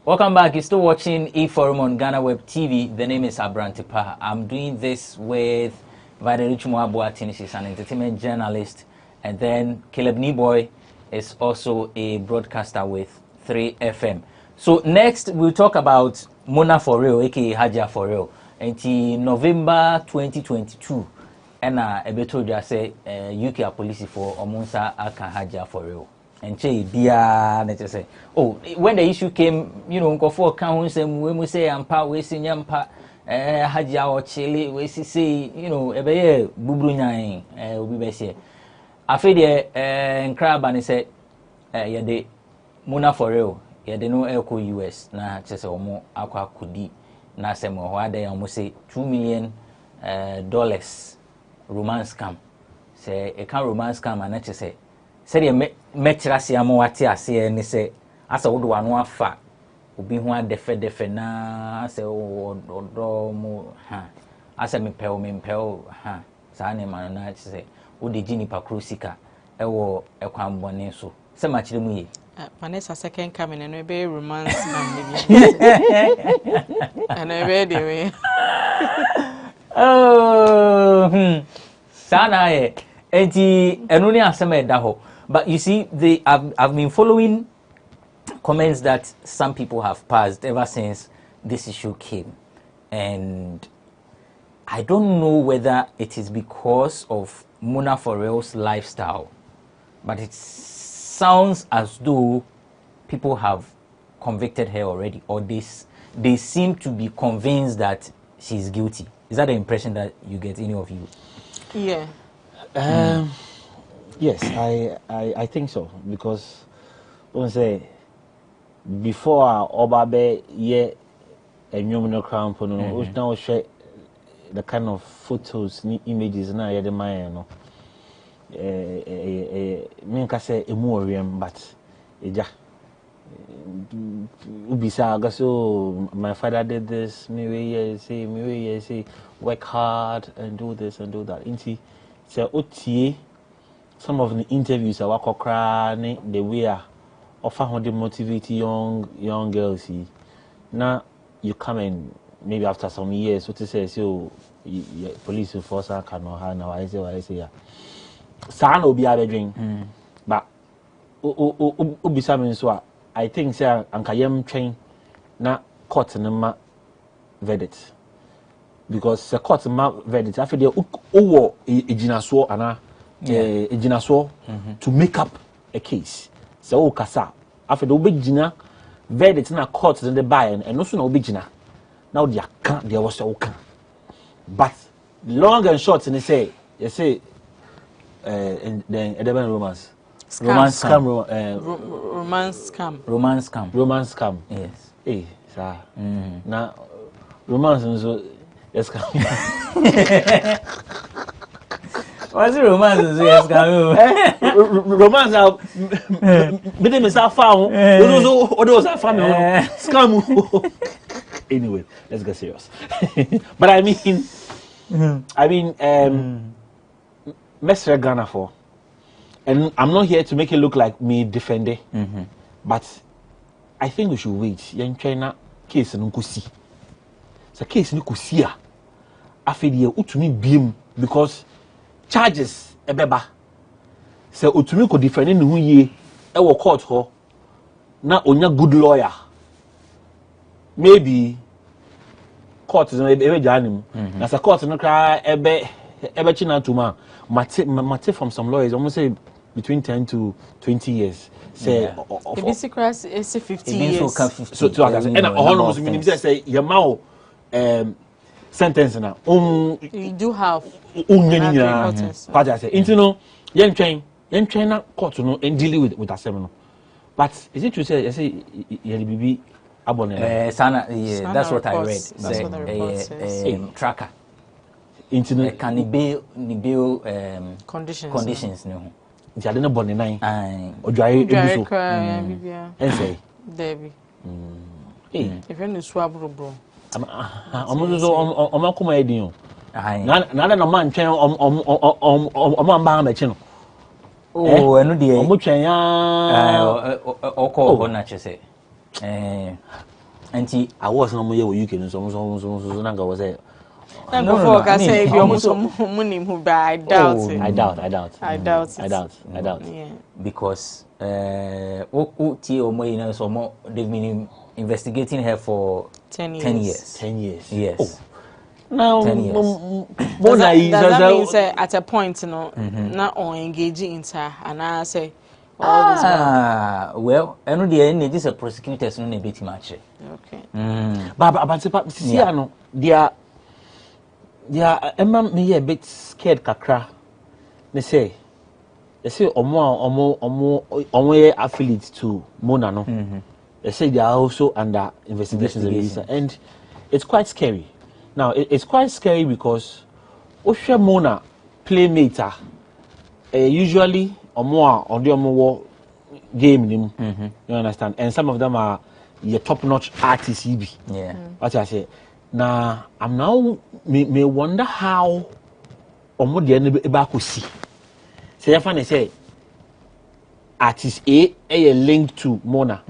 Speaker 8: Welcome back. You're still watching eForum on GhanaWeb TV. The name is Abrantipa. I'm doing this with Valerie Chumuabuatin. She's an entertainment journalist. And then Caleb Niboy is also a broadcaster with 3FM. So next, we'll talk about Mona for real, aka Hajia for real. Until November 2022, and Ebeto just say UK police for Omunsa Aka Hajia for real. And Che Dia, let's say, oh, when the issue came, you know, go for accounts and when we say Ampa, we see Yampa, Hajia or Chile, we see, you know, Ebe Bubrunya, we be say. I feel the crab and he said, yeah, the Mona for real, yeah, they know Elko US, na just a more aqua kudi. Na semo why they almost say $2 million romance scam. Say a can romance scam and let's say the metrasi amowati ase and say as a would one fa ubi one defe na say o mo ha as a me pel ha sane man na say udi jini pa krusika ewo ekwan bone so se machire mu ye
Speaker 15: Vanessa second coming and be romance and maybe anyway.
Speaker 8: Oh, Sana enti enuni asema daho. But you see, I've been following comments that some people have passed ever since this issue came, and I don't know whether it is because of Mona Forel's lifestyle, but it's sounds as though people have convicted her already, or they seem to be convinced that she's guilty. Is that the impression that you get, any of you?
Speaker 15: Yeah.
Speaker 2: Yes, I think so, because when say before Obabe ye a new crown which now share the kind of photos, images now the man no. Me say emorium, but ubisa so my father did this, me say work hard and do this and do that. Inti say otie some of the interviews are wakokra the way offer how they motivate young girls. Now you come in maybe after some years what to say so police enforcer cannot have now I say yeah. San obi abedwin but obisa me so I think say ankayem twen na court na verdict, because the court ma verdict after the owo ejinaso ana ejinaso to make up a case so o kasa after the obejina verdict na court in the buy and no so na obejina now they can there was okay, but long and short and say you say and then romance scam.
Speaker 8: Yes.
Speaker 2: Hey, sir. Now romance so yes scam.
Speaker 8: What's romance? Yes scam.
Speaker 2: Romance now. But me say found. Those are family scam. Anyway, let's get serious. But I mean Mr. Ghana for, and I'm not here to make it look like me defending, but I think we should wait. Young China case no kusi. The case no kusia. After the utumi bim because charges ebeba say otumi ko defend ne hu yie e wo court ho na onya good lawyer maybe court no ebe janim na say court no kra ebe china tuma mate from some lawyers almost say between 10 to 20 years say
Speaker 15: maybe secret is 50 years
Speaker 2: so to others and all almost mean say your mouth sentence na
Speaker 15: you do have
Speaker 2: what I say into no yen train na court no and deal with assembly no but is it true say bibi abone
Speaker 8: sana yeah that's what I read that's what the report says tracker into can bill conditions no
Speaker 2: nti ade no bone nan odwaye ebuso say
Speaker 15: Debbie if you so abrobro
Speaker 2: omozo omakoma edin o na na man twen omamba ma chi no
Speaker 8: oh enu de
Speaker 2: omotwen ya
Speaker 8: okọ na chese anti
Speaker 2: awards no mo ye wo UK no so na ga wo say
Speaker 15: no I say if you almost money who by I doubt
Speaker 8: yeah because ti o mo ina so mo they've been investigating her for 10 years. Yes.
Speaker 2: Oh. Now,
Speaker 15: 10 years. Does that mean say at a point, you know, not on engaging in her, and I say,
Speaker 8: well, I know the end is a prosecutor's no bit much.
Speaker 15: Okay.
Speaker 2: But see, no, they are me a bit scared, kakra. They say, omo affiliate to Mona, no. They say they are also under investigations and it's quite scary. Now it's quite scary because Osha Mona playmate usually or more on the more game you understand, and some of them are your top-notch artists.
Speaker 8: Yeah.
Speaker 2: What I say now, I'm now may wonder how omo the end eba ko see. Say I find say artist A linked to Mona.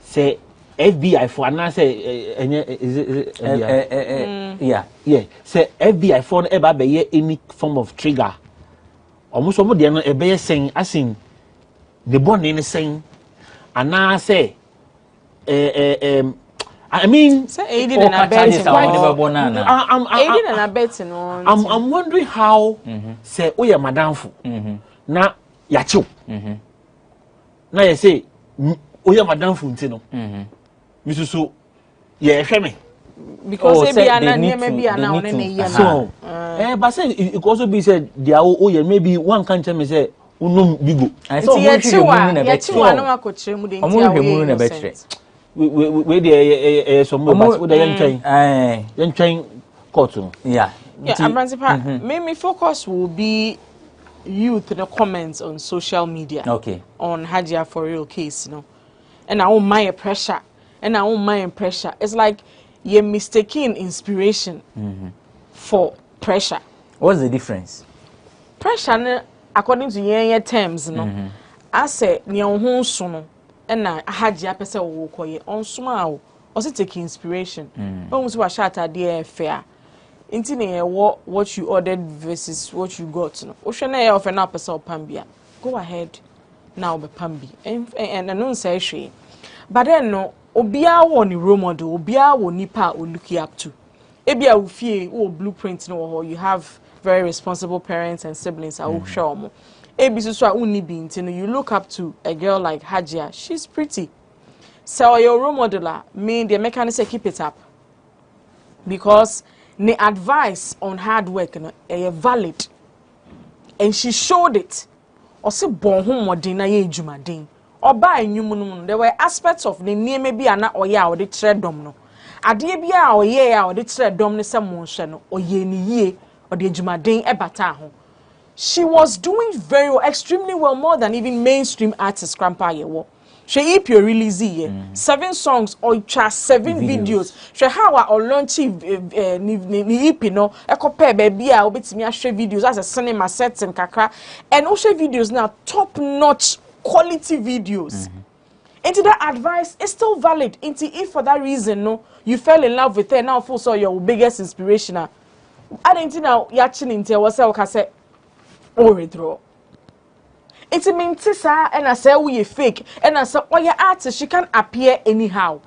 Speaker 2: Say FBI for and say is it yeah say FBI for ever be any form of trigger almost some dey no e be saying as in the born in saying and now say I mean
Speaker 15: say aiding and abetting
Speaker 2: I'm wondering how say oh yeah madamfo na ya chiw na you say oya madam funti no misusu ye hwe me
Speaker 15: because be ana maybe ana one na ye
Speaker 2: so but say it also be said there oya maybe one can tell me say unum bigo
Speaker 15: so ye chiwa na makokire mu de ntia
Speaker 2: we dey some but we dey yen court no
Speaker 8: yeah
Speaker 15: Abrantipa me focus will be youth in the comments on social media on Hajia for real case, you know. And I don't mind pressure. It's like you're mistaking inspiration for pressure.
Speaker 8: What's the difference?
Speaker 15: Pressure, according to your terms, no. I say ni on sono, and I Hajia pesa wo koye on smile. Also take inspiration. Almost was shot at the fair. Inti what you ordered versus what you got. No. Oshana offer na pesa pambia. Go ahead. Now be pambi and no say she but then no obia won role model obia won nipa o look up to ebia wo fie wo blueprint no you have very responsible parents and siblings I will show mo ebi so a uni bi ntino you look up to a girl like Hajia. She's pretty, so your role model mean the mechanic say keep it up because the advice on hard work no valid and she showed it. Ose bon ho modin na ye adwumaden oba enwum no there were aspects of the nieme bi ana oye a ode kire dom no ade bi a oye a ode kire dom ne se mo hwe no oye ni yie ode adwumaden ebata ho. She was doing very well, extremely well, more than even mainstream artists Krampa yewo. She EP release 7 songs or 7 videos. She how or launch ni EP no ekope baby a obetimi ahwe videos as a cinema sets and kakra and also videos now top notch quality videos. Into that advice is still valid. Into if for that reason no you fell in love with her now full so your biggest inspiration I didn't know yachting into was a cassette or withdraw. It's a mintisa and I say we fake and I say oh your artist she can appear anyhow.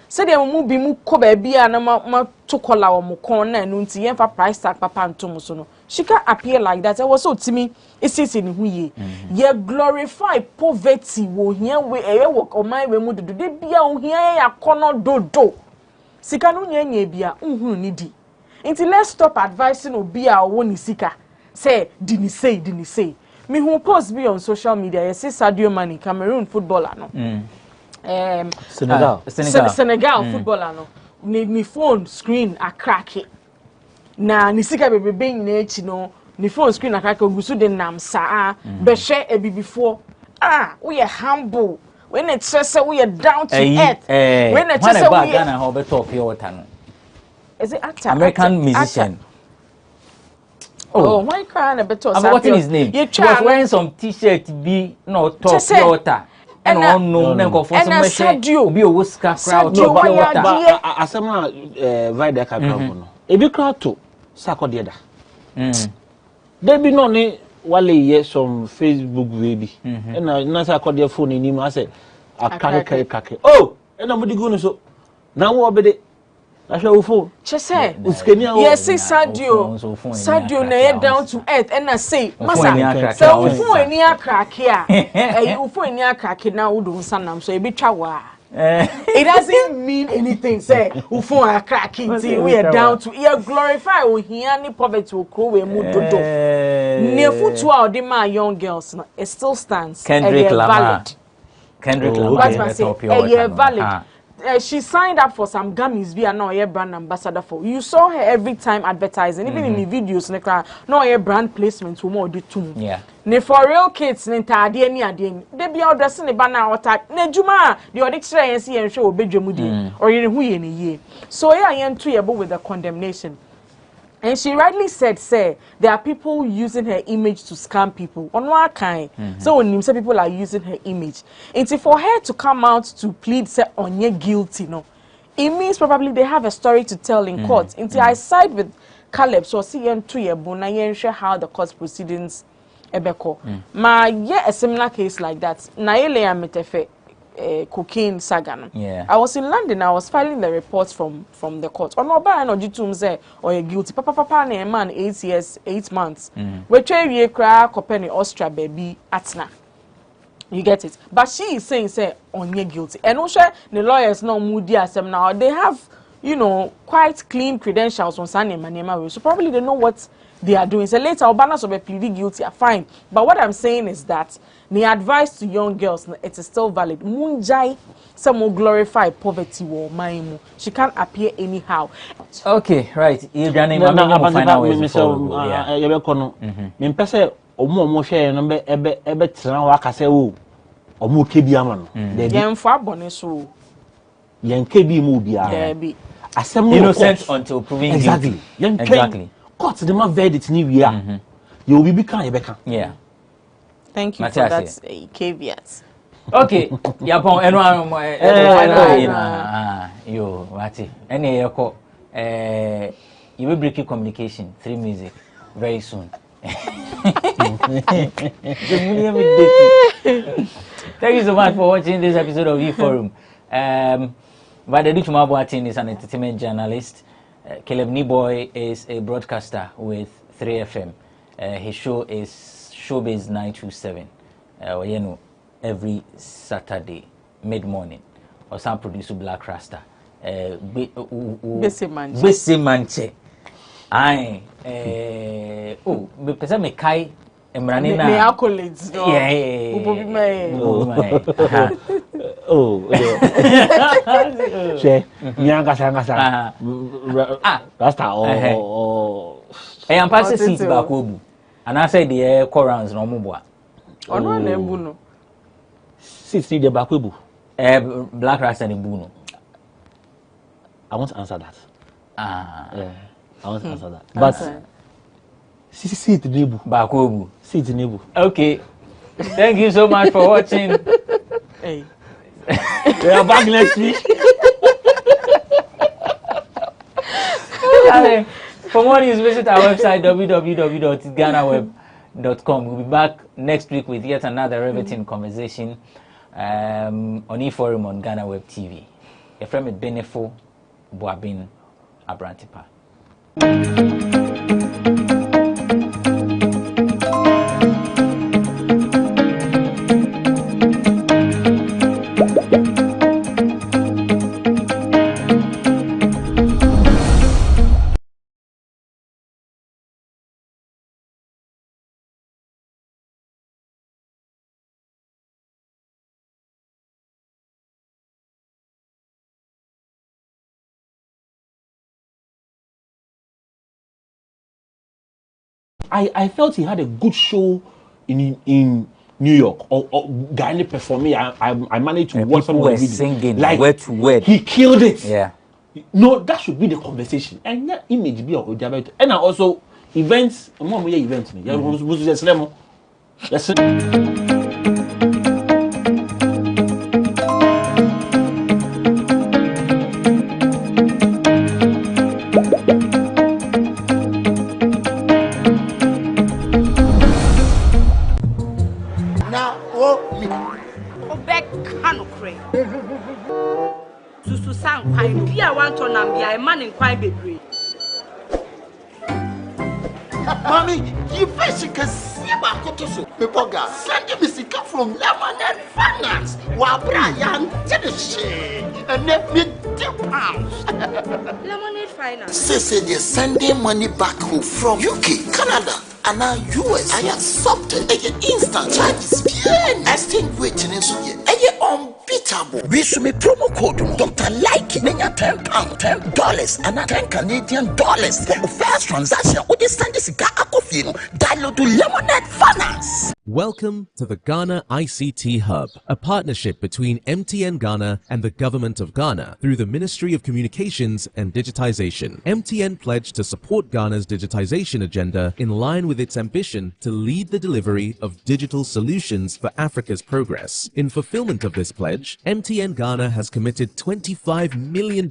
Speaker 15: So they will be mu kobe bia na ma to kola o mu kon na nu nti yen fa price tag papa ntom so no. She can appear like that. I was so to me it's in hu ye. Ye glorify poverty wo here we e work o man we mu do de bia o here ya kono dodo. Sika no nya bia nhunu ni di. Nti let's stop advising obi a wo ni sika. Say dini say. Me who post be on social media. You see Sadio Mane, Cameroon footballer no. Senegal footballer no. Ni phone screen a crack it. Na ni sika bebe being na echi no. Ni phone screen a crack ogusu de nam sa be share e before. We are humble. When it says we are down to earth. When it says we are
Speaker 8: Ghana how be talk your water.
Speaker 15: Is it actor?
Speaker 8: American musician.
Speaker 15: Oh, why can't I better?
Speaker 8: I'm forgetting his name. He was wearing some t-shirt be no top water. And no for some Sadio be a whisker crowd.
Speaker 2: No, but asema vida kakra no. Ebi crowd to sako de da. There be no ni wale ye some Facebook baby. And na sako de phone ni ma say akake. Oh, and nobody go no so. Now what be that's your phone.
Speaker 15: Chese. Yes, Sadio na down to earth and I say, Masa, so phone any crack here. You phone any crack now do sanam so e be twa. It doesn't mean anything say phone a crack until we are down to here glorify we here any poverty will grow we mu dodo. Near foot to our my young girls it still stands.
Speaker 8: Kendrick Lamar.
Speaker 15: Valid. She signed up for some gummies via no brand ambassador for. You saw her every time advertising, even in the videos, no brand placements more do too.
Speaker 8: Yeah.
Speaker 15: Ne for real kids, ne tadi any ading. They be out dressing the banner or tag. Ne juma the experience and show bedroom or in who in a year. So I am too able with the condemnation. And she rightly said, say, there are people using her image to scam people. On what kind? So when some people are using her image. And for her to come out to plead, say, on your guilty, no, it means probably they have a story to tell in court. Until I side with Caleb, so see you to your bona, you share how the court proceedings ebeko. Ma yeah, a similar case like that. Na ele ya metefe. Cocaine saga.
Speaker 8: Yeah.
Speaker 15: I was in London. I was filing the reports from the court. On oba no jitum say or you guilty. Papa na man 8 years 8 months. We try we cry kopeni Austria baby atna. You get it. But she is saying say on you guilty. And also the lawyers no moody asem now. They have quite clean credentials on Sunday manema. So probably they know what they are doing. So later Obana so be pleading guilty are fine. But what I'm saying is that the advice to young girls, it is still valid. Munjai, some will glorify poverty or maimu. She can't appear anyhow.
Speaker 8: Okay, right. You done it.
Speaker 2: Omo share no be ebe tena wa kase wo omo kebi ama no
Speaker 15: yen fa bone so
Speaker 2: yen kebi mu bia
Speaker 15: be
Speaker 2: asem
Speaker 8: innocent until proven
Speaker 2: guilty. Exactly. Court the man verdict ni wi a you will be can you be can.
Speaker 8: Yeah.
Speaker 15: Thank you for that caveat.
Speaker 8: Okay, yapon eno yo wati ene yeko you will break communication through music very soon. Thank you so much for watching this episode of E-Forum. Vadedu Chumabuatin is an entertainment journalist. Caleb Niboy is a broadcaster with 3FM. His show is Showbiz 927. Every Saturday mid-morning. Or some producer Black Rasta.
Speaker 15: Bese
Speaker 8: Manche. Aye. Me pesa me kai emrani na.
Speaker 15: Me accolades.
Speaker 8: Yeah.
Speaker 2: She, ngasa. Rasta
Speaker 8: I am passing seats back obu. And I say the corals no mubwa.
Speaker 15: Ono na ebu no.
Speaker 2: Seats the back obu.
Speaker 8: Black Rasta and Buno.
Speaker 2: I want to answer that.
Speaker 8: Yeah.
Speaker 2: I want to answer that. But see it nebu.
Speaker 8: Bakobu.
Speaker 2: See it nebu.
Speaker 8: Okay. Thank you so much for watching.
Speaker 15: Hey.
Speaker 2: We are back next week.
Speaker 8: For more news, visit our website www.ghanaweb.com. We'll be back next week with yet another riveting conversation on eForum on GhanaWeb TV. A friend with Benefo Boabin Abrantipa.
Speaker 3: I felt he had a good show in New York. Or Ghana performing. I managed to watch some of the videos.
Speaker 8: Singing
Speaker 3: like
Speaker 8: word to word.
Speaker 3: He killed it.
Speaker 8: Yeah.
Speaker 3: No, that should be the conversation. And that image be of diabetes. And also events. Events.
Speaker 16: Susu sang kwai bia wan to nam bia man in kwai bebre.
Speaker 9: Mommy, you fish can see my cotoso. Pepoga, send me sika from Lemonade Finance. Wabra yan to the shade and let me £10.
Speaker 16: Lemonade Finance.
Speaker 9: Say they sending money back home from UK, Canada, and now US. I accepted a instant charges. Extinguishing in Suya. Unbeatable. We should me promo code Dr. Like £10, $10, and $10 Canadian for the first transaction. With this Sunday cigar aquafino, download to Lemonade Finance.
Speaker 11: Welcome to the Ghana ICT Hub, a partnership between MTN Ghana and the Government of Ghana through the Ministry of Communications and Digitization. MTN pledged to support Ghana's digitization agenda in line with its ambition to lead the delivery of digital solutions for Africa's progress. In fulfillment of this pledge, MTN Ghana has committed $25 million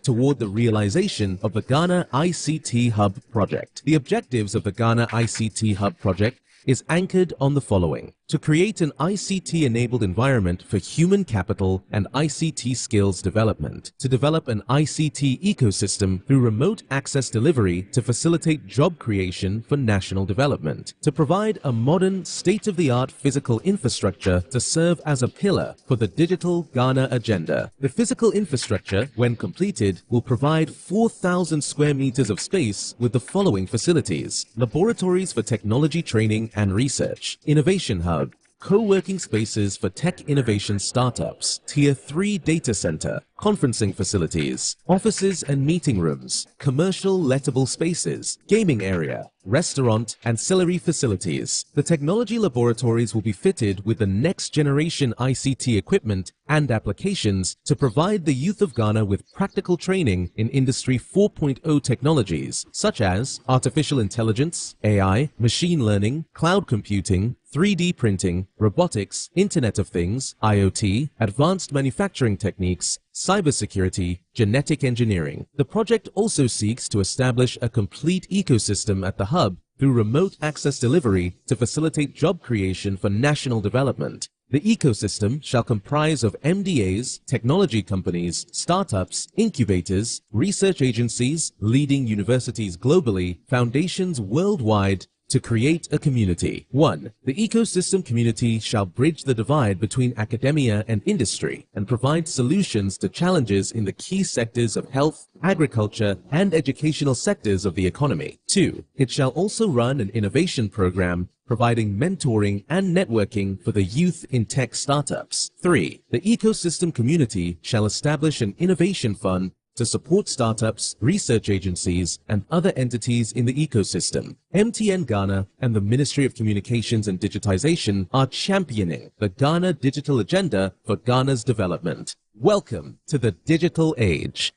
Speaker 11: toward the realization of the Ghana ICT Hub project. The objectives of the Ghana ICT Hub project is anchored on the following: to create an ICT-enabled environment for human capital and ICT skills development, to develop an ICT ecosystem through remote access delivery to facilitate job creation for national development, to provide a modern, state-of-the-art physical infrastructure to serve as a pillar for the digital Ghana agenda. The physical infrastructure, when completed, will provide 4,000 square meters of space with the following facilities: laboratories for technology training and research, innovation hub, co-working spaces for tech innovation startups, Tier 3 data center, conferencing facilities, offices and meeting rooms, commercial lettable spaces, gaming area, restaurant, ancillary facilities. The technology laboratories will be fitted with the next generation ICT equipment and applications to provide the youth of Ghana with practical training in Industry 4.0 technologies such as artificial intelligence, AI, machine learning, cloud computing, 3D printing, robotics, Internet of Things, IoT, advanced manufacturing techniques, cybersecurity, genetic engineering. The project also seeks to establish a complete ecosystem at the hub through remote access delivery to facilitate job creation for national development. The ecosystem shall comprise of MDAs, technology companies, startups, incubators, research agencies, leading universities globally, foundations worldwide, to create a community. 1. The ecosystem community shall bridge the divide between academia and industry and provide solutions to challenges in the key sectors of health, agriculture, and educational sectors of the economy. 2. It shall also run an innovation program providing mentoring and networking for the youth in tech startups. 3. The ecosystem community shall establish an innovation fund to support startups, research agencies, and other entities in the ecosystem. MTN Ghana and the Ministry of Communications and Digitization are championing the Ghana digital agenda for Ghana's development. Welcome to the digital age.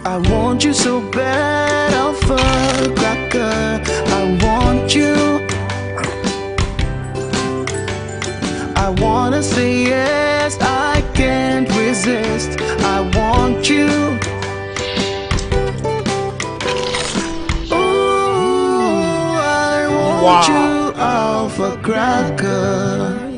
Speaker 10: I want you so bad, Alpha Cracker. I want you. can't say yes, I can't resist. I want you. Ooh, I want you, Alpha Cracker.